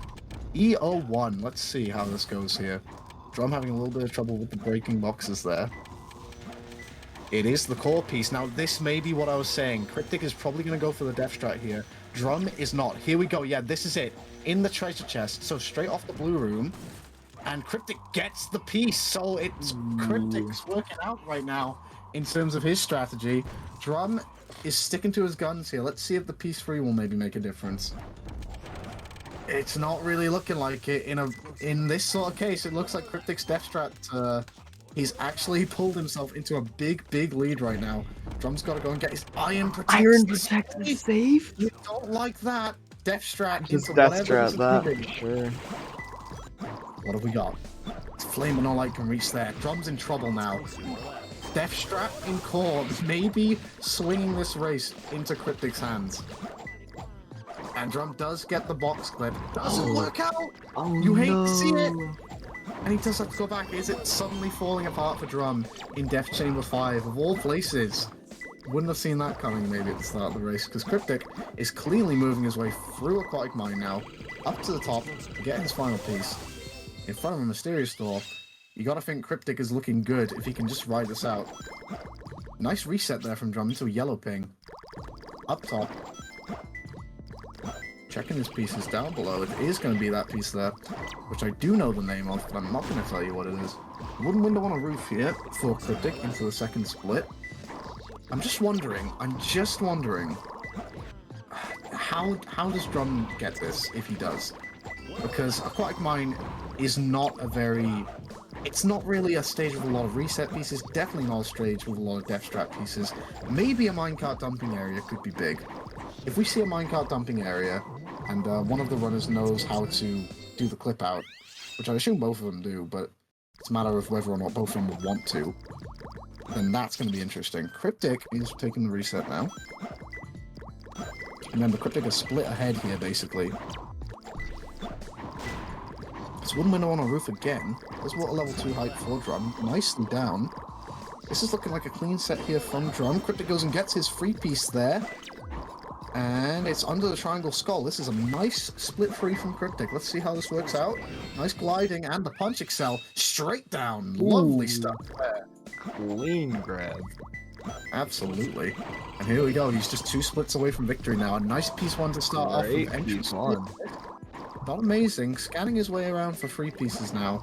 EO1, let's see how this goes here. Drum having a little bit of trouble with the breaking boxes there. It is the core piece. Now, this may be what I was saying. Kryptic is probably going to go for the Death Strat here. Drum is not. Here we go. Yeah, this is it. In the treasure chest. So straight off the blue room. And Kryptic gets the piece. So it's Kryptic's working out right now in terms of his strategy. Drum is sticking to his guns here. Let's see if the piece 3 will maybe make a difference. It's not really looking like it. In this sort of case, it looks like Kryptic's Death Strat, he's actually pulled himself into a big, big lead right now. Drum's got to go and get his Iron Protect. Iron Protect save? You don't like that. Death Strat Just into Death whatever Strat is that, moving. for sure. What have we got? Flame and no light can reach there. Drum's in trouble now. Death Strat in core, maybe swinging this race into Kryptic's hands. And Drum does get the box clip. Doesn't work out! Oh, You hate to see it! no. And he does have to go back. Is it suddenly falling apart for Drum in Death Chamber 5, of all places? Wouldn't have seen that coming maybe at the start of the race, because Kryptic is cleanly moving his way through Aquatic Mine now, up to the top, to get his final piece. In front of a mysterious door. You gotta think Kryptic is looking good if he can just ride this out. Nice reset there from Drum into a yellow ping. Up top. Checking his pieces down below. It is going to be that piece there, which I do know the name of, but I'm not going to tell you what it is. Wooden window on a roof here for Kryptic into the second split. I'm just wondering, how does Drum get this, if he does? Because Aquatic Mine is not it's not really a stage with a lot of reset pieces, definitely not a stage with a lot of Death Strat pieces. Maybe a minecart dumping area could be big. If we see a minecart dumping area, and one of the runners knows how to do the clip out, which I assume both of them do, but it's a matter of whether or not both of them would want to, then that's going to be interesting. Kryptic is taking the reset now. Remember, Kryptic is split ahead here, basically. It's wooden window on a roof again. There's water level 2 height for Drum. Nicely down. This is looking like a clean set here from Drum. Kryptic goes and gets his free piece there. And it's under the triangle skull. This is a nice split free from Kryptic. Let's see how this works out. Nice gliding and the punch excel straight down. Lovely stuff there. Clean grab. Absolutely. And here we go. He's just 2 splits away from victory now. A nice piece 1 to start off with. Entry split. Not amazing. Scanning his way around for 3 pieces now.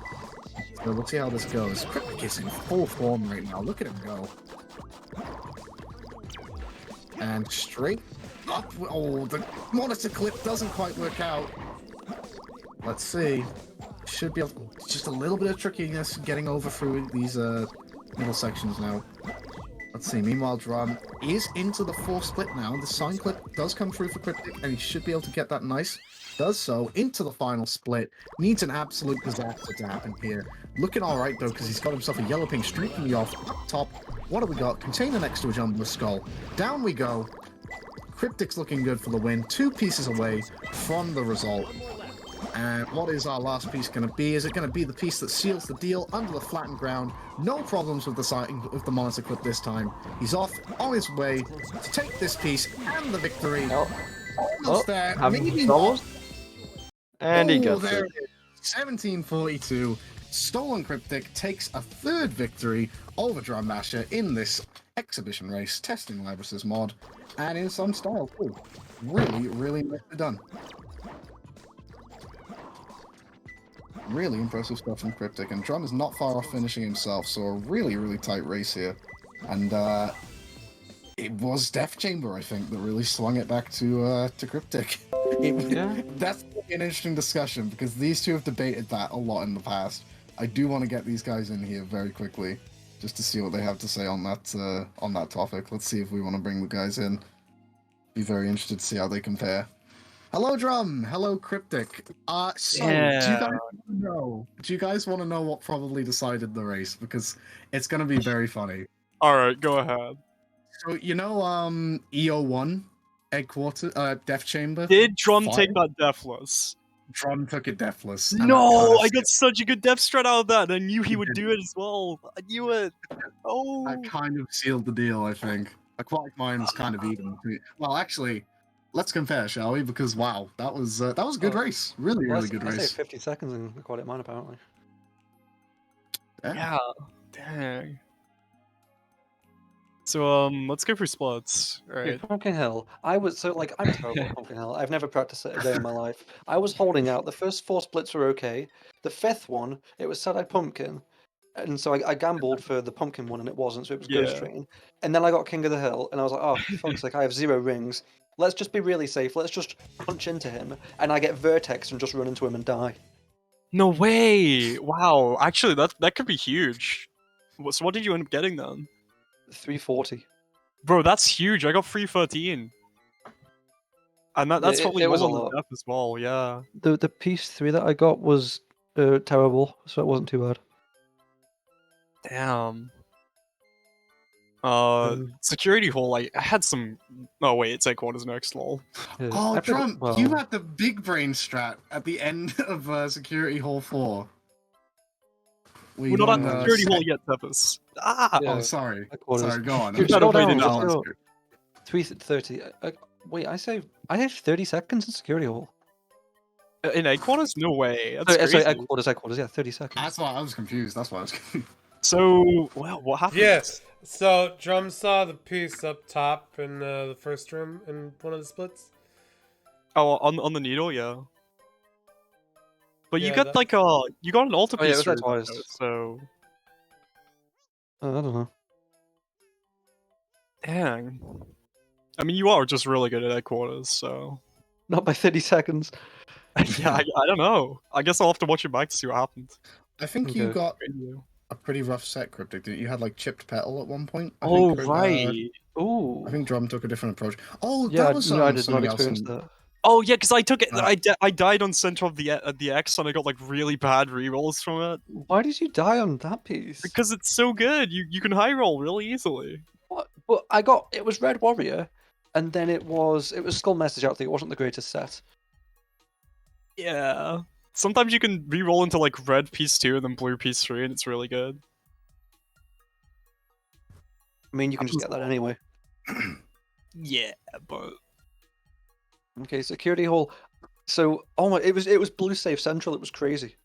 So we'll see how this goes. Kryptic is in full form right now. Look at him go. And straight up. Oh, the monitor clip doesn't quite work out. Let's see. Should be able, just a little bit of trickiness getting over through these middle sections now. Let's see. Meanwhile, Drum is into the 4th split now. The sign clip does come through for Kryptic, and he should be able to get that nice. Does so into the final split. Needs an absolute disaster to happen here. Looking alright though, because he's got himself a yellow ping streaking off. Up top, what do we got? Container next to a jumbo skull. Down we go. Kryptic's looking good for the win. 2 pieces away from the result. And what is our last piece going to be? Is it going to be the piece that seals the deal under the flattened ground? No problems with the monitor clip this time. He's off on his way to take this piece and the victory. Almost there. Maybe not. And he gets there it. it is. 1742. Stolen Kryptic takes a 3rd victory over Drum Masher in this exhibition race, testing Libris's mod, and in some style too. Really, really nicely done. Really impressive stuff from Kryptic, and Drum is not far off finishing himself, so a really, really tight race here. And it was Death Chamber, I think, that really swung it back to Kryptic. Yeah. That's an interesting discussion because these two have debated that a lot in the past. I do want to get these guys in here very quickly, just to see what they have to say on that topic. Let's see if we want to bring the guys in. Be very interested to see how they compare. Hello, Drum. Hello, Kryptic. So do you guys want to know what probably decided the race? Because it's gonna be very funny. Alright, go ahead. So you know, EO1, Death Chamber. Did Drum take 5? that deathless? Drum took it deathless. and that No, kind of I got such a good death strat out of that, and I knew he would do it as well. I knew it. Oh. That kind of sealed the deal, I think. Aquatic Mind's kind of even. Well, actually, let's compare, shall we? Because wow, that was a good race. Really, really good I say race. 50 seconds in Aquatic Mine, apparently. Yeah. Dang. So let's go for splits. Okay, Right. Pumpkin Hill. I'm terrible at Pumpkin Hill. I've never practiced it a day in my life. I was holding out. The first 4 splits were okay. The 5th one, it was Sad-Eye Pumpkin. And so I gambled for the pumpkin one and it wasn't, so it was Ghost Yeah. Train. And then I got King of the Hill and I was like, oh, for fuck's sake, I have 0 rings. Let's just be really safe. Let's just punch into him. And I get Vertex and just run into him and die. No way! Wow. Actually, that could be huge. So what did you end up getting then? 340. Bro, that's huge. I got 313. And that's It- probably it was more a on lot. the death as well. Yeah. The piece 3 that I got was terrible, so it wasn't too bad. Damn. Um, Security hole. I had some. Oh wait, it's Quarters next. Lol. Yeah, Oh, I played- Drum, well, you had the big brain strat at the end of Security Hall 4. We're not at got, security hole yet, Peppers. Ah. Yeah, Oh, sorry. Aquators. Sorry, go on. Dude, I don't scroll play down, the just Dallas. go 330. Wait, I saved 30 seconds in security hall. In Quarters? No way. That's Sorry, crazy. headquarters, yeah, 30 seconds. That's why I was confused. That's why I was confused. So, well, what happened? Yes. So Drum saw the piece up top in the first room in one of the splits. Oh, on the needle, yeah. But you Yeah, got that- like you got an altar Oh, yeah, it piece was that through twice. though, so I don't know. dang. I mean, you are just really good at Headquarters, so Not by 30 seconds. yeah. I don't know. I guess I'll have to watch it back to see what happened. I think you Okay. got a pretty rough set, Kryptic, didn't you? You had like chipped petal at one point. I Oh think, right. Ooh. I think Drum took a different approach. Oh, yeah, that was no, I did not something else experience in- that. Oh yeah, because I took it. Uh, I died on center of the X, and I got like really bad rerolls from it Why did you die on that piece? because it's so good. You can high roll really easily. What? But it was Red Warrior, and then it was Skull Message out there. It wasn't the greatest set. Yeah. Sometimes you can re-roll into like red piece 2 and then blue piece 3, and it's really good. I mean, you can just get that anyway. Yeah, but Okay, security hall. So, oh my, it was blue safe central. It was crazy.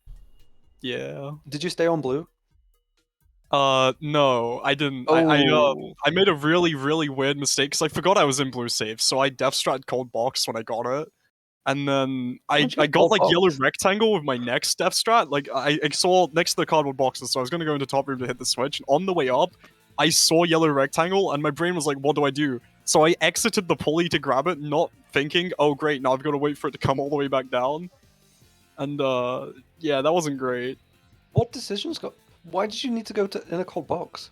yeah. Did you stay on blue? No, I didn't. Oh. I made a really weird mistake because I forgot I was in blue safe, so I death strat cold box when I got it, and then I How'd you got cold like yellow box? rectangle with my next death strat. Like I saw next to the cardboard boxes, so I was gonna go into top room to hit the switch. And on the way up, I saw yellow rectangle, and my brain was like, "What do I do?" So I exited the pulley to grab it, not thinking, "Oh great, now I've got to wait for it to come all the way back down." And yeah, that wasn't great. What decisions got? Why did you need to go in a cold box?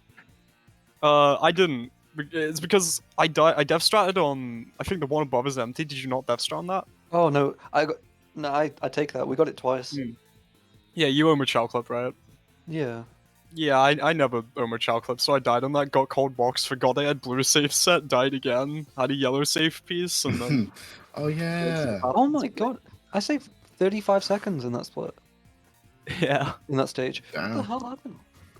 I didn't. It's because I death stratted on. I think the one above is empty. Did you not death strat on that? Oh no, I take that. We got it twice. Yeah, you own a chow clip, right? Yeah. Yeah, I never owned a chow clip, so I died on that. Got cold box, forgot I had blue safe set, died again, had a yellow safe piece, and then Oh yeah. Oh my god, I saved 35 seconds in that split. yeah. In that stage. What the Damn. hell happened?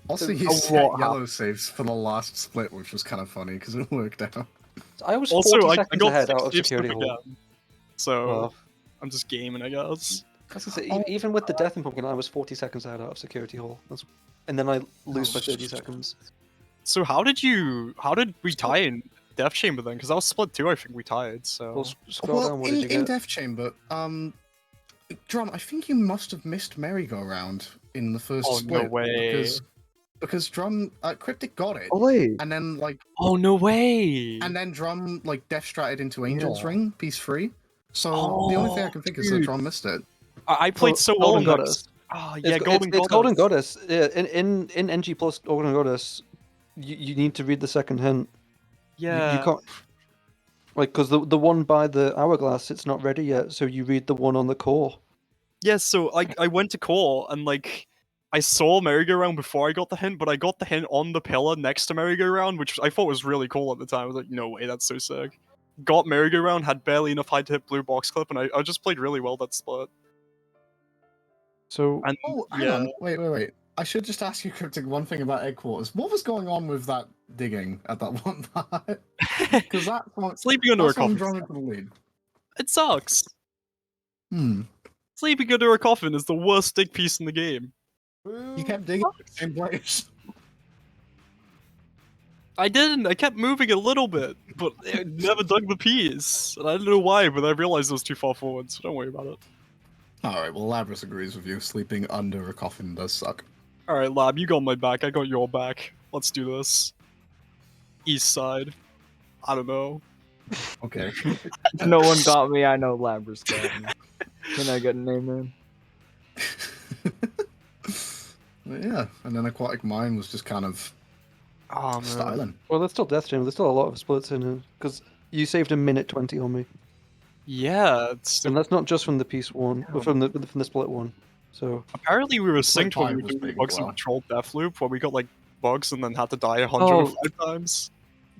Also, So- you Oh, set what yellow saves for the last split, which was kind of funny because it worked out. I was Also, 40 I seconds got ahead 6 out of saves security again, hall. so Well, I'm just gaming, I guess. I was gonna say, even with the death in pumpkin, I was 40 seconds ahead out of security hall. And then I lose by 30 seconds. So how did we tie in Death Chamber then? Because that was split 2, I think we tied. So Well, scroll down. What did you in get? Death Chamber, Drum, I think you must have missed merry-go-round in the first Oh, no split. way. Because Drum, Kryptic got it, Wait. and then oh no way. Drum like death stratted into Angel's Ring, piece 3, So the only thing I can think is that dude. John missed it. I played so well Golden in that. Goddess. Oh It's, yeah, Golden it's Golden Goddess. Goddess. Yeah, in NG plus Golden Goddess, you need to read the second hint. You Yeah. can't like because the one by the hourglass it's not ready yet, so you read the one on the core. Yeah, so I went to core and like I saw merry-go-round before I got the hint, but I got the hint on the pillar next to merry-go-round, which I thought was really cool at the time. I was like, no way, that's so sick. Got merry-go-round, had barely enough height to hit blue box clip, and I just played really well that split. So And Oh, hang yeah, on. Wait. I should just ask you, Kryptic, one thing about egg quarters. What was going on with that digging at that one part? Because sleeping under a that's one coffin. drawn into the lead. It sucks. Hmm. Sleeping under a coffin is the worst stick piece in the game. You kept digging in the same place. I didn't. I kept moving a little bit, but it never dug the piece. And I don't know why, but I realized it was too far forward, so don't worry about it. Alright, well, Labras agrees with you. Sleeping under a coffin does suck. Alright, Lab, you got my back. I got your back. Let's do this. East side. I don't know. Okay. No one got me. I know Labras got me. Can I get a name in? But yeah, and then Aquatic Mine was just kind of Oh, man. styling. well, there's still Death Chamber. There's still a lot of splits in it because you saved a minute 20 on me, Yeah, it's and that's not just from the piece one, but from the split one. So apparently we were synced when we were five was doing big bugs as and well. controlled death loop, where we got like bugs and then had to die 105 times.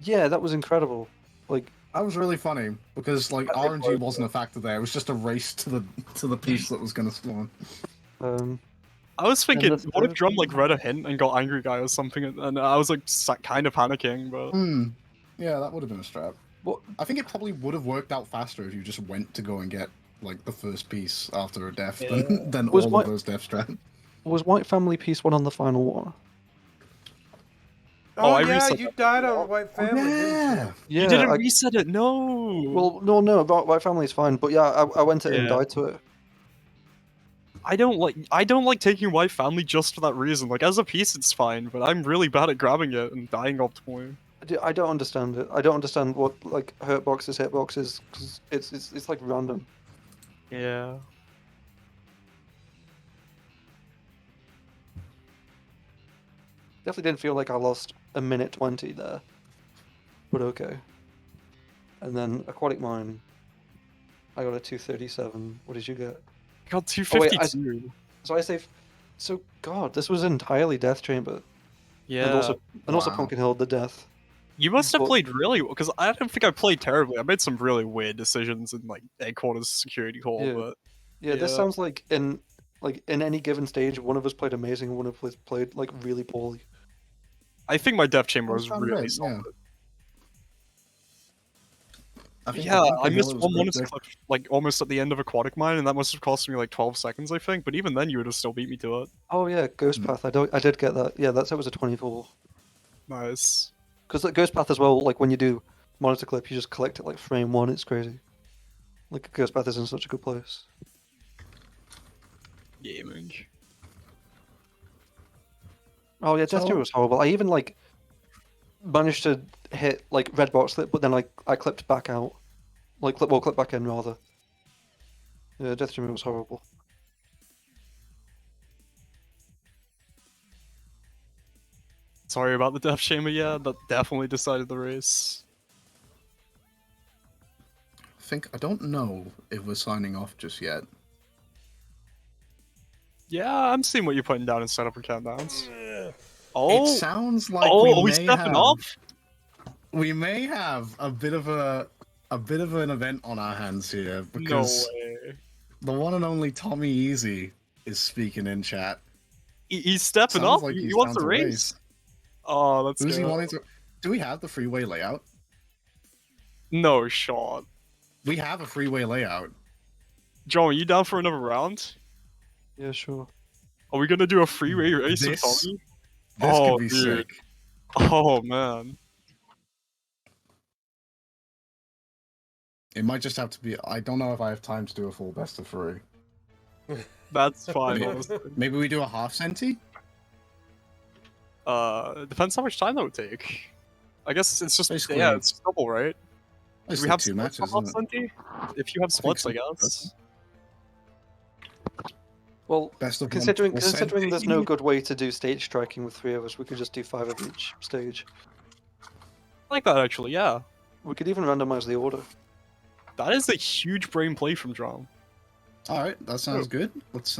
yeah, that was incredible. Like That was really funny because like RNG wasn't a factor there. It was just a race to the piece that was going to spawn. I was thinking, that's what if the- Drum like read a hint and got Angry Guy or something, and I was like kind of panicking, but Yeah, that would have been a strap. What? I think it probably would have worked out faster if you just went to go and get like the first piece after a death than Was all what- of those death straps. Was White Family piece one on the final one? Oh, I yeah, reset you that. died on White Family, didn't Yeah. Yeah, You didn't I- reset it, no. Well, no, White Family's fine, but yeah, I went it and Yeah. died to it. I don't like taking White Family just for that reason. Like as a piece, it's fine, but I'm really bad at grabbing it and dying optimally. I don't understand it. I don't understand what like hitboxes because it's like random. Yeah. Definitely didn't feel like I lost a minute 20 there, but okay. And then Aquatic Mine, I got a 237. What did you get? I got Oh, wait, 252. So I saved. So God, this was entirely Death Chamber, Yeah. and also Wow. Pumpkin Hill the death. You must have Well- played really well, because I don't think I played terribly. I made some really weird decisions in like egg quarters security hall, Yeah. but Yeah, this Yeah. sounds like in any given stage, one of us played amazing, one of us played like really poorly. I think my death chamber That was sounds really good, yeah. solid. I think Yeah, the I Pumpkin missed Hill was one pretty bonus sick. clip like almost at the end of Aquatic Mine, and that must have cost me like 12 seconds, I think. But even then, you would have still beat me to it. Oh yeah, Ghost Path. I did get that. Yeah, that was a 24. Nice. Because like Ghost Path as well, like when you do monitor clip, you just collect it like frame one. It's crazy. Like Ghost Path is in such a good place. Gaming. Oh yeah, Death So- Chamber was horrible. I even like managed to hit like red box clip, but then like I clipped back out, like clip back in rather. Yeah, Death Chamber was horrible. Sorry about the death chamber. Yeah, that definitely decided the race. I don't know if we're signing off just yet. Yeah, I'm seeing what you're putting down in setup and countdowns. Oh, It sounds like oh, we are we may stepping have, up? We may have a bit of an event on our hands here No because way. the one and only Tommy Easy is speaking in chat. He's stepping Sounds up. like He he's wants down a to race. Oh, that's Who's he good. wanting to? Do we have the freeway layout? No shot. We have a freeway layout. Joe, are you down for another round? Yeah, sure. Are we gonna do a freeway race with This- Tommy? This Oh, could be dude. sick. Oh man. It might just have to be. I don't know if I have time to do a full best of 3. That's fine, Maybe- honestly. Maybe we do a half centi. It depends how much time that would take. I guess it's just Basically- yeah, it's double, right? Do It's we like have 2 splits matches, on isn't it? Half-Centi? If you have splits, I guess. Well, Best of one considering full considering there's no Centi. good way to do stage striking with 3 of us, we could just do 5 of each stage. I like that actually, yeah. We could even randomize the order. That is a huge brain play from Drum. All right, that sounds good. Let's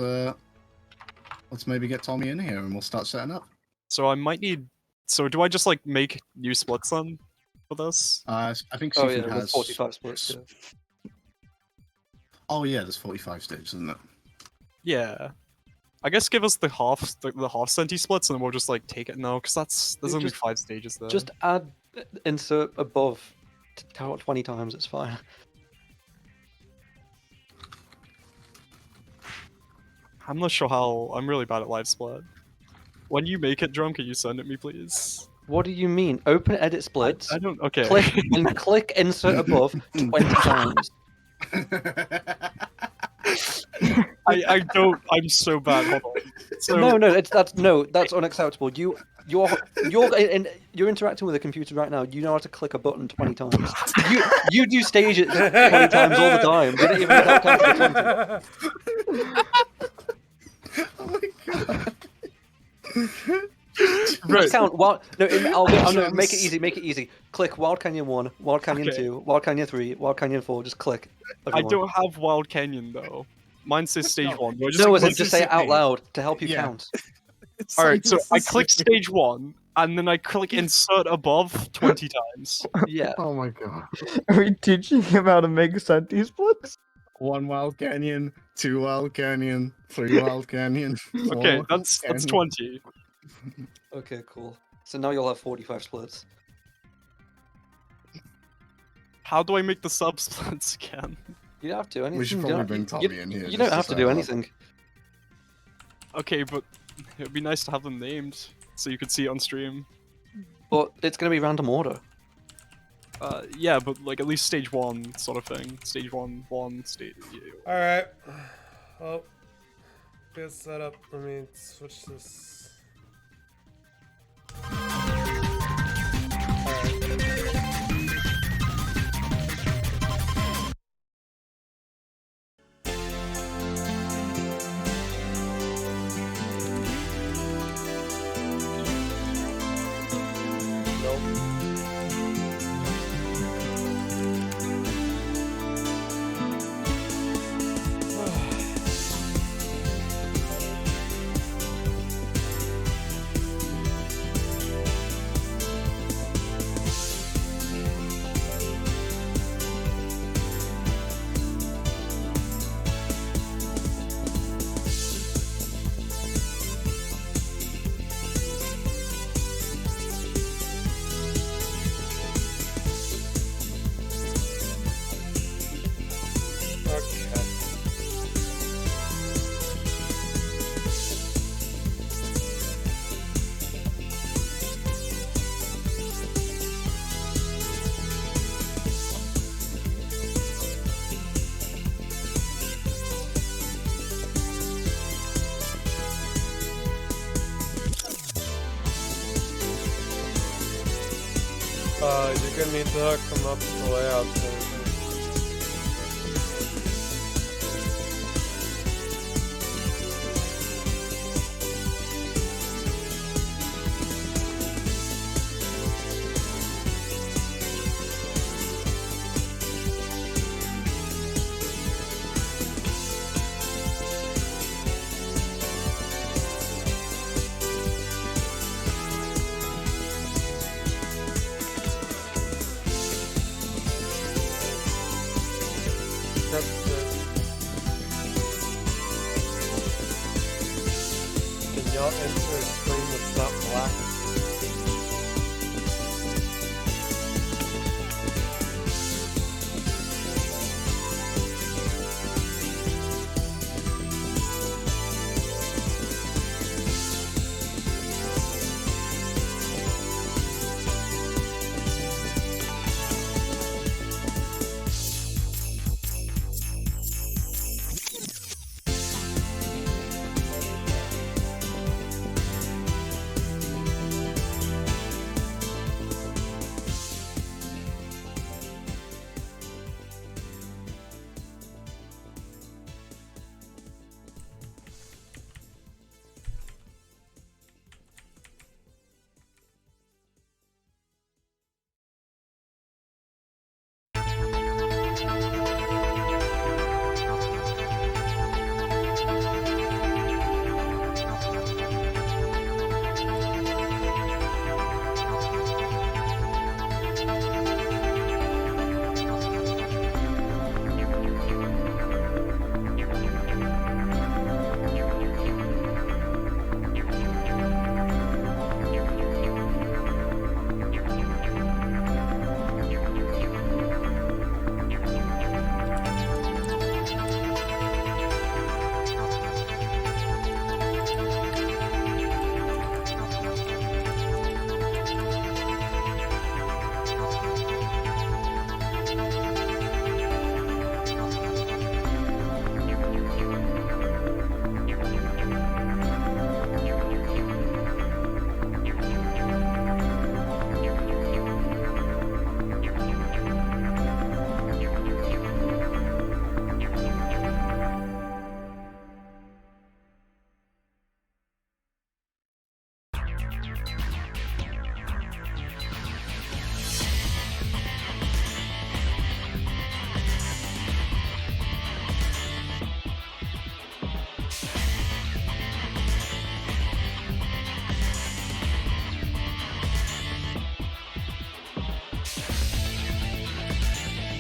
maybe get Tommy in here and we'll start setting up. So I might need. So do I just like make new splits then for this? I think Oh Seafood yeah, has with 45 splits. Yeah. Oh yeah, there's 45 stages, isn't it? Yeah. I guess give us the half-centi splits and then we'll just like take it now because there's You only just- 5 stages there. Just add insert above 20 times. It's fine. I'm not sure how. I'm really bad at live split. When you make it, Drum, can you send it me, please? What do you mean? Open edit splits. I don't. Okay. Click and click insert above 20 times. I don't. I'm so bad. Hold on. So, That's unacceptable. You're interacting with a computer right now. You know how to click a button 20 times. You do stages 20 times all the time. You don't even without counting the 20. Oh my god. Just count wild. No, make it easy. Make it easy. Click Wild Canyon 1, Wild Canyon Okay. 2, Wild Canyon 3, Wild Canyon 4. Just click. I everyone. don't have Wild Canyon though. Mine says stage 1. Do I No, as in click- just say it out loud to help you Yeah. count. All right. So I click stage 1 and then I click insert above 20 times. Yeah. Oh my god. Are we teaching him how to make Centi splits? 1 Wild Canyon, 2 Wild Canyon, 3 Wild Canyon. 4 Okay, Wild that's Canyon. 20. Okay, cool. So now you'll have 45 splits. How do I make the sub splits again? You don't have to. Anything. We should you probably don't- bring you- Tommy in here. You just don't have to set do it up. anything. Okay, but it would be nice to have them named so you could see it on stream. But it's going to be random order. Yeah, but like at least stage 1 sort of thing. Stage 1, stage. All right. Well, get set up. Let me switch this. Okay. You're gonna need to come up with the layout.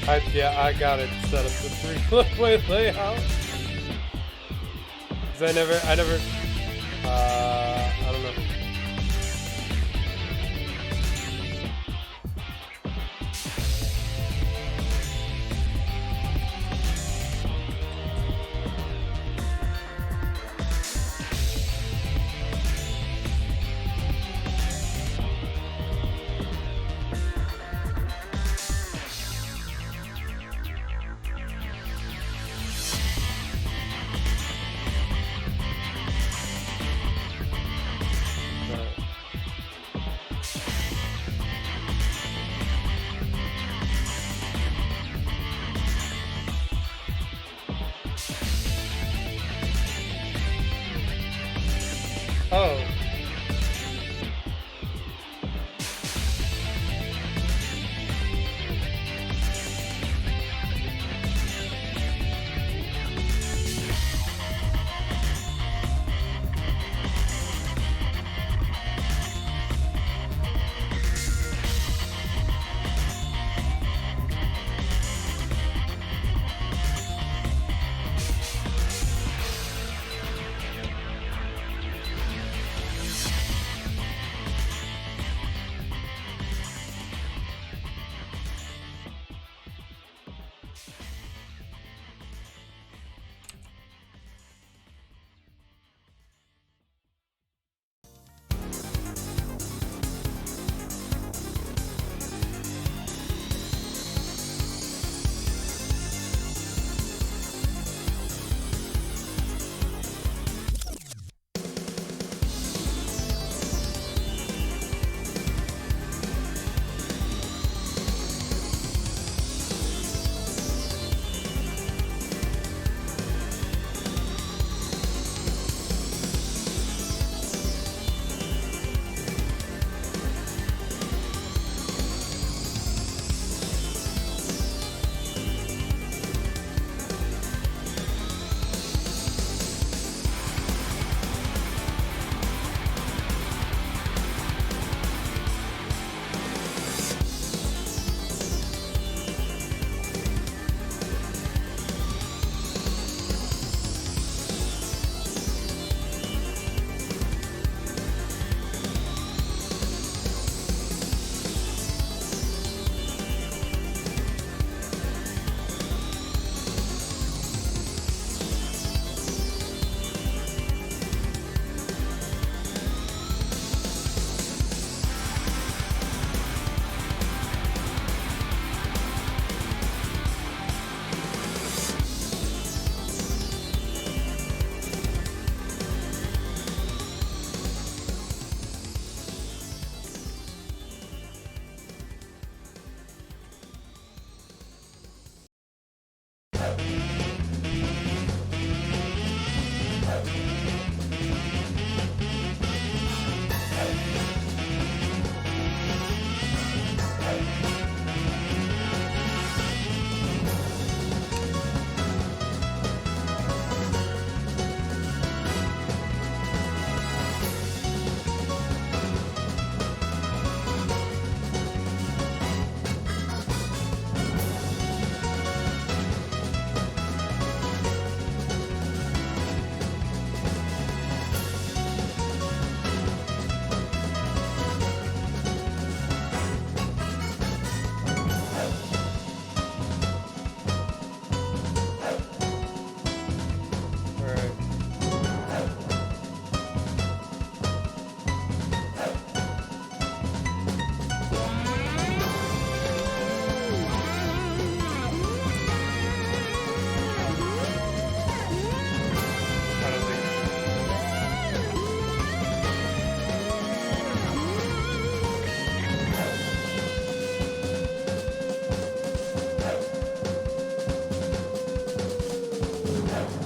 I got it set up the 3 flipway layout. Cause I never, I don't know. Oh.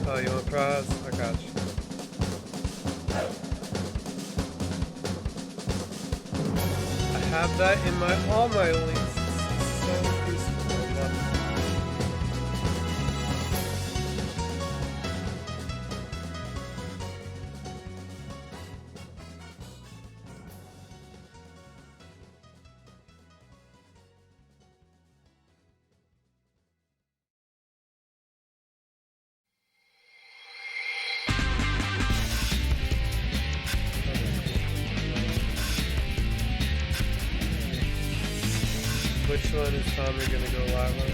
Oh, you want fries? I got you. I have that in all my links. It's so useful. I love it. one is Tommy gonna go live on?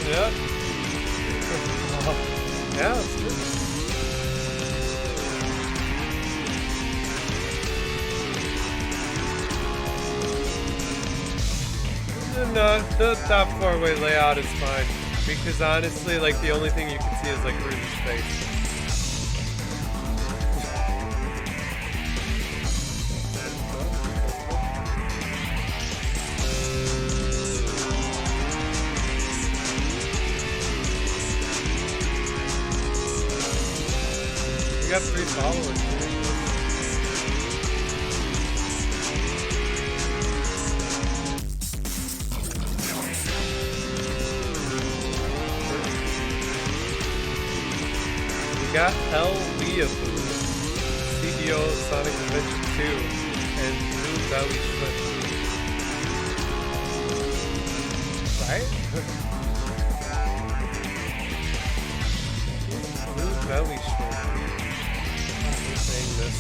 Yep. Yeah, it's good. No, the top four-way layout is fine because honestly, like the only thing you can see is like Rudy's face. You got 3 followers. We got Weeaboo, CDO of Sonic Adventure 2, and Blue Belly Flip. Right? Blue Belly Shrimp. I'm saying this.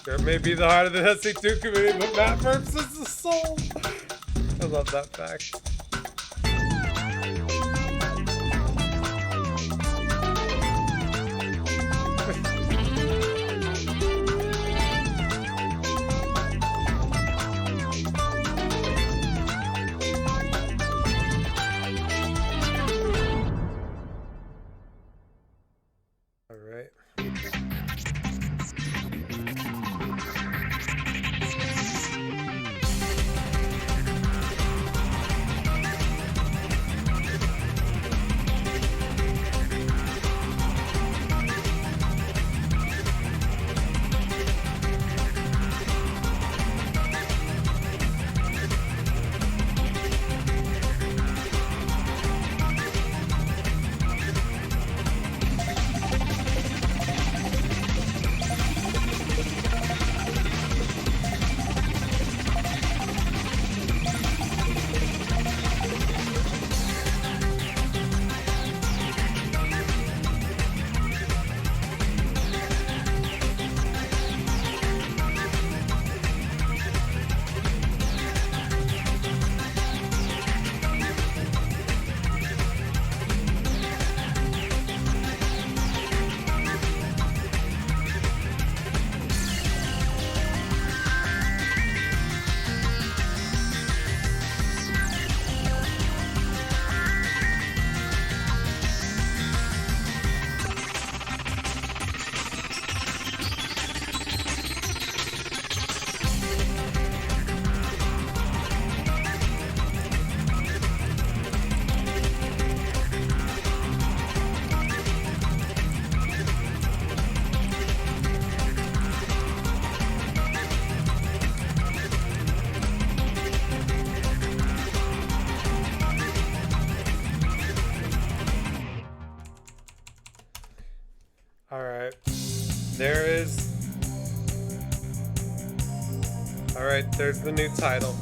There may be the heart of the SA2 community, but Matt Burps is the soul. I love that fact. All right. Alright. There is... Alright, there's the new title.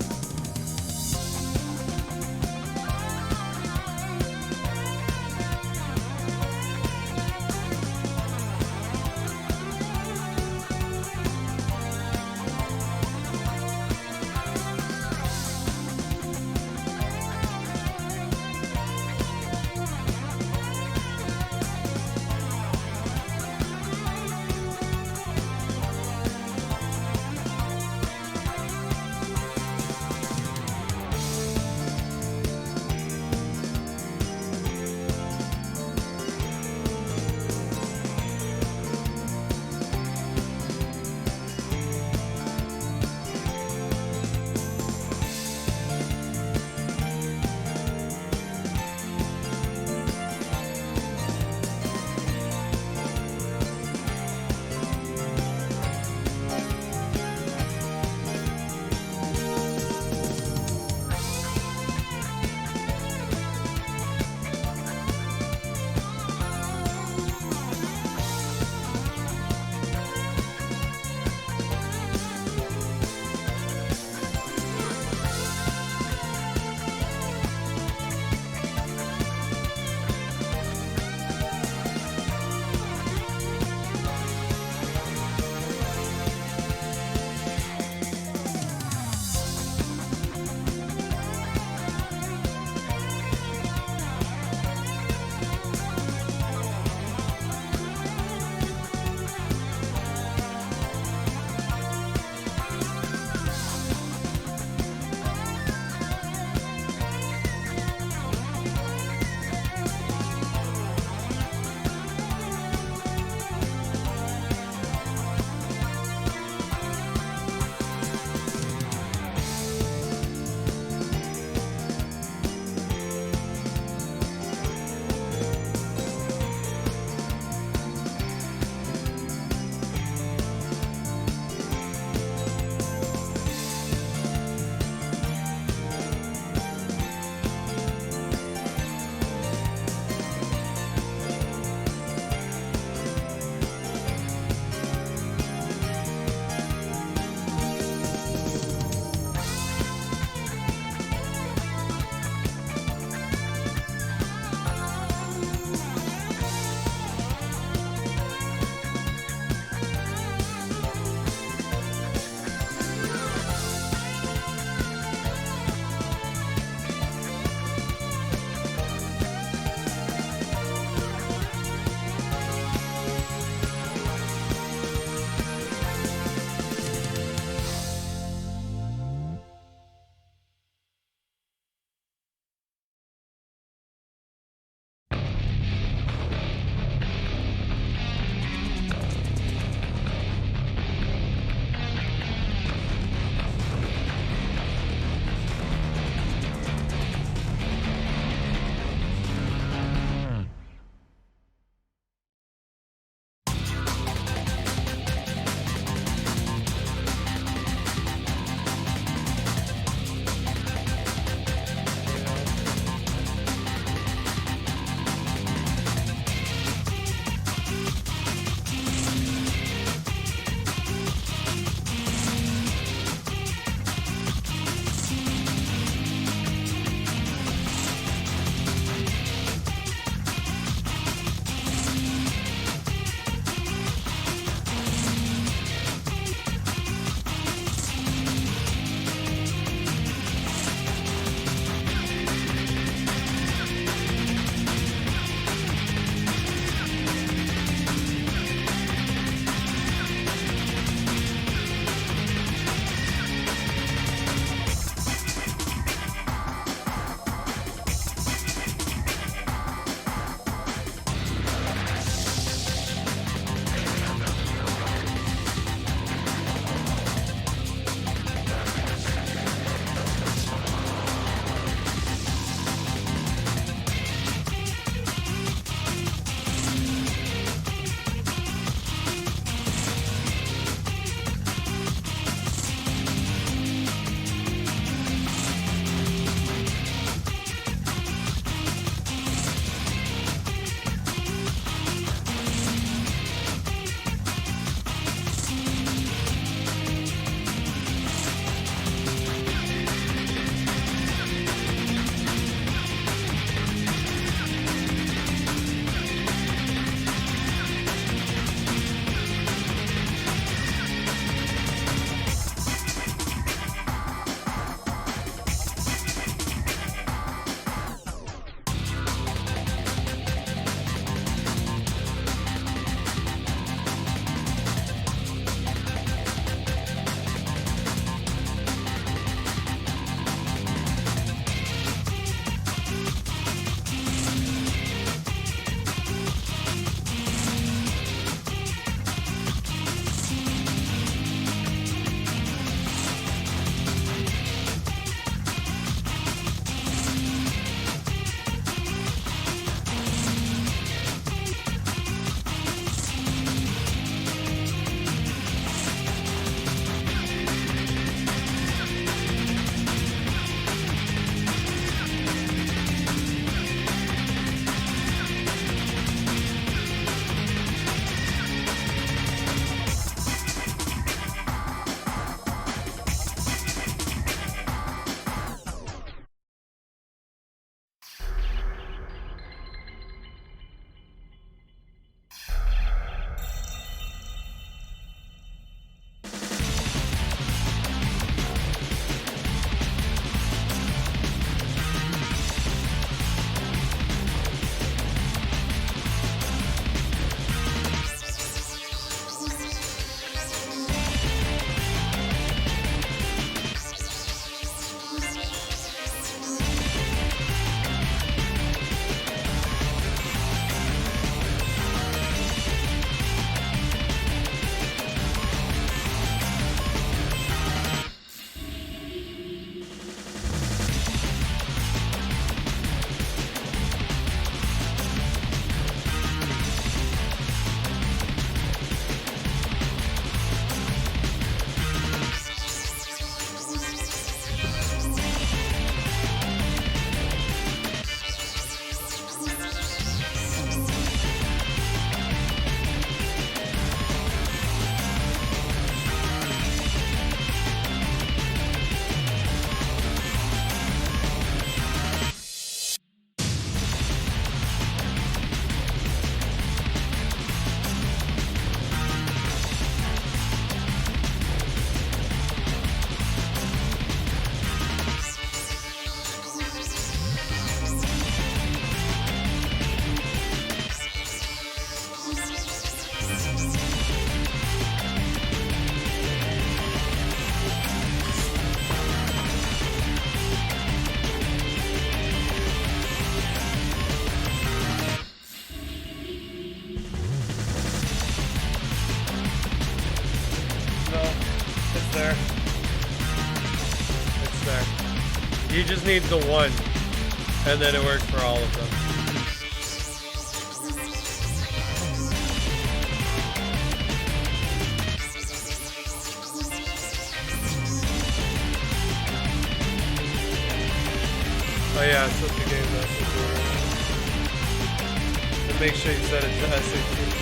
just need the one, and then it works for all of them. Oh yeah, it's such a game message. And make sure you set it to SA2.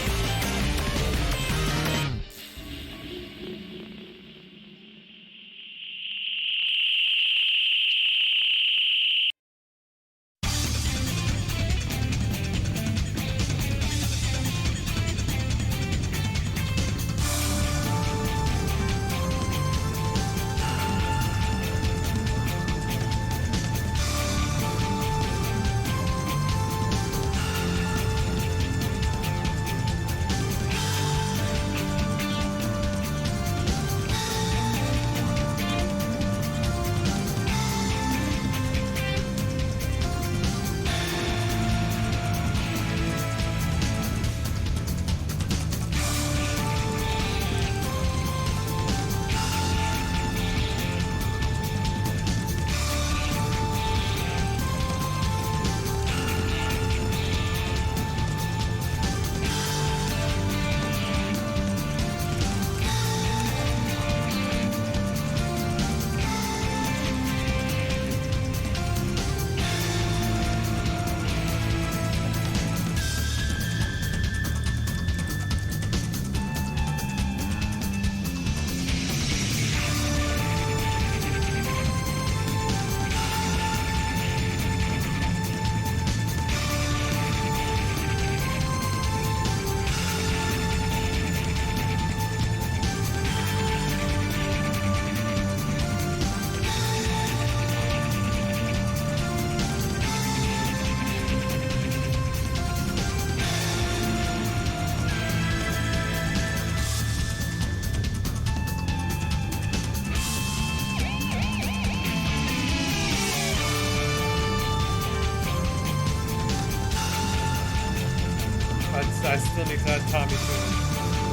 I still need to add Tommy to it.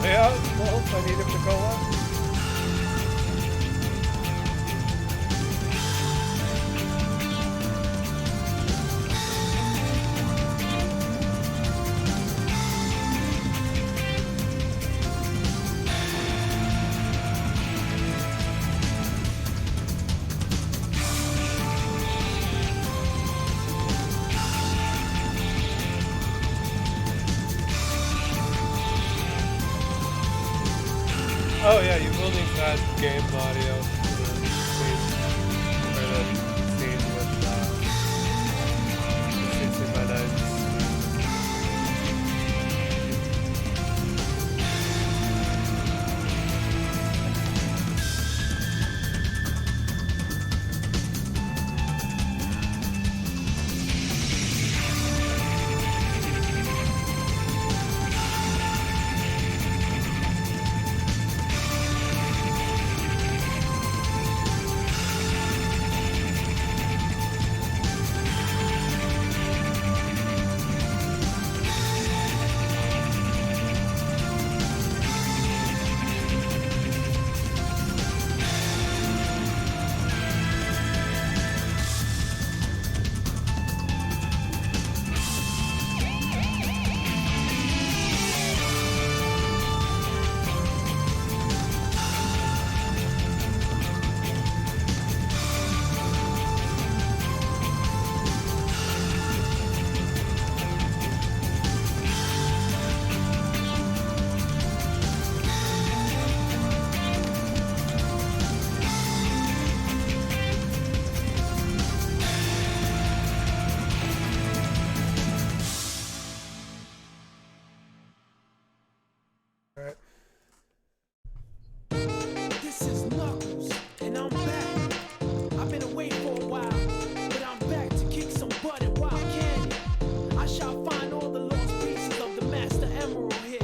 Yeah, well, I need him to go up. Oh yeah, you will need to add game audio to the scene, or the scene with the 16x9. This is Knuckles, and I'm back. I've been away for a while, but I'm back to kick some butt at Wild Candy. I shall find all the lost pieces of the Master Emerald here.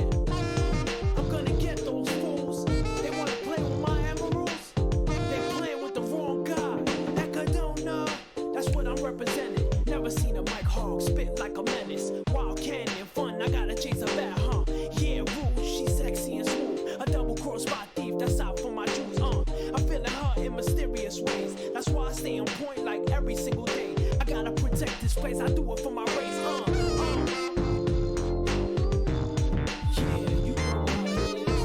I'm gonna get those fools. They wanna play with my emeralds? They're playing with the wrong guy. Echidona, that's what I'm representing. Never seen a Mike Hogg spit like a menace. Wild Candy and fun, I gotta chase a bat, huh? Yeah, Rouge, she's sexy and smooth. A double cross by thief, that's out for my juice, I'm feeling her in mysterious ways. That's why I stay on point like every single do it for my race. Yeah, you know how it is.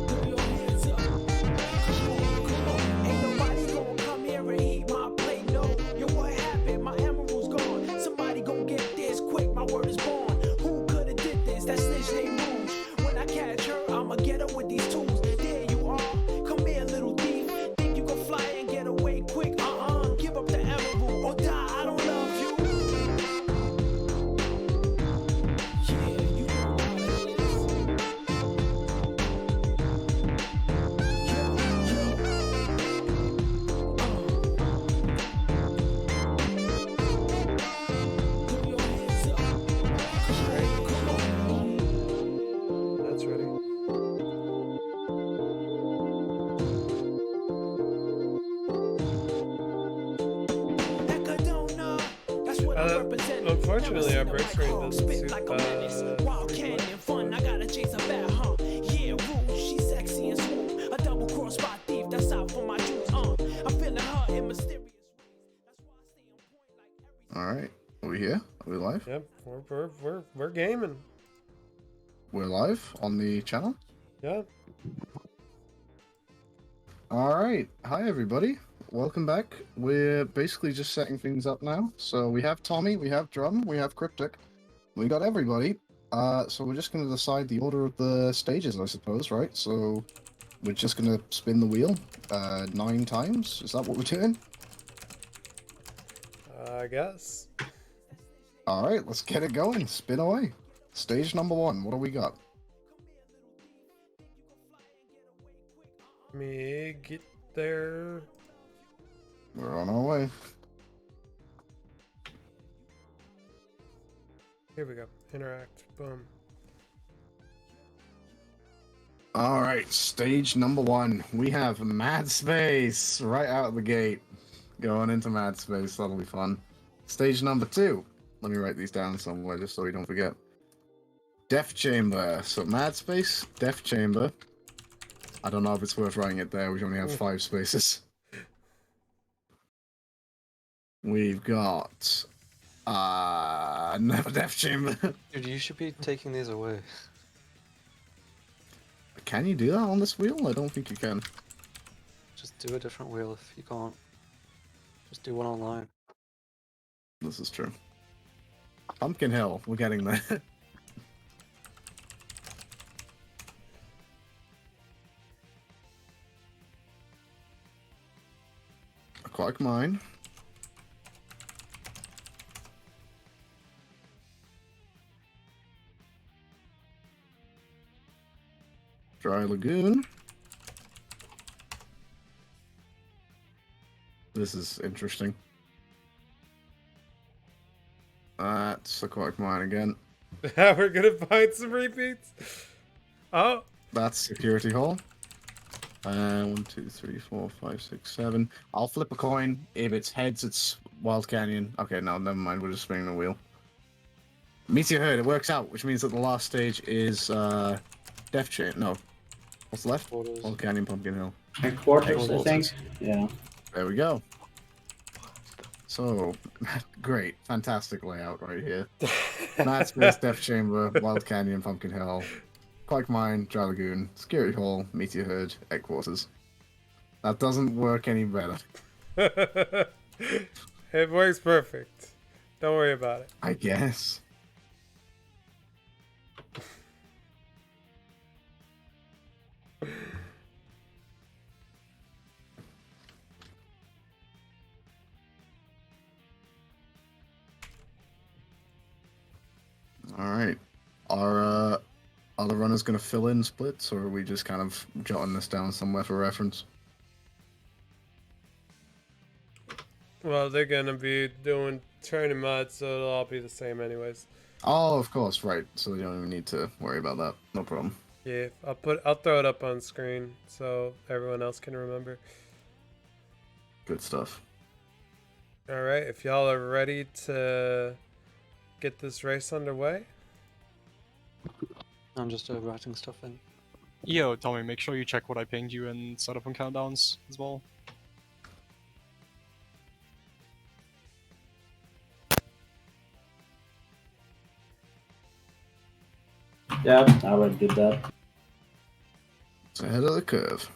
Throw your hands up. Come on. Ain't nobody gonna come here and eat my plate. No. Yo, what happened? My emerald's gone. Somebody gon' get this quick. My word is born. Who coulda did this? That snitch named Rouge. When I catch her, I'ma get her with these tools. There you are. Come here, little thief. Think you can fly and get away quick? Give up the emerald or die. I don't love you. Yeah, you know how it is. Throw your hands up. Come on. That's ready. Ecadona, that's what I represent. Unfortunately, our birth screen doesn't Spit suit like a menace. Wild canyon fun. I gotta chase a bad huh? Yeah, Rouge, she's sexy and smooth. A double cross by thief, that's out for my juice. I'm feeling her in mysterious ways. That's why I stay on point like every. All right, are we here? Are we live? Yep, we're gaming. We're live on the channel. Yeah. All right, hi everybody. Welcome back. We're basically just setting things up now. So we have Tommy, we have Drum, we have Kryptic, we got everybody. So we're just going to decide the order of the stages, I suppose, right? So we're just going to spin the wheel 9 times. Is that what we're doing? I guess. All right, let's get it going. Spin away. Stage number 1. What do we got? Let me get there. We're on our way. Here we go. Interact. Boom. All right, stage number 1. We have Mad Space right out of the gate. Going into Mad Space, that'll be fun. Stage number 2. Let me write these down somewhere just so we don't forget. Death Chamber. So Mad Space, Death Chamber. I don't know if it's worth writing it there. We only have 5 spaces. We've got another Death Chamber. Dude, you should be taking these away. Can you do that on this wheel? I don't think you can. Just do a different wheel if you can't. Just do one online. This is true. Pumpkin Hill. We're getting there. Aquatic Mine. Dry Lagoon. This is interesting. That's Aquatic Mine again. We're gonna find some repeats. Oh, That's Security Hall. 1, 2, 3, 4, 5, 6, 7. I'll flip a coin. If it's heads, it's Wild Canyon. Okay, no, never mind. We're just spinning the wheel. Meteor Herd, it works out, which means that the last stage is Death Chain. No. What's left? Quarters. Wild Canyon, Pumpkin Hill. Headquarters, I think. Yeah. There we go. So, great. Fantastic layout right here. Mad Space, Death Chamber, Wild Canyon, Pumpkin Hill, Quake Mine, Dry Lagoon, Security Hall, Meteor Herd, Headquarters. That doesn't work any better. it works perfect. Don't worry about it. I guess. All right. Are the runners going to fill in splits, or are we just kind of jotting this down somewhere for reference? Well, they're gonna be doing Tourney mods, so it'll all be the same anyways. Oh, of course, right. So we don't even need to worry about that. No problem. Yeah, I'll throw it up on screen so everyone else can remember. Good stuff. All right, if y'all are ready to get this race underway. I'm just writing stuff in. Yo, Tommy, make sure you check what I pinged you and set up on countdowns as well. Yeah, I already did that. It's ahead of the curve.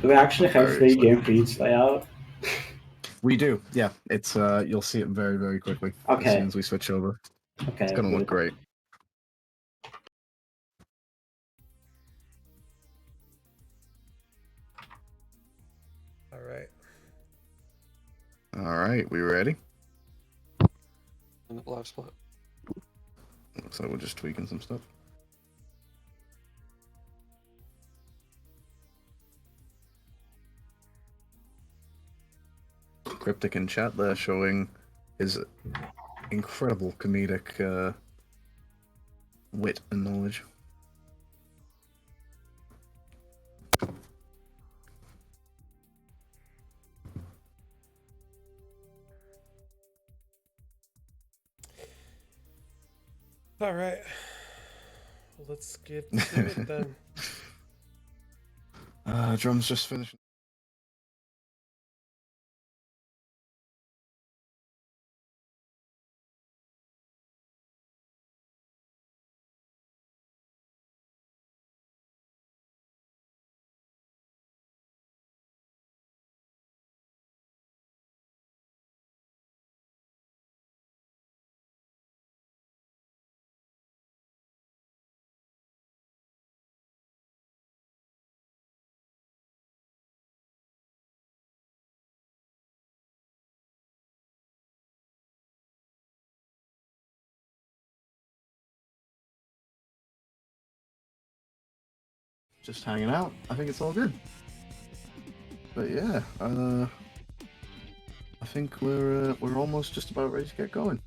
Do we actually have Very 3 exciting. game feeds layout? We do, yeah. It's you'll see it very, very quickly as Okay. soon as we switch over. Okay. It's gonna good. look great. All right. All right, we ready? In the live split. Looks like we're just tweaking some stuff. Kryptic in chat there showing his incredible comedic wit and knowledge. All right. Well, let's get to it then. Drums just finished. Just hanging out. I think it's all good. But yeah, I think we're almost just about ready to get going.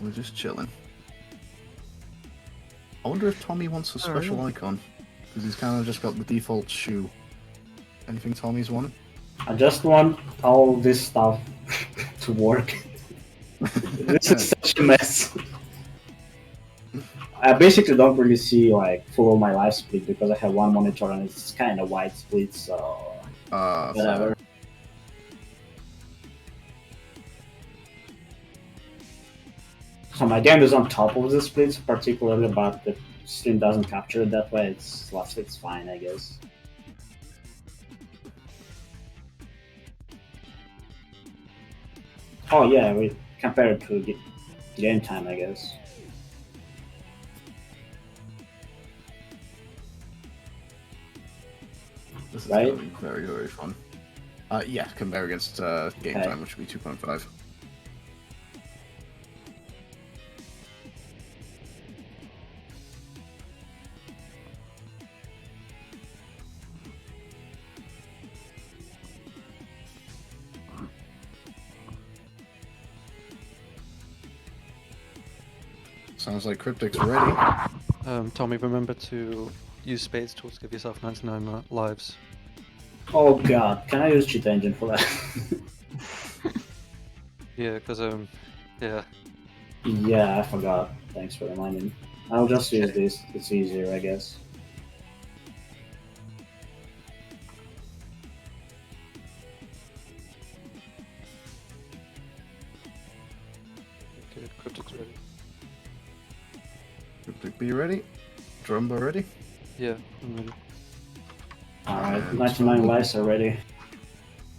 We're just chilling. I wonder if Tommy wants a special icon, because he's kind of just got the default shoe. Anything Tommy's wanted? I just want all this stuff to work. This is such a mess. I basically don't really see like full of my live split because I have one monitor and it's kind of wide split, so whatever. So my game is on top of the splits particularly, but the stream doesn't capture it that way. It's fine, I guess. Oh yeah, we compare it to the game time, I guess. This is Right? gonna be very, very fun. Yeah, compare against game Okay. time, which would be 2.5. Sounds like Kryptic's ready. Tommy, remember to use spades tools to give yourself 99 lives. Oh god, can I use cheat engine for that? Yeah, because yeah. Yeah, I forgot. Thanks for reminding me. I'll just use this. It's easier, I guess. Okay, Kryptic's ready. Kryptic, be ready. Drumba ready. Yeah, I'm ready. Alright, 99 lives already.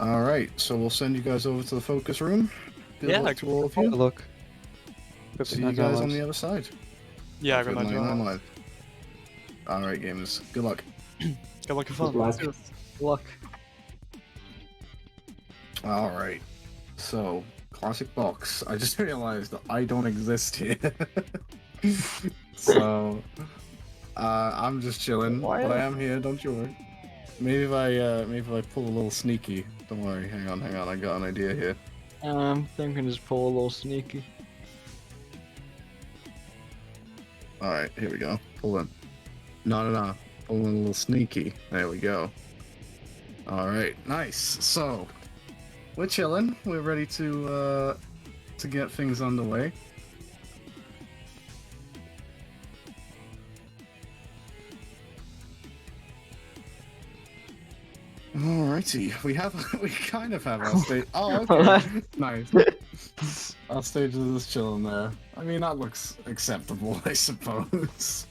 Alright, so we'll send you guys over to the focus room. Good Yeah, luck to all of you. Look. See you guys on the other side. Yeah, I got Good that 99 job. live. Alright, gamers. Good luck. Good luck and Good fun. luck. Good luck. Alright. So, classic box. I just realized that I don't exist here. So, I'm just chilling, but I am here, don't you worry. Maybe if I pull a little sneaky. Don't worry, hang on, I got an idea here. I'm thinking just pull a little sneaky. Alright, here we go. Pull in. No. Pull in a little sneaky. There we go. Alright, nice. So, we're chilling. We're ready to get things underway. Alrighty, we kind of have our stage. Oh, okay, nice. Our stage is just chilling there. I mean, that looks acceptable, I suppose.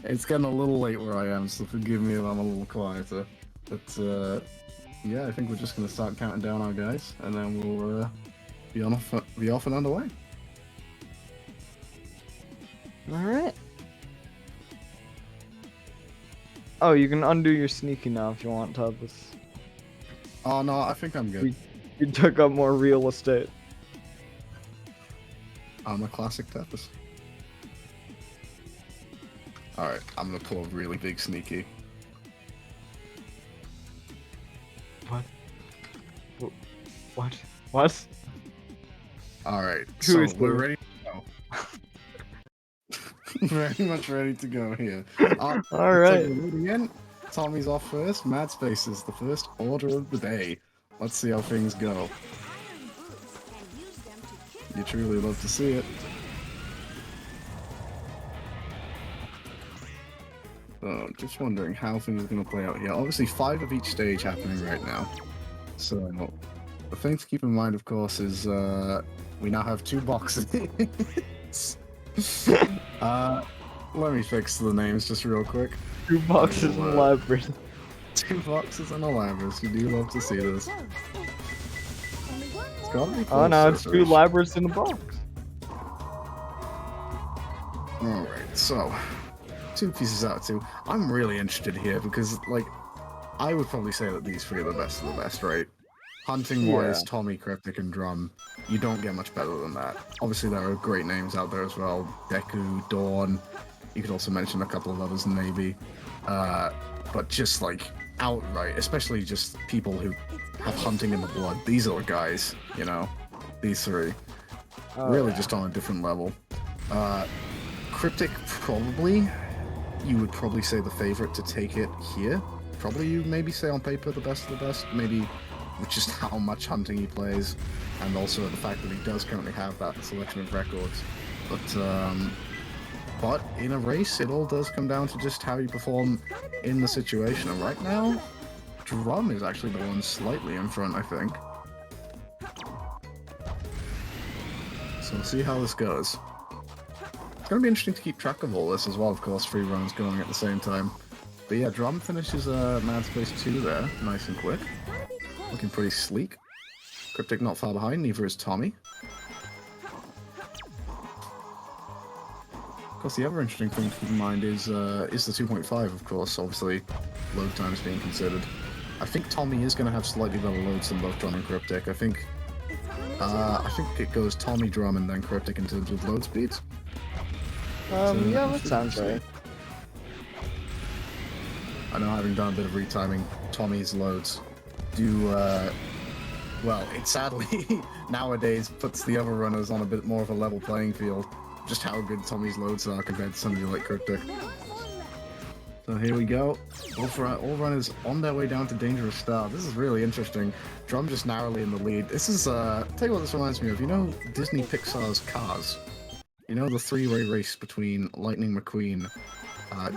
It's getting a little late where I am, so forgive me if I'm a little quieter. But yeah, I think we're just gonna start counting down our guys, and then we'll be off and underway. Alright. Oh, you can undo your sneaky now if you want, Toddless. Oh no, I think I'm good. You took up more real estate. I'm a classic Tepis. Alright, I'm gonna pull a really big sneaky. What? Alright, Who so is we're there? ready to go. Very much ready to go here. Alright. Loading in. Tommy's off first. Mad Space is the first order of the day. Let's see how things go. You truly love to see it. So, just wondering how things are going to play out here. Obviously, 5 of each stage happening right now. So, the thing to keep in mind, of course, is we now have 2 boxes. Let me fix the names just real quick. 2 boxes and labyrinth. 2 boxes and a labyrinth. You do love to see this. It's gotta be Oh no, it's 2 close-ish. labyrinths in a box. Alright, so 2 pieces out of 2. I'm really interested here because, like, I would probably say that these 3 are the best of the best, right? Hunting-wise, Yeah. Tommy, Kryptic, and Drum, you don't get much better than that. Obviously, there are great names out there as well. Deku, Dawn. You could also mention a couple of others, maybe. But just, like, outright, especially just people who have hunting in the blood. These are the guys, you know? These 3. Oh, Really yeah. just on a different level. Kryptic, probably. You would probably say the favorite to take it here. Probably you maybe say on paper the best of the best. Maybe with just how much hunting he plays, and also the fact that he does currently have that selection of records. But in a race, it all does come down to just how you perform in the situation. And right now, Drum is actually the one slightly in front, I think. So we'll see how this goes. It's going to be interesting to keep track of all this as well, of course, 3 runs going at the same time. But yeah, Drum finishes Mad Space 2 there, nice and quick. Looking pretty sleek. Kryptic not far behind, neither is Tommy. Of course, the other interesting thing to keep in mind is the 2.5, of course, obviously, load times being considered. I think Tommy is going to have slightly better loads than both Drum and Kryptic. I think it goes Tommy, Drum, and then Kryptic in terms of load speeds. Yeah, that sounds right. I know, having done a bit of retiming, Tommy's loads do, well, it sadly nowadays puts the other runners on a bit more of a level playing field. Just how good Tommy's loads are compared to somebody like Kryptic. So here we go. All runners on their way down to Dangerous Star. This is really interesting. Drum just narrowly in the lead. This is, tell you what this reminds me of. You know Disney Pixar's Cars? You know the 3-way race between Lightning McQueen,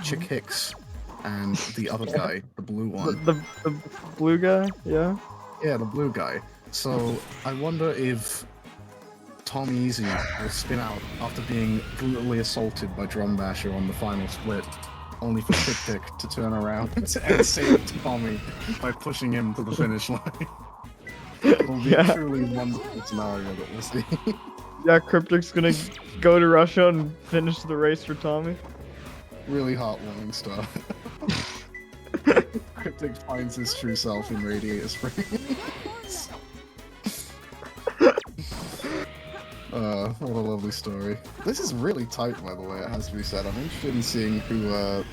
Chick Hicks, and the other guy, the blue one. The blue guy? Yeah? Yeah, the blue guy. So I wonder if Tom Easy will spin out after being brutally assaulted by Drum Basher on the final split, only for Kryptic to turn around and save Tommy by pushing him to the finish line. It will be a truly wonderful scenario that we'll see. Yeah, Kryptic's gonna go to Russia and finish the race for Tommy. Really heartwarming stuff. Kryptic finds his true self in Radiator Springs. What a lovely story. This is really tight, by the way, it has to be said. I'm interested in seeing who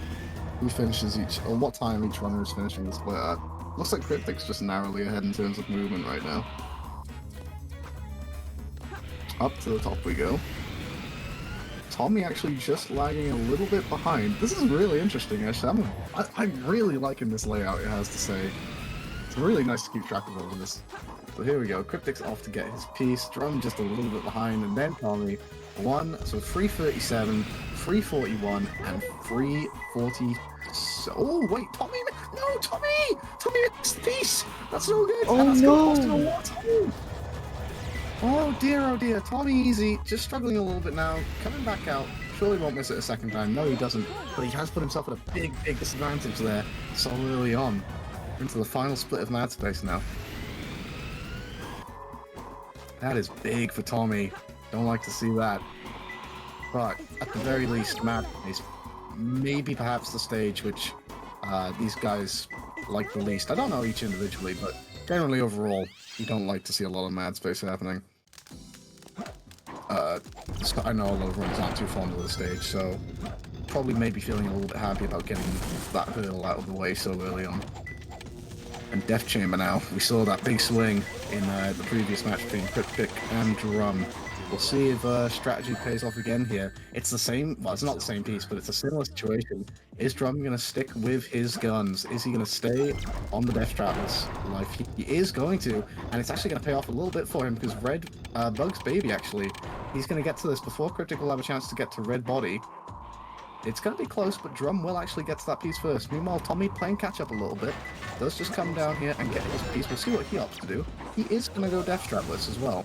finishes each, or what time each runner is finishing the split at. Looks like Kryptic's just narrowly ahead in terms of movement right now. Up to the top we go. Tommy actually just lagging a little bit behind. This is really interesting, actually. I'm really liking this layout, it has to say. It's really nice to keep track of all of this. So here we go. Kryptic's off to get his piece. Drum just a little bit behind, and then Tommy. So 337, 341, and 340. Oh, wait, Tommy! No, Tommy! Tommy missed the piece! That's no good! Oh, And that's no. gonna cost him a lot. Oh dear, Tommy easy, just struggling a little bit now, coming back out, surely won't miss it a second time, no he doesn't, but he has put himself at a big disadvantage there, so early on, into the final split of Mad Space now. That is big for Tommy, don't like to see that, but at the very least, Mad Space, maybe perhaps the stage which these guys like the least. I don't know each individually, but generally overall, you don't like to see a lot of Mad Space happening. So I know a lot of runners aren't too fond of the stage, so probably maybe feeling a little bit happy about getting that hurdle out of the way so early on. And Death Chamber now. We saw that big swing in the previous match between Kryptic and Drum. We'll see if strategy pays off again here. It's the same, well, it's not the same piece, but it's a similar situation. Is Drum going to stick with his guns? Is he going to stay on the Death Trap's life? He is going to, and it's actually going to pay off a little bit for him because Red Bug's Baby, actually, he's going to get to this before Kryptic will have a chance to get to Red Body. It's going to be close, but Drum will actually get to that piece first. Meanwhile, Tommy playing catch-up a little bit. Does just come down here and get his piece. We'll see what he opts to do. He is going to go Death Strapless as well.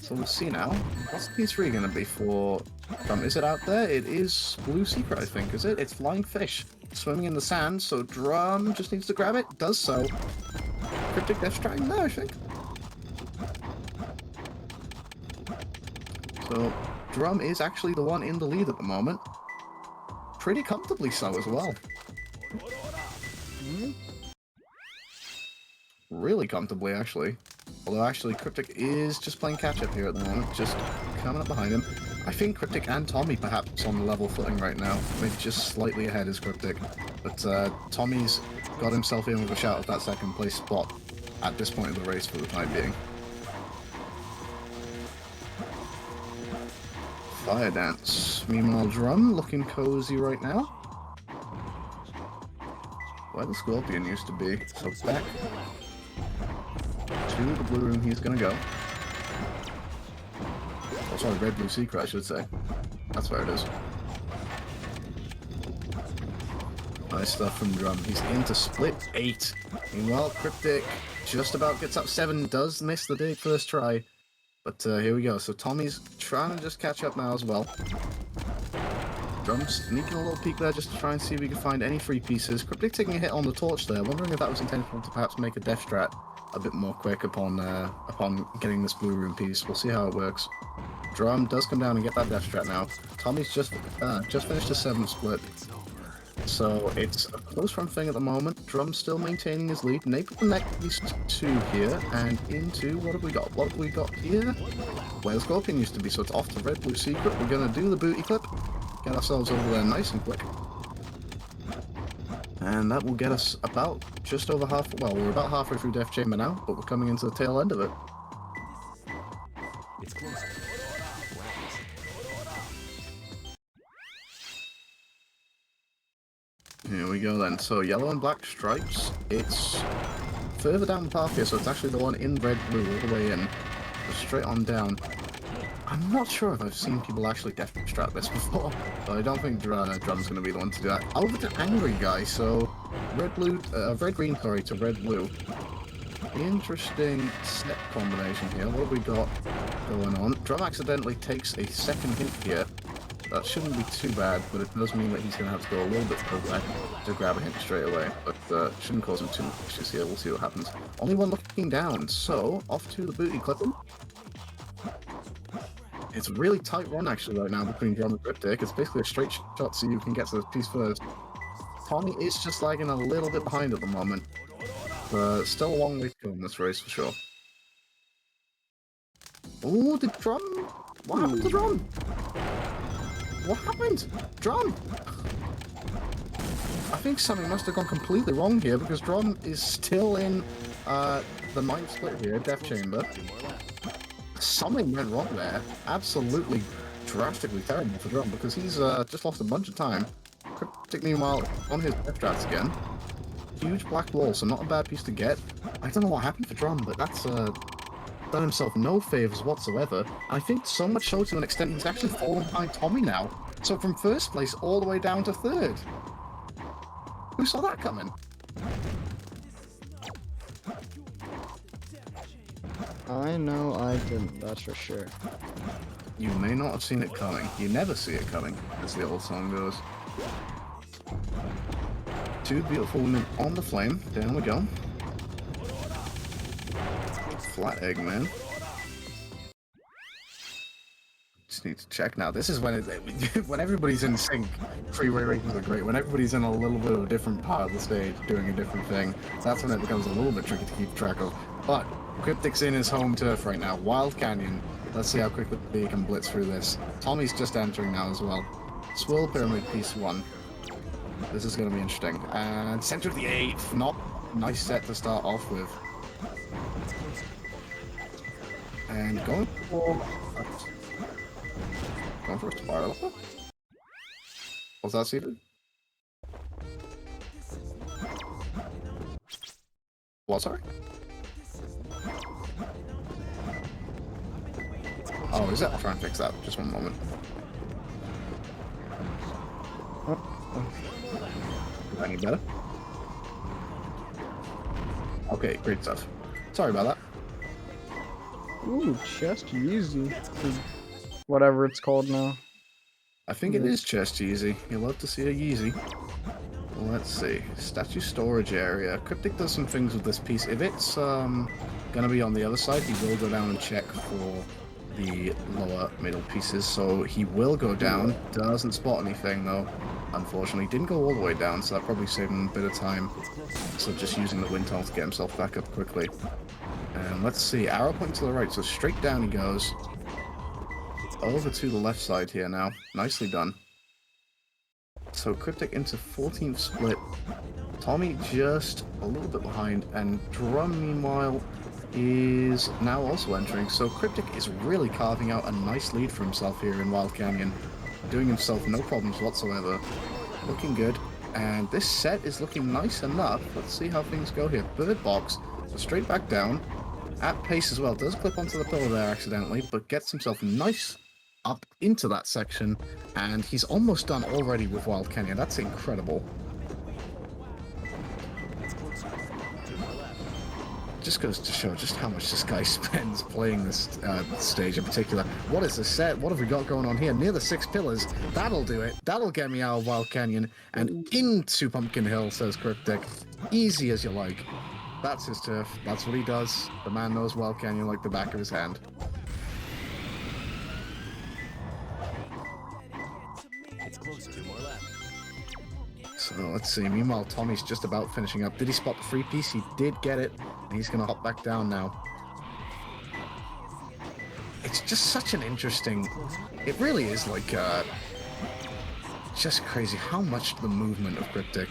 So we'll see now. What's piece 3 going to be for Drum? Is it out there? It is Blue Secret, I think, is it? It's Flying Fish. Swimming in the sand, so Drum just needs to grab it. Does so. Kryptic Death Strike there, I think. So Drum is actually the one in the lead at the moment. Pretty comfortably so as well. Really comfortably, actually. Although, actually, Kryptic is just playing catch-up here at the moment, just coming up behind him. I think Kryptic and Tommy perhaps on the level footing right now. Maybe just slightly ahead is Kryptic. But Tommy's got himself in with a shout of that second place spot at this point of the race for the time being. Fire Dance. Meanwhile, Drum looking cozy right now. Where the Scorpion used to be. So back to the blue room he's gonna go. Oh, sorry, Red Blue Secret, I should say. That's where it is. Nice stuff from Drum. He's into split 8. Meanwhile, Kryptic just about gets up 7. Does miss the day first try. But here we go. So Tommy's trying to just catch up now as well. Drum sneaking a little peek there just to try and see if we can find any free pieces. Kryptic taking a hit on the torch there. Wondering if that was intentional to perhaps make a death strat a bit more quick upon getting this blue room piece. We'll see how it works. Drum does come down and get that death strat now. Tommy's just finished a 7 split. So it's a close run thing at the moment. Drum still maintaining his lead. Nape with the next 2 here, and into, what have we got? What have we got here? Where the Scorpion used to be, so it's off to Red Blue Secret. We're going to do the booty clip, get ourselves over there nice and quick. And that will get us about just over half, well, we're about halfway through Death Chamber now, but we're coming into the tail end of it. It's close. Here we go then. So yellow and black stripes. It's further down the path here, so it's actually the one in red blue all the way in. So straight on down. I'm not sure if I've seen people actually death strat this before, but I don't think Drum's going to be the one to do that. Over to Angry Guy, so red green sorry to red blue. Interesting step combination here. What have we got going on? Drum accidentally takes a second hint here. That shouldn't be too bad, but it does mean that he's going to have to go a little bit further to grab a hint straight away. But shouldn't cause him too much issues here. We'll see what happens. Only one looking down, so off to the booty clipping. It's a really tight run actually right now between Drum and Kryptic. It's basically a straight shot so you can get to this piece first. Tommy is just lagging a little bit behind at the moment. But still a long way to go in this race for sure. Oh, did Drum? What happened to Drum? What happened? Drum! I think something must have gone completely wrong here because Drum is still in the 9th split here, Death Chamber. Something went wrong there. Absolutely drastically terrible for Drum because he's just lost a bunch of time. Kryptic, meanwhile, on his death traps again. Huge black wall, so not a bad piece to get. I don't know what happened for Drum, but that's done himself no favors whatsoever. I think so much so to an extent he's actually fallen behind Tommy now. So from first place all the way down to third. Who saw that coming? I know I didn't, that's for sure. You may not have seen it coming. You never see it coming, as the old song goes. Two beautiful women on the flame. Down we go. Flat egg, man. Just need to check now. This is when when everybody's in sync. Freeway races are great. When everybody's in a little bit of a different part of the stage, doing a different thing, that's when it becomes a little bit tricky to keep track of. But Kryptic's in his home turf right now. Wild Canyon. Let's see how quickly he can blitz through this. Tommy's just entering now as well. Swirl Pyramid Piece 1. This is going to be interesting. And center of the 8th. Not nice set to start off with. And going for a spiral. What's that, Steven? What, sorry? Oh, is that? I'll try and fix that. Just one moment. Any better? Okay, great stuff. Sorry about that. Ooh, chest easy. Whatever it's called now. I think it is chest Yeezy. You'll love to see a Yeezy. Let's see. Statue storage area. Kryptic does some things with this piece. If it's gonna be on the other side, he will go down and check for the lower middle pieces. So he will go down. Doesn't spot anything though. Unfortunately, didn't go all the way down, so that probably saved him a bit of time. So just using the wind tunnel to get himself back up quickly. And let's see. Arrow pointing to the right, so straight down he goes. Over to the left side here now. Nicely done. So Kryptic into 14th split. Tommy just a little bit behind, and Drum meanwhile is now also entering. So Kryptic is really carving out a nice lead for himself here in Wild Canyon. Doing himself no problems whatsoever. Looking good. And this set is looking nice enough. Let's see how things go here. Bird box. So straight back down. At pace as well. Does clip onto the pillar there accidentally, but gets himself nice up into that section, and he's almost done already with Wild Canyon. That's incredible. Just goes to show just how much this guy spends playing this stage in particular. What is the set? What have we got going on here? Near the 6 pillars. That'll do it. That'll get me out of Wild Canyon and into Pumpkin Hill, says Kryptic. Easy as you like. That's his turf. That's what he does. The man knows Wild Canyon like the back of his hand. So let's see. Meanwhile, Tommy's just about finishing up. Did he spot the free piece? He did get it. And he's going to hop back down now. It's just such an interesting... It really is like... just crazy how much the movement of Kryptic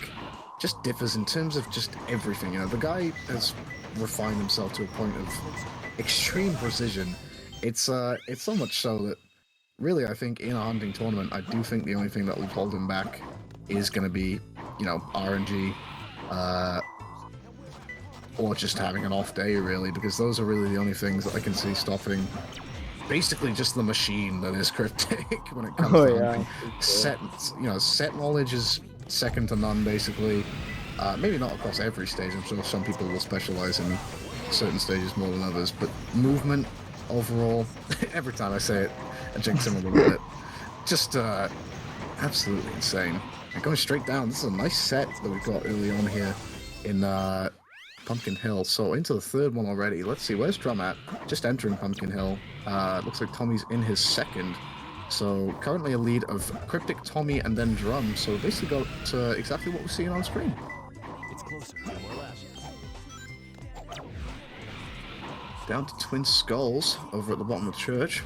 just differs in terms of just everything. You know, the guy has refined himself to a point of extreme precision. It's so much so that really I think in a hunting tournament, I do think the only thing that will hold him back is going to be, you know, RNG, or just having an off day, really, because those are really the only things that I can see stopping basically just the machine that is Kryptic when it comes to hunting. Set knowledge is second to none, basically. Maybe not across every stage. I'm sure some people will specialize in certain stages more than others, but movement overall, every time I say it, I jinx him a little bit. Just absolutely insane. And going straight down, this is a nice set that we've got early on here in Pumpkin Hill. So into the third one already. Let's see, where's Drum at? Just entering Pumpkin Hill. Looks like Tommy's in his second. So currently a lead of Kryptic, Tommy, and then Drum. So basically got exactly what we're seeing on screen. It's closer. More left. Down to Twin Skulls over at the bottom of the church.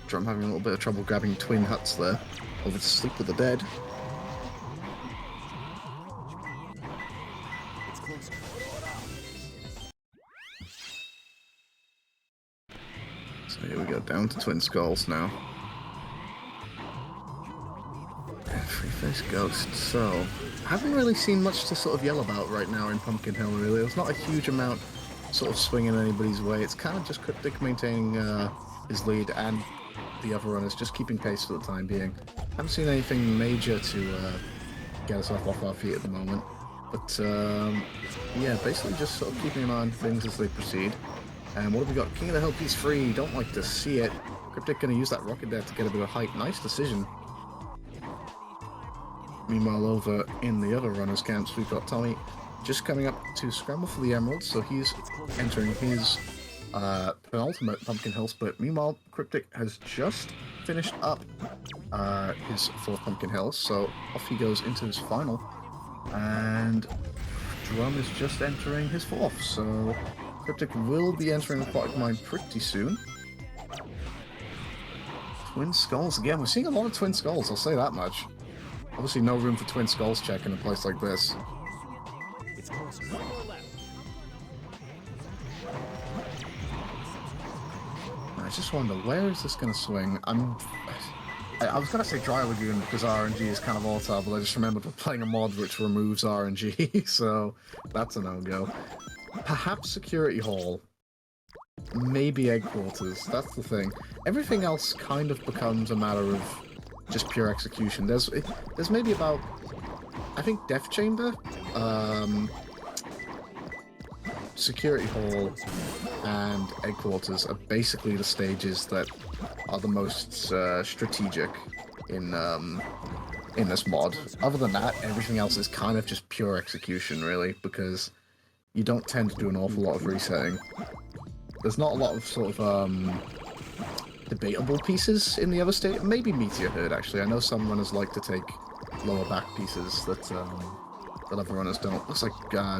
Drum having a little bit of trouble grabbing twin huts there. Over to Sleep with the Dead. So here we go, down to Twin Skulls now. Three-Face Ghost. So, haven't really seen much to sort of yell about right now in Pumpkin Hill, really. There's not a huge amount sort of swinging anybody's way. It's kind of just Kryptic maintaining his lead and the other runners just keeping pace for the time being. Haven't seen anything major to get us off our feet at the moment. But, yeah, basically just sort of keeping an eye on things as they proceed. And what have we got? King of the Hill piece free. Don't like to see it. Kryptic going to use that rocket there to get a bit of height. Nice decision. Meanwhile, over in the other runners' camps, we've got Tommy just coming up to scramble for the emeralds, so he's entering his penultimate Pumpkin Hill split. Meanwhile, Kryptic has just finished up his 4th Pumpkin Hill, so off he goes into his final. And Drum is just entering his 4th, so Kryptic will be entering Aquatic Mine pretty soon. Twin Skulls again. We're seeing a lot of Twin Skulls, I'll say that much. Obviously no room for Twin Skulls check in a place like this. I just wonder, where is this going to swing? I was going to say Dry Lagoon because RNG is kind of volatile, but I just remembered we're playing a mod which removes RNG, so that's a no-go. Perhaps Security Hall. Maybe Egg Quarters, that's the thing. Everything else kind of becomes a matter of just pure execution. There's maybe about, I think, Death Chamber, Security Hall, and Egg Quarters are basically the stages that are the most strategic in this mod. Other than that, everything else is kind of just pure execution, really, because you don't tend to do an awful lot of resetting. There's not a lot of sort of debatable pieces in the other state. Maybe Meteor Herd, actually. I know some runners like to take lower back pieces that other runners don't. Looks like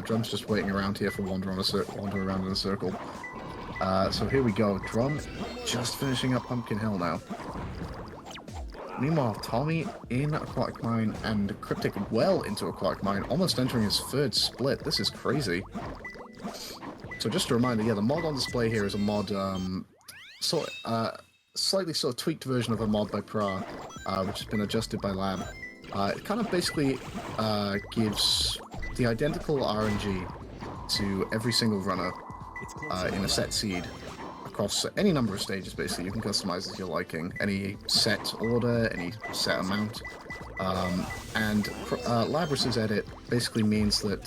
Drum's just waiting around here for wander around in a circle. So here we go. Drum just finishing up Pumpkin Hill now. Meanwhile, Tommy in Aquatic Mine and Kryptic well into Aquatic Mine, almost entering his 3rd split. This is crazy. So just a reminder, yeah, the mod on display here is a mod, slightly sort of tweaked version of a mod by Pra, which has been adjusted by Lab. It kind of basically gives the identical RNG to every single runner in a set seed across any number of stages, basically. You can customize as you're liking. Any set order, any set amount. And Labras's edit basically means that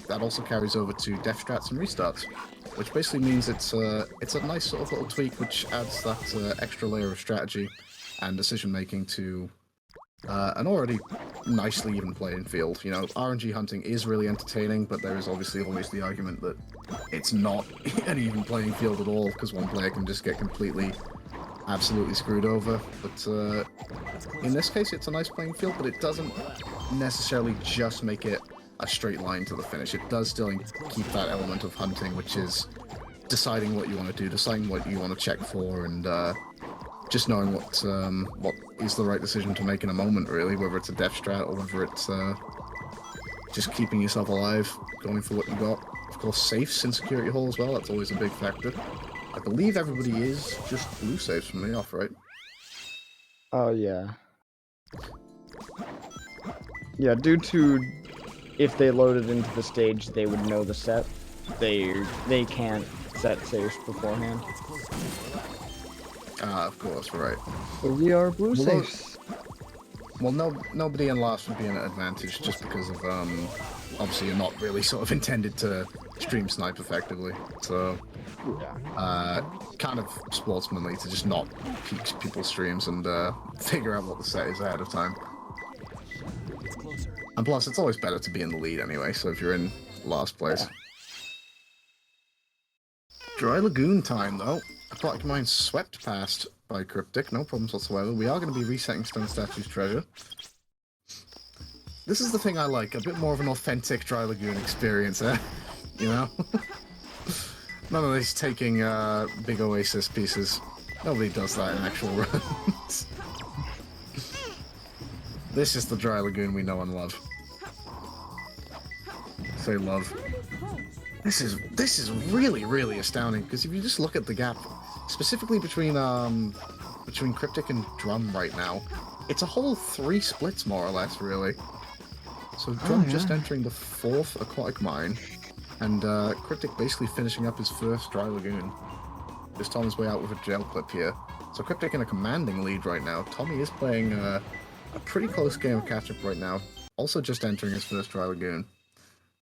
that also carries over to def strats and restarts, which basically means it's a nice sort of little tweak which adds that extra layer of strategy and decision making to an already nicely even playing field. You know, RNG hunting is really entertaining, but there is obviously always the argument that it's not an even playing field at all, because one player can just get absolutely screwed over. But in this case, it's a nice playing field, but it doesn't necessarily just make it a straight line to the finish. It does still keep that element of hunting, which is deciding what you want to do, deciding what you want to check for, and just knowing what is the right decision to make in a moment, really, whether it's a def strat or whether it's just keeping yourself alive, going for what you got. Of course, safes in Security Hall as well, that's always a big factor. I believe everybody is just blue saves from the off, right? Oh, yeah. Yeah, due to if they loaded into the stage, they would know the set. They can't set saves beforehand. Ah, of course, right. So we are blue Well, safes. Well, nobody in last would be an advantage just because of, obviously you're not really sort of intended to stream snipe effectively. So, kind of sportsmanly to just not peek people's streams and figure out what the set is ahead of time. And plus, it's always better to be in the lead anyway, so if you're in last place. Dry Lagoon time, though. Aquatic Mine swept past by Kryptic, no problems whatsoever. We are going to be resetting Stone Statue's treasure. This is the thing I like, a bit more of an authentic Dry Lagoon experience, eh? You know? None of these taking big Oasis pieces. Nobody does that in actual runs. This is the Dry Lagoon we know and love. Say love. This is really, really astounding, because if you just look at the gap, specifically between Kryptic and Drum right now, it's a whole 3 splits more or less, really. So Drum just entering the 4th Aquatic Mine, and Kryptic basically finishing up his first Dry Lagoon. Just on his way out with a gel clip here. So Kryptic in a commanding lead right now. Tommy is playing a pretty close game of catch-up right now. Also just entering his first Dry Lagoon.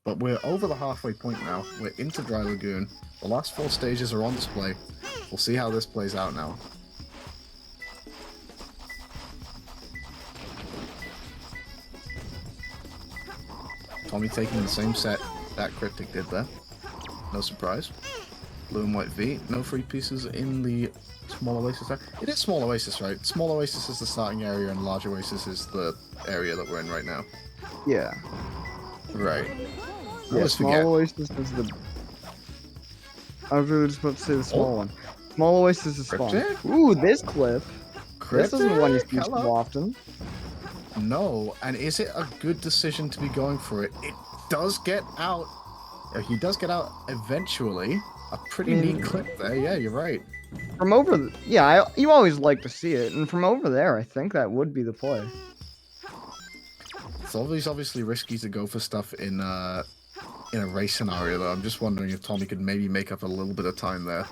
But we're over the halfway point now. We're into Dry Lagoon. The last 4 stages are on display. We'll see how this plays out now. Tommy taking the same set that Kryptic did there. No surprise. Blue and white V. No free pieces in the small oasis there. It is small oasis, right? Small oasis is the starting area and large oasis is the area that we're in right now. Yeah. Right. Yeah, Always small forget. oasis is the... I was really just about to say the small one. Small oasis is fun. Kryptic? Ooh, this clip. This isn't one you see Kryptic? so often. No, and is it a good decision to be going for it? It does get out. He does get out eventually. A pretty neat clip there. Yeah, you're right. From over, you always like to see it, and from over there, I think that would be the play. It's obviously risky to go for stuff in a race scenario, though. I'm just wondering if Tommy could maybe make up a little bit of time there.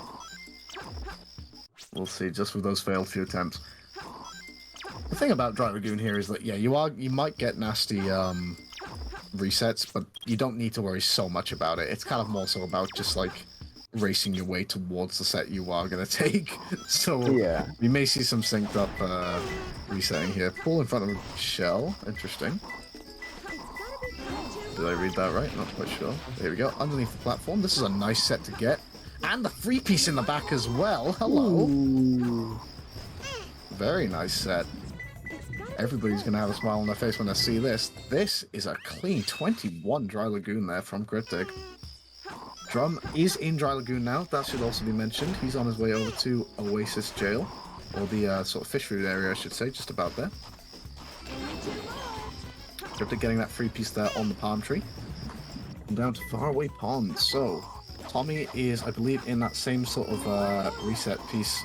We'll see, just with those failed few attempts. The thing about Dry Lagoon here is that, yeah, you might get nasty resets, but you don't need to worry so much about it. It's kind of more so about just, like, racing your way towards the set you are going to take. So, Yeah. we may see some synced up resetting here. Pool in front of a shell. Interesting. Did I read that right? Not quite sure. There we go. Underneath the platform. This is a nice set to get. And the free piece in the back as well. Hello. Ooh. Very nice set. Everybody's going to have a smile on their face when they see this. This is a clean 21 Dry Lagoon there from Kryptic. Drum is in Dry Lagoon now. That should also be mentioned. He's on his way over to Oasis Jail. Or the sort of fish food area, I should say. Just about there. Kryptic getting that free piece there on the palm tree. And down to Faraway Pond. So, Tommy is, I believe, in that same sort of reset piece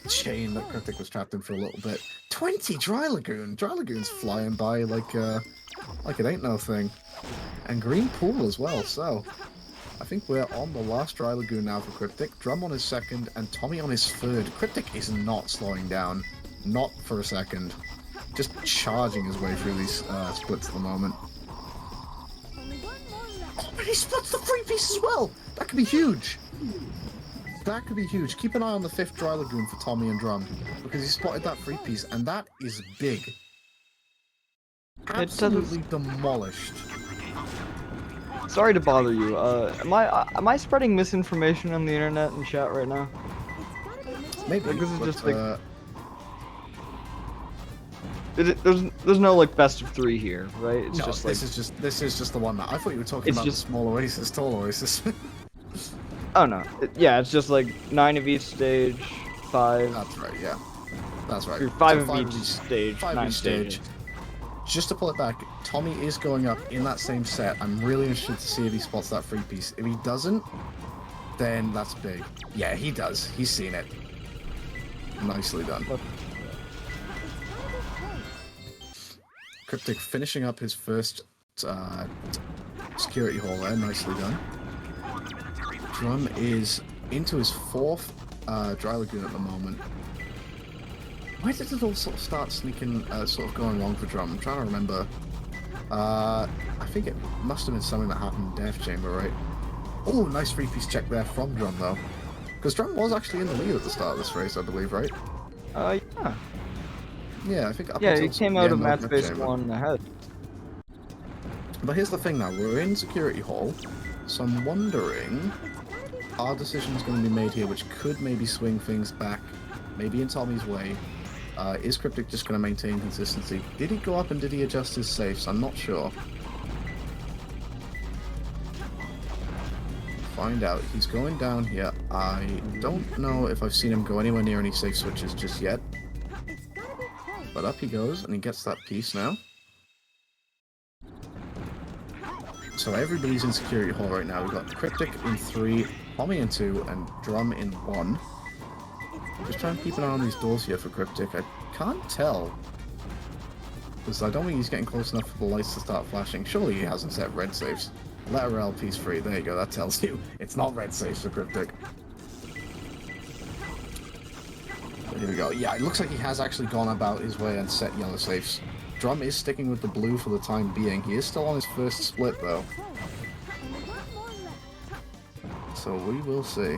chain that Kryptic was trapped in for a little bit. 20 Dry Lagoon! Dry Lagoon's flying by like it ain't no thing. And Green Pool as well, so... I think we're on the last Dry Lagoon now for Kryptic. Drum on his second, and Tommy on his third. Kryptic is not slowing down. Not for a second. Just charging his way through these splits at the moment. Oh, but he splits the free piece as well! That could be huge! That could be huge. Keep an eye on the 5th Dry Lagoon for Tommy and Drum, because he spotted that free piece, and that is big. Absolutely demolished. Sorry to bother you. Am I spreading misinformation on the internet and chat right now? Maybe, Like, this is but, just like there's no like best of 3 here, right? It's no, just like this is just the one that I thought you were talking It's about. just- The small oasis, tall oasis. oh no, it's just like 9 of each stage, 5. That's right. Yeah, that's right. Or 5 So of each stage, 5 9 each stages. stage. Just to pull it back, Tommy is going up in that same set. I'm really interested to see if he spots that free piece. If he doesn't, then that's big. Yeah, he does. He's seen it. Nicely done. Kryptic finishing up his first security hole there. Nicely done. Drum is into his 4th Dry Lagoon at the moment. Why did it all sort of start sneaking, sort of going wrong for Drum? I'm trying to remember. I think it must have been something that happened in Death Chamber, right? Oh, nice free piece check there from Drum, though. Because Drum was actually in the lead at the start of this race, I believe, right? Yeah. Yeah, I think up Yeah, until he came the out end of match Death phase Chamber. 1 ahead. But here's the thing now, we're in Security Hall, so I'm wondering, our decision's going to be made here, which could maybe swing things back, maybe in Tommy's way. Is Kryptic just going to maintain consistency? Did he go up and did he adjust his safes? I'm not sure. Find out. He's going down here. I don't know if I've seen him go anywhere near any safe switches just yet. But up he goes, and he gets that piece now. So everybody's in Security Hall right now. We've got Kryptic in 3, Tommy in 2, and Drum in 1. Just trying to keep an eye on these doors here for Kryptic. I can't tell. Because I don't think he's getting close enough for the lights to start flashing. Surely he hasn't set red safes. Letter L, piece free. There you go, that tells you. It's not red safes for Kryptic. Here we go. Yeah, it looks like he has actually gone about his way and set yellow safes. Drum is sticking with the blue for the time being. He is still on his first split, though. So we will see.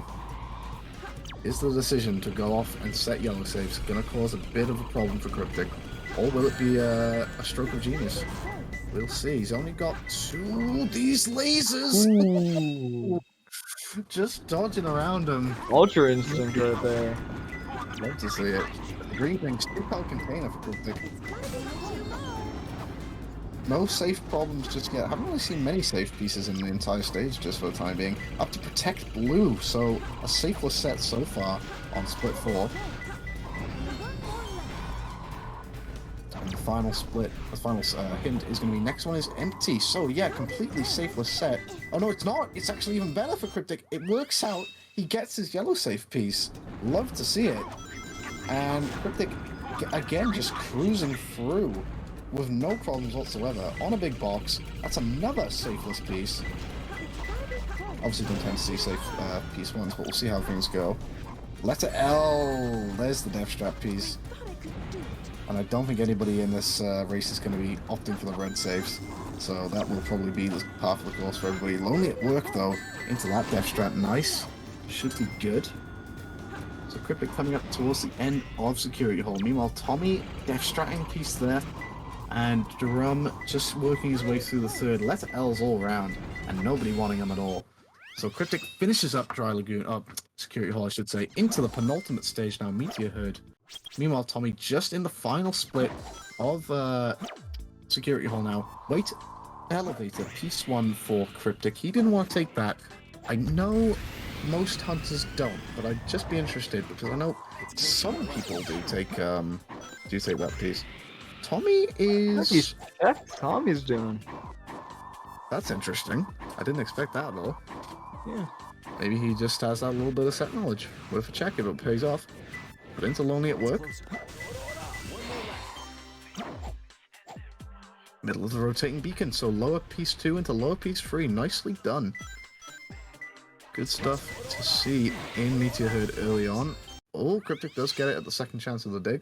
Is the decision to go off and set yellow safes going to cause a bit of a problem for Kryptic? Or will it be a stroke of genius? We'll see. He's only got 2 of these lasers! Ooh. Just dodging around him. Ultra instinct right there. Love to see it. Green thing's too hard container for Kryptic. No safe problems just yet. Haven't really seen many safe pieces in the entire stage just for the time being. Up to protect blue, so a safeless set so far on split 4. And the final split, the final hint is going to be next one is empty. So yeah, completely safeless set. Oh no, it's not. It's actually even better for Kryptic. It works out. He gets his yellow safe piece. Love to see it. And Kryptic, again, just cruising through with no problems whatsoever on a big box. That's another safeless piece. Obviously don't tend to see safe piece ones, but we'll see how things go. Letter L, there's the death strap piece. And I don't think anybody in this race is going to be opting for the red saves. So that will probably be the path of the course for everybody. Lonely at work though, into that death strap, nice. Should be good. So Kryptic coming up towards the end of security hole. Meanwhile, Tommy death strapping piece there. And Drum just working his way through the third. Letter L's all around, and nobody wanting him at all. So Kryptic finishes up Dry Lagoon, Security Hall I should say, into the penultimate stage now, Meteor Herd. Meanwhile, Tommy just in the final split of Security Hall now. Wait, Elevator, piece 1 for Kryptic. He didn't want to take that. I know most hunters don't, but I'd just be interested because I know some people do take that piece. Tommy is... Tommy's doing. That's interesting. I didn't expect that at all. Yeah. Maybe he just has that little bit of set knowledge. Worth a check if it pays off. But into Lonely at work. Middle of the rotating beacon, so lower piece 2 into lower piece 3. Nicely done. Good stuff to see in Meteor Herd early on. Oh, Kryptic does get it at the second chance of the dig.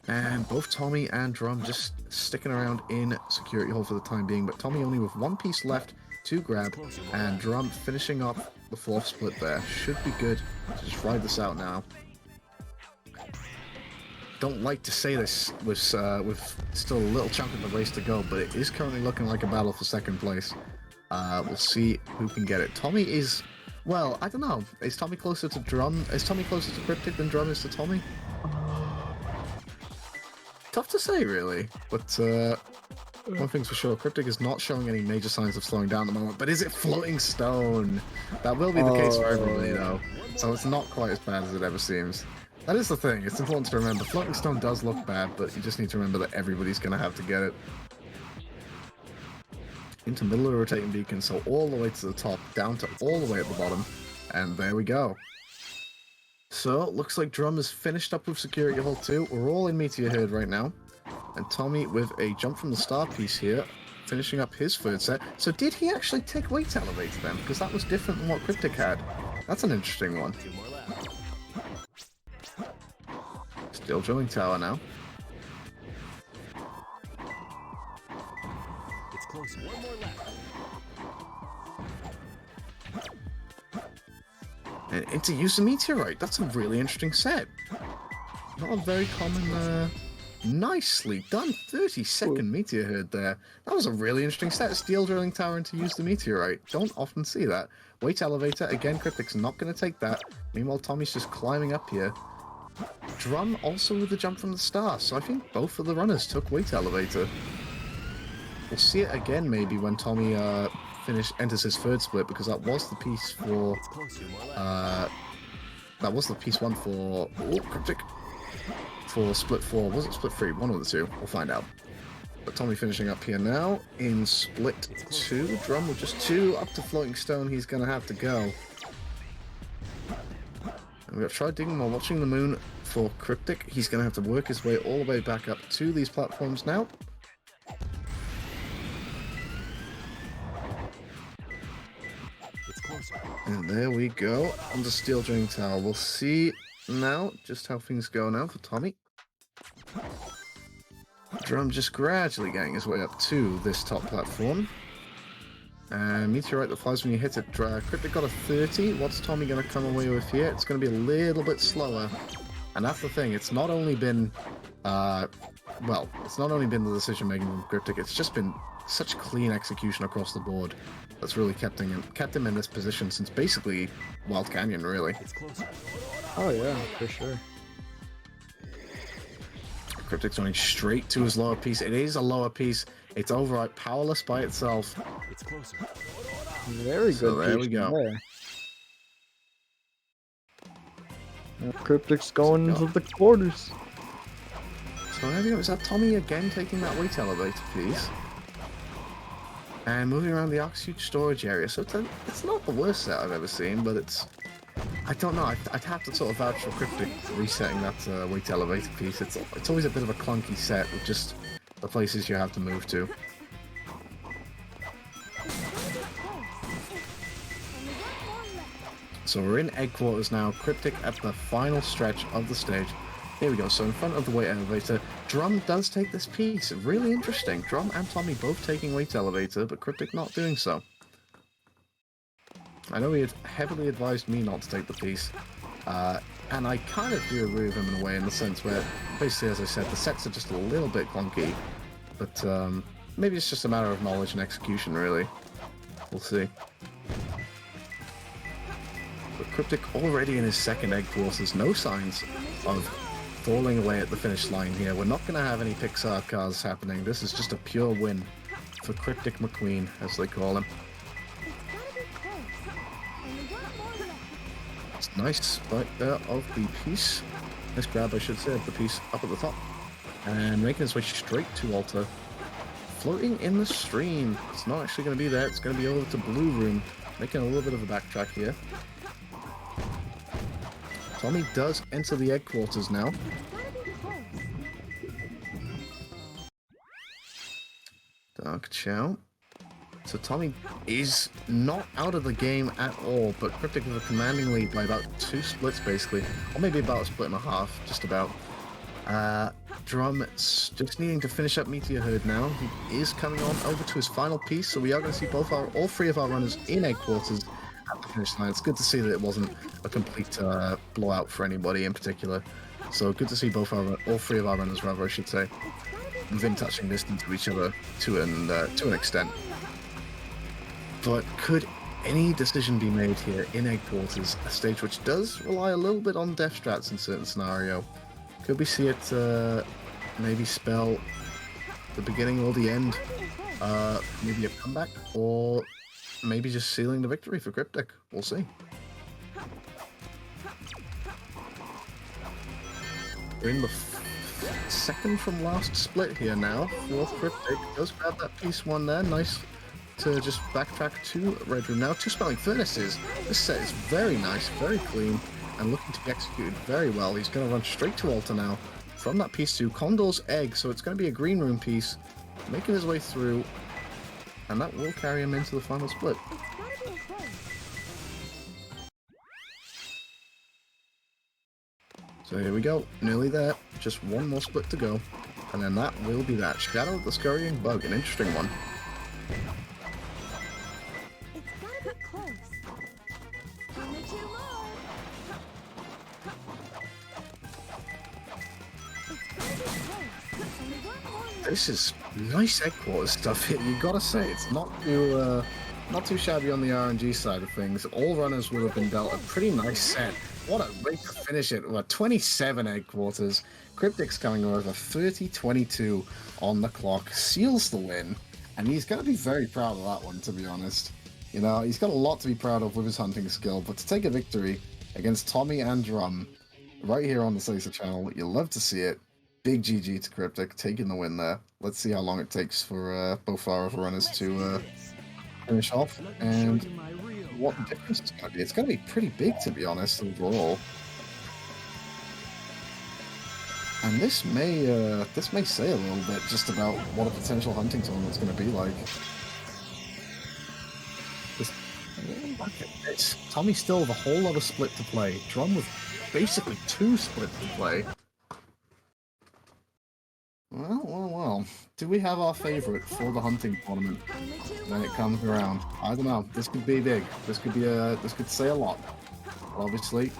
And both Tommy and Drum just sticking around in Security Hall for the time being, but Tommy only with 1 piece left to grab, and Drum finishing up the 4th split there. Should be good to just ride this out now. Don't like to say this with still a little chunk of the race to go, but it is currently looking like a battle for 2nd place. We'll see who can get it. Tommy is, well, I don't know. Is Tommy closer to Drum? Is Tommy closer to Kryptic than Drum is to Tommy? Tough to say, really. But one thing's for sure, Kryptic is not showing any major signs of slowing down at the moment. But is it Floating Stone? That will be the case for everybody, though. So it's not quite as bad as it ever seems. That is the thing. It's important to remember. Floating Stone does look bad, but you just need to remember that everybody's going to have to get it. Into middle of the rotating beacon, so all the way to the top, down to all the way at the bottom. And there we go. So, looks like Drum is finished up with Security Hall 2. We're all in Meteor Herd right now. And Tommy with a jump from the star piece here, finishing up his 3rd set. So did he actually take Weight Elevator then? Because that was different than what Kryptic had. That's an interesting one. Still drilling tower now. It's close. One more left. And into use a meteorite. That's a really interesting set. Not a very common. Nicely done. 30-second Meteor Herd there. That was a really interesting set. Steel drilling tower into use the meteorite. Don't often see that. Weight elevator. Again, Kryptic's not going to take that. Meanwhile, Tommy's just climbing up here. Drum also with the jump from the star. So I think both of the runners took weight elevator. We'll see it again maybe when Tommy enters his 3rd split, because that was the piece for that was the piece 1 for Kryptic for split 4. Was it split 3? One of the two. We'll find out. But Tommy finishing up here now in split 2. Drum with just 2 up to Floating Stone. He's gonna have to go. And we've tried digging while watching the moon for Kryptic. He's going to have to work his way all the way back up to these platforms now. And there we go, on the Steel Drain Tower. We'll see now just how things go now for Tommy. Drum just gradually getting his way up to this top platform. And Meteorite that flies when you hit it. Kryptic got a 30. What's Tommy going to come away with here? It's going to be a little bit slower. And that's the thing. It's not only been, well, it's not only been the decision making from Kryptic. It's just been such clean execution across the board that's really kept him in this position since basically Wild Canyon, really. Oh yeah, for sure. Kryptic's running straight to his lower piece. It is a lower piece. It's overright powerless by itself. Very good. So there we piece go. there. Now Kryptic's going into the quarters. So there we go. Is that Tommy again taking that weight elevator piece? And moving around the oxygen storage area. So it's not the worst set I've ever seen, but it's... I don't know. I'd have to sort of vouch for Kryptic resetting that weight elevator piece. It's always a bit of a clunky set with just the places you have to move to. So we're in egg quarters now. Kryptic at the final stretch of the stage. Here we go. So in front of the weight elevator, Drum does take this piece. Really interesting. Drum and Tommy both taking weight elevator, but Kryptic not doing so. I know he had heavily advised me not to take the piece, and I kind of do agree with him in a way, in the sense where, basically, as I said, the sets are just a little bit clunky, but maybe it's just a matter of knowledge and execution, really. We'll see. But Kryptic already in his second egg quarters, no signs of falling away at the finish line here. We're not going to have any Pixar cars happening. This is just a pure win for Kryptic McQueen, as they call him. Nice right there of the piece. Nice grab, I should say, of the piece up at the top. And making his way straight to Altar. Floating in the stream. It's not actually going to be there. It's going to be over to Blue Room. Making a little bit of a backtrack here. Tommy does enter the egg quarters now. Dark Chow. So Tommy is not out of the game at all, but Kryptic with a commanding lead by about 2 splits, basically. Or maybe about a split and a half, just about. Drum just needing to finish up Meteor Herd now. He is coming on over to his final piece, so we are going to see all 3 of our runners in egg quarters at the finish line. It's good to see that it wasn't a complete blowout for anybody in particular. So good to see all 3 of our runners, rather, I should say, within touching distance of each other to an extent. But could any decision be made here in egg quarters, a stage which does rely a little bit on death strats in certain scenario? Could we see it maybe spell the beginning or the end? Maybe a comeback, or maybe just sealing the victory for Kryptic? We'll see. We're in the second from last split here now. 4th Kryptic does grab that piece 1 there. Nice to just backtrack to Red Room now. 2 Smelling Furnaces. This set is very nice, very clean, and looking to be executed very well. He's going to run straight to Altar now from that piece to Condor's Egg, so it's going to be a Green Room piece, making his way through, and that will carry him into the final split. So here we go, nearly there, just 1 more split to go, and then that will be that. Shadow of the Scurrying Bug, an interesting one. This is nice egg quarters stuff here. You gotta say, it's not too shabby on the RNG side of things. All runners would have been dealt a pretty nice set. What a way to finish it with 27 egg quarters. Kryptic's coming over 30-22 on the clock, seals the win, and he's gonna be very proud of that one, to be honest. You know, he's got a lot to be proud of with his hunting skill, but to take a victory against Tommy and Drum right here on the SA2 channel, you love to see it. Big GG to Kryptic, taking the win there. Let's see how long it takes for both our other runners to finish off, and what the difference is going to be. It's going to be pretty big, to be honest, overall. And this may say a little bit just about what a potential hunting tournament's going to be like. Look at this. Tommy still with a whole lot of split to play. Drum with basically 2 splits to play. Well. Do we have our favorite for the hunting tournament when it comes around? I don't know. This could be big. This could say a lot. But obviously,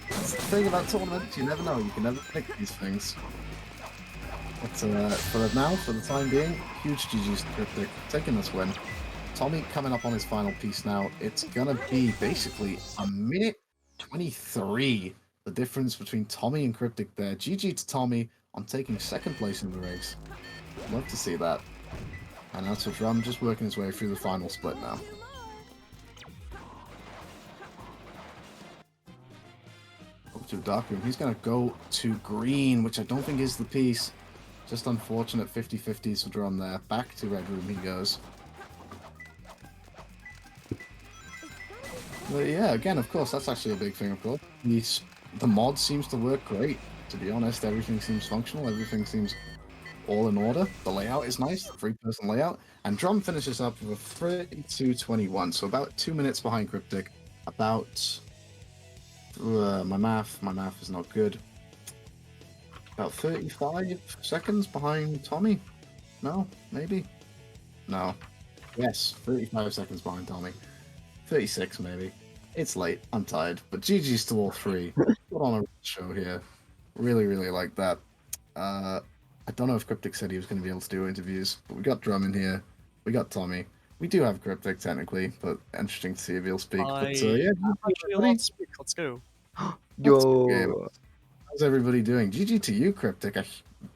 that's the thing about tournaments. You never know. You can never predict these things. But for now, for the time being, huge GG's to Kryptic taking this win. Tommy coming up on his final piece now. It's gonna be basically a minute 23. The difference between Tommy and Kryptic there. GG to Tommy on taking 2nd place in the race. Love to see that. And that's what Drum just working his way through the final split now. Up to Dark Room. He's gonna go to green, which I don't think is the piece. Just unfortunate 50-50s for Drum there. Back to Red Room he goes. But yeah, again, of course, that's actually a big thing, of course. The mod seems to work great, to be honest. Everything seems functional, everything seems all in order. The layout is nice, the 3-person layout. And Drum finishes up with a 32-21, so about 2 minutes behind Kryptic. About... my math is not good. About 35 seconds behind Tommy? No? Maybe? No. Yes, 35 seconds behind Tommy. 36 maybe. It's late. I'm tired. But GG's to all 3. Put on a show here. Really, really like that. I don't know if Kryptic said he was going to be able to do interviews, but we got Drum in here. We got Tommy. We do have Kryptic technically, but interesting to see if he'll speak. But yeah, Actually allowed to speak. Let's go. Yo. how's everybody doing? GG to you, Kryptic. A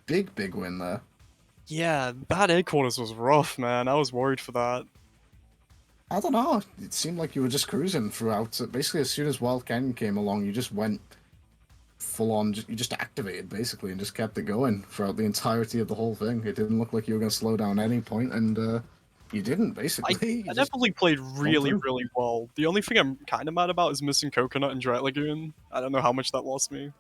big win there. Yeah, that egg corners was rough, man. I was worried for that. I don't know. It seemed like you were just cruising throughout. Basically, as soon as Wild Canyon came along, you just went full on. You just activated basically and just kept it going throughout the entirety of the whole thing. It didn't look like you were going to slow down at any point, and you didn't basically. I definitely played really well. The only thing I'm kind of mad about is missing Coconut and Drat Lagoon. I don't know how much that lost me.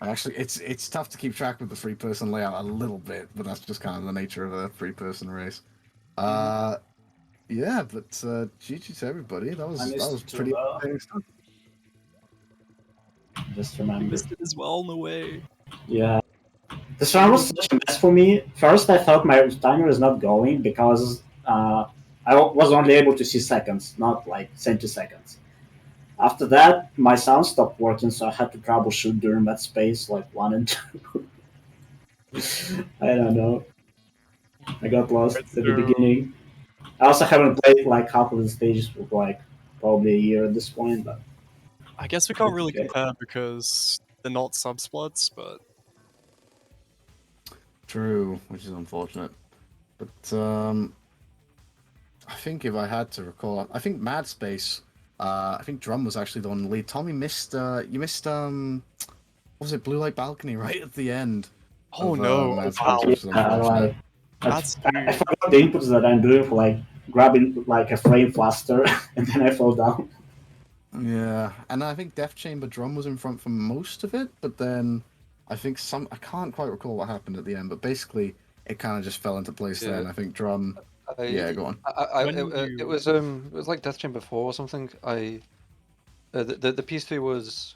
Actually, it's tough to keep track with the 3-person layout a little bit, but that's just kind of the nature of a 3-person race. Yeah, but GG to everybody. That was pretty exciting stuff. Just remember. Missed it as well, no way. Yeah. This round was such a mess for me. First, I thought my timer was not going because I was only able to see seconds, not like centiseconds. After that, my sound stopped working, so I had to troubleshoot during that space, like 1 and 2. I don't know. I got lost at the beginning. I also haven't played like half of the stages for like probably a year at this point, but I guess we can't really compare because they're not subsplits, but true, which is unfortunate. But I think if I had to recall, I think Mad Space. I think Drum was actually the one in the lead. Tommy missed. You missed. What was it? Blue Light Balcony right at the end. Oh of, no! Mad Wow. Space, which is unfortunate. I forgot the inputs that I'm doing for like grabbing like a frame faster, and then I fall down. Yeah, and I think Death Chamber Drum was in front for most of it, but then I think I can't quite recall what happened at the end, but basically it kind of just fell into place there, and I think Drum. Yeah, go on. It was like Death Chamber 4 or something. The piece 3 was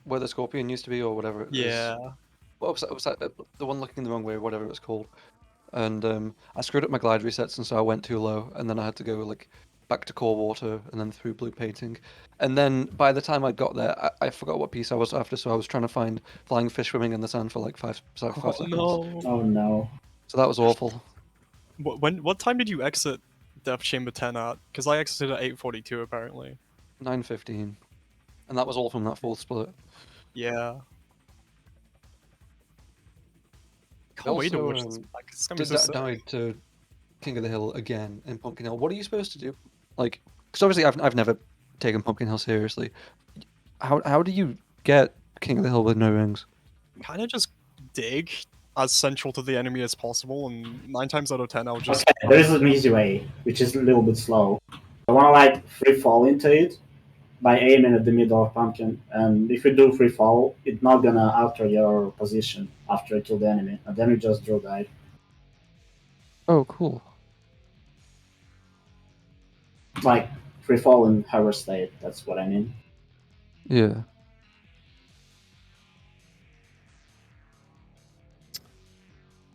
where the Scorpion used to be or whatever it was. Yeah. What was that? The one looking the wrong way, whatever it was called. And I screwed up my glide resets, and so I went too low, and then I had to go like back to core water and then through blue painting. And then by the time I got there, I forgot what piece I was after, so I was trying to find flying fish swimming in the sand for like 5 seconds. No. Oh no. So that was awful. What time did you exit Death Chamber 10 at? Because I exited at 8:42 apparently. 9:15. And that was all from that full split. Yeah. Can't wait to watch this back. It's gonna be so sick. Died to King of the Hill again in Pumpkin Hill. What are you supposed to do? Like, because obviously I've never taken Pumpkin Hill seriously. How do you get King of the Hill with no rings? Kind of just dig as central to the enemy as possible, and 9 times out of 10 I'll just. Okay, there is an easy way, which is a little bit slow. I want to like free fall into it, by aiming at the middle of pumpkin. And if you do free fall, it's not gonna alter your position after you kill the enemy, and then you just draw die. Oh, cool. Like free fall in hover state. That's what I mean. Yeah.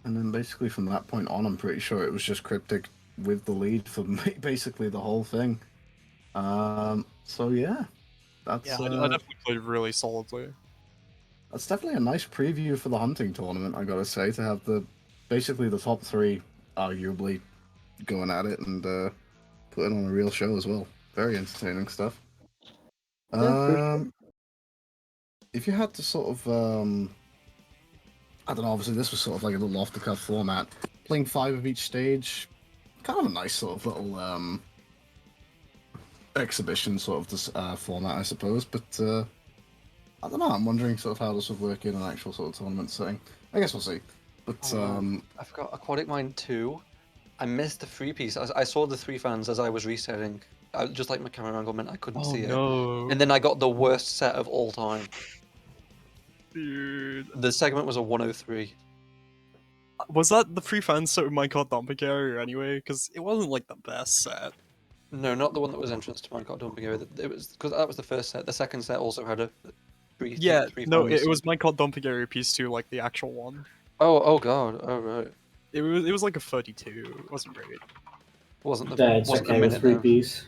And then basically from that point on, I'm pretty sure it was just Kryptic with the lead for basically the whole thing. So yeah, that's Yeah, I definitely played really solidly. that's definitely a nice preview for the hunting tournament. I gotta say, to have basically the top three arguably going at it and putting on a real show as well. Very entertaining stuff. Yeah, for sure. If you had to sort of I don't know, obviously this was sort of like a little off the cuff format. Playing 5 of each stage, kind of a nice sort of little exhibition sort of this format, I suppose. But I don't know, I'm wondering sort of how this would work in an actual sort of tournament setting. I guess we'll see. But I forgot Aquatic Mine 2. I missed the free piece. I saw the 3 fans as I was resetting. Just like my camera angle meant I couldn't Oh see it. no, And then I got the worst set of all time. dude. The segment was a 103. Was that the free fan set with Minecraft Dumping Area anyway? Because it wasn't like the best set. No, not the one that was entrance to Minecraft Dumping Area. It was because that was the first set. The second set also had a three. Yeah, three no, fans. it was Minecraft Dumping Area piece 2, like the actual one. Oh god. Oh right. It was like a 32. It wasn't great. Wasn't the Yeah, it's wasn't okay the with minute three though. piece.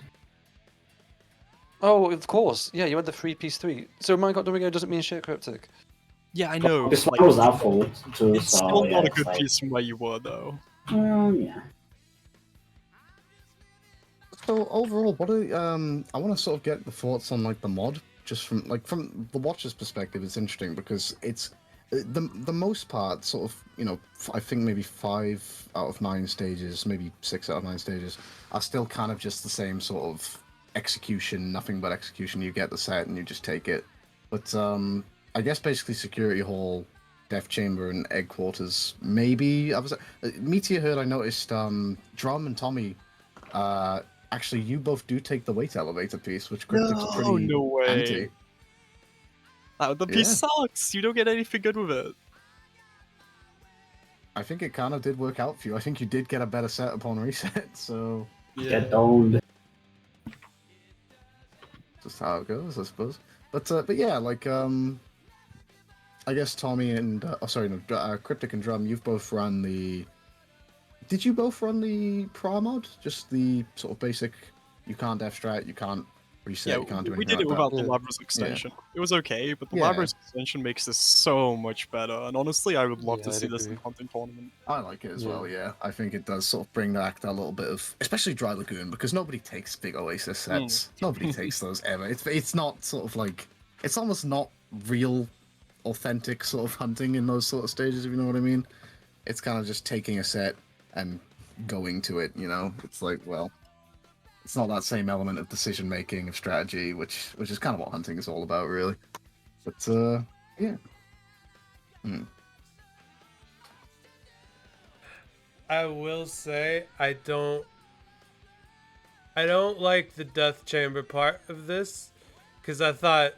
Oh, of course. Yeah, you had the 3 piece 3. So Minecraft Dumping Area doesn't mean shit, Kryptic. Yeah, I know. This like, one was awful too, it's so still yeah, not a it's good like, piece from where you were though. yeah. so overall, what are I want to sort of get the thoughts on like the mod, just from the watcher's perspective. It's interesting because it's the most part sort of, you know, I think maybe 5 out of 9 stages, maybe 6 out of 9 stages are still kind of just the same sort of execution, nothing but execution. You get the set and you just take it. But I guess basically Security Hall, Death Chamber, and Egg Quarters. Maybe I was Meteor Herd. I noticed Drum and Tommy. Actually, you both do take the weight elevator piece, which Cryptic's pretty No way. anti. The piece Yeah. sucks. You don't get anything good with it. I think it kind of did work out for you. I think you did get a better set upon reset, so Yeah. Get owned. just how it goes, I suppose. But yeah, like I guess Tommy and Cryptic and Drum, you've both run the. Did you both run the Pra mod? Just the sort of basic. You can't Death Strat, you can't reset, Yeah, you can't do anything we did it like without that. the Yeah. Labras extension. It was okay, but the Yeah. Labras extension makes this so much better. And honestly, I would love Yeah, to I'd see this in agree. Hunting Tournament. I like it as Yeah. well, yeah. I think it does sort of bring back that little bit of, especially Dry Lagoon, because nobody takes big Oasis sets. Nobody takes those ever. It's not sort of like, it's almost not real, authentic sort of hunting in those sort of stages, if you know what I mean. It's kind of just taking a set and going to it, you know. It's like, well, it's not that same element of decision making, of strategy, which is kind of what hunting is all about, really. But yeah. I will say I don't like the Death Chamber part of this, because I thought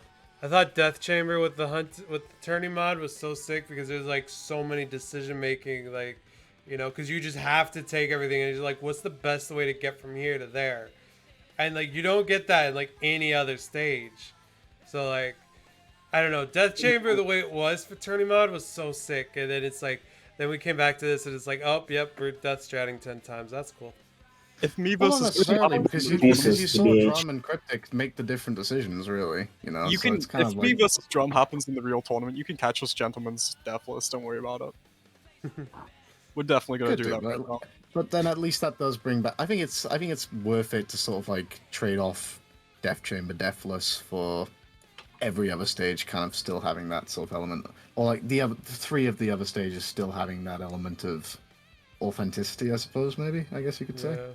Death Chamber with the Tourney mod was so sick, because there's like so many decision making, like, you know, because you just have to take everything and you're like, what's the best way to get from here to there, and like you don't get that in like any other stage. So like, I don't know, Death Chamber the way it was for Tourney mod was so sick, and then it's like, then we came back to this and it's like, oh yep, we're Death Stratting 10 times. That's cool. If me Well, not versus necessarily, because you Pieces saw to be Drum and Cryptic make the different decisions, really. You know, you so can, it's kind if of me like, versus Drum happens in the real tournament, you can catch us gentlemen's death list. Don't worry about it. We're definitely gonna Could do do, that. right now. but then at least that does bring back. I think it's worth it to sort of like trade off Death Chamber Deathless for every other stage, kind of still having that sort of element, or like the other 3 of the other stages still having that element of authenticity. I suppose maybe. I guess you could say. Yeah.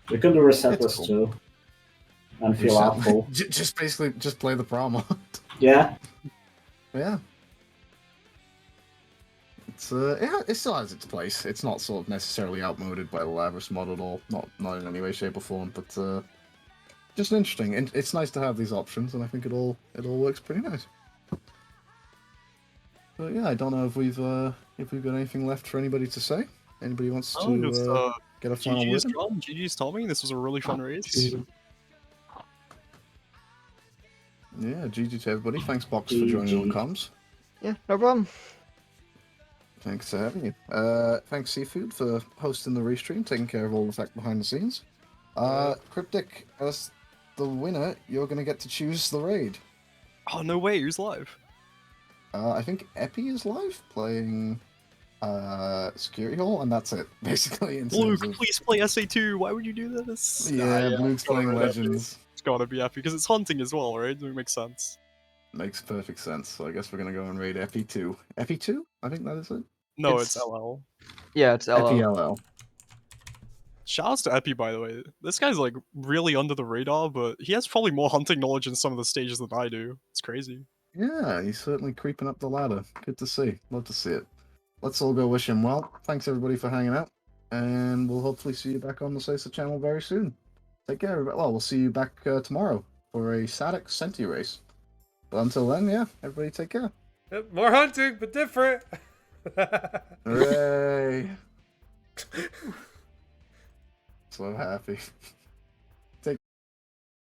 We can do resetless It's cool. too. And feel Reset- awful. just basically just play the Pra mod. Yeah. Yeah. It's it still has its place. It's not sort of necessarily outmoded by the Lavras mod at all. Not in any way, shape, or form. But just interesting. And it's nice to have these options, and I think it all works pretty nice. But yeah, I don't know if we've got anything left for anybody to say. Anybody wants to Just, get a final GG's, word? John. GG's, Tommy. This was a really fun race. Yeah, GG to everybody. Thanks, Box, for joining on comms. Yeah, no problem. Thanks for having you. Thanks, Seafood, for hosting the restream, taking care of all the fact behind the scenes. Kryptic, as the winner, you're going to get to choose the raid. Oh, no way. Who's live? I think Epi is live, playing Security Hall, and that's it, basically. In Luke, terms of... please play SA2. Why would you do this? Yeah, Luke's it's gotta playing be Epi. Legends. It's gotta be Epi, because it's hunting as well, right? It makes sense. Makes perfect sense. So I guess we're going to go and raid Epi 2. Epi 2? I think that is it. No, it's LL. Yeah, it's LL. EPLL. Shouts to Epi, by the way. This guy's like really under the radar, but he has probably more hunting knowledge in some of the stages than I do. It's crazy. Yeah, he's certainly creeping up the ladder. Good to see. Love to see it. Let's all go wish him well. Thanks everybody for hanging out, and we'll hopefully see you back on the SA2 channel very soon. Take care, everybody. Well, we'll see you back tomorrow for a Sadek Senti race. But until then, yeah, everybody take care. Yep, more hunting, but different. Hooray! So happy.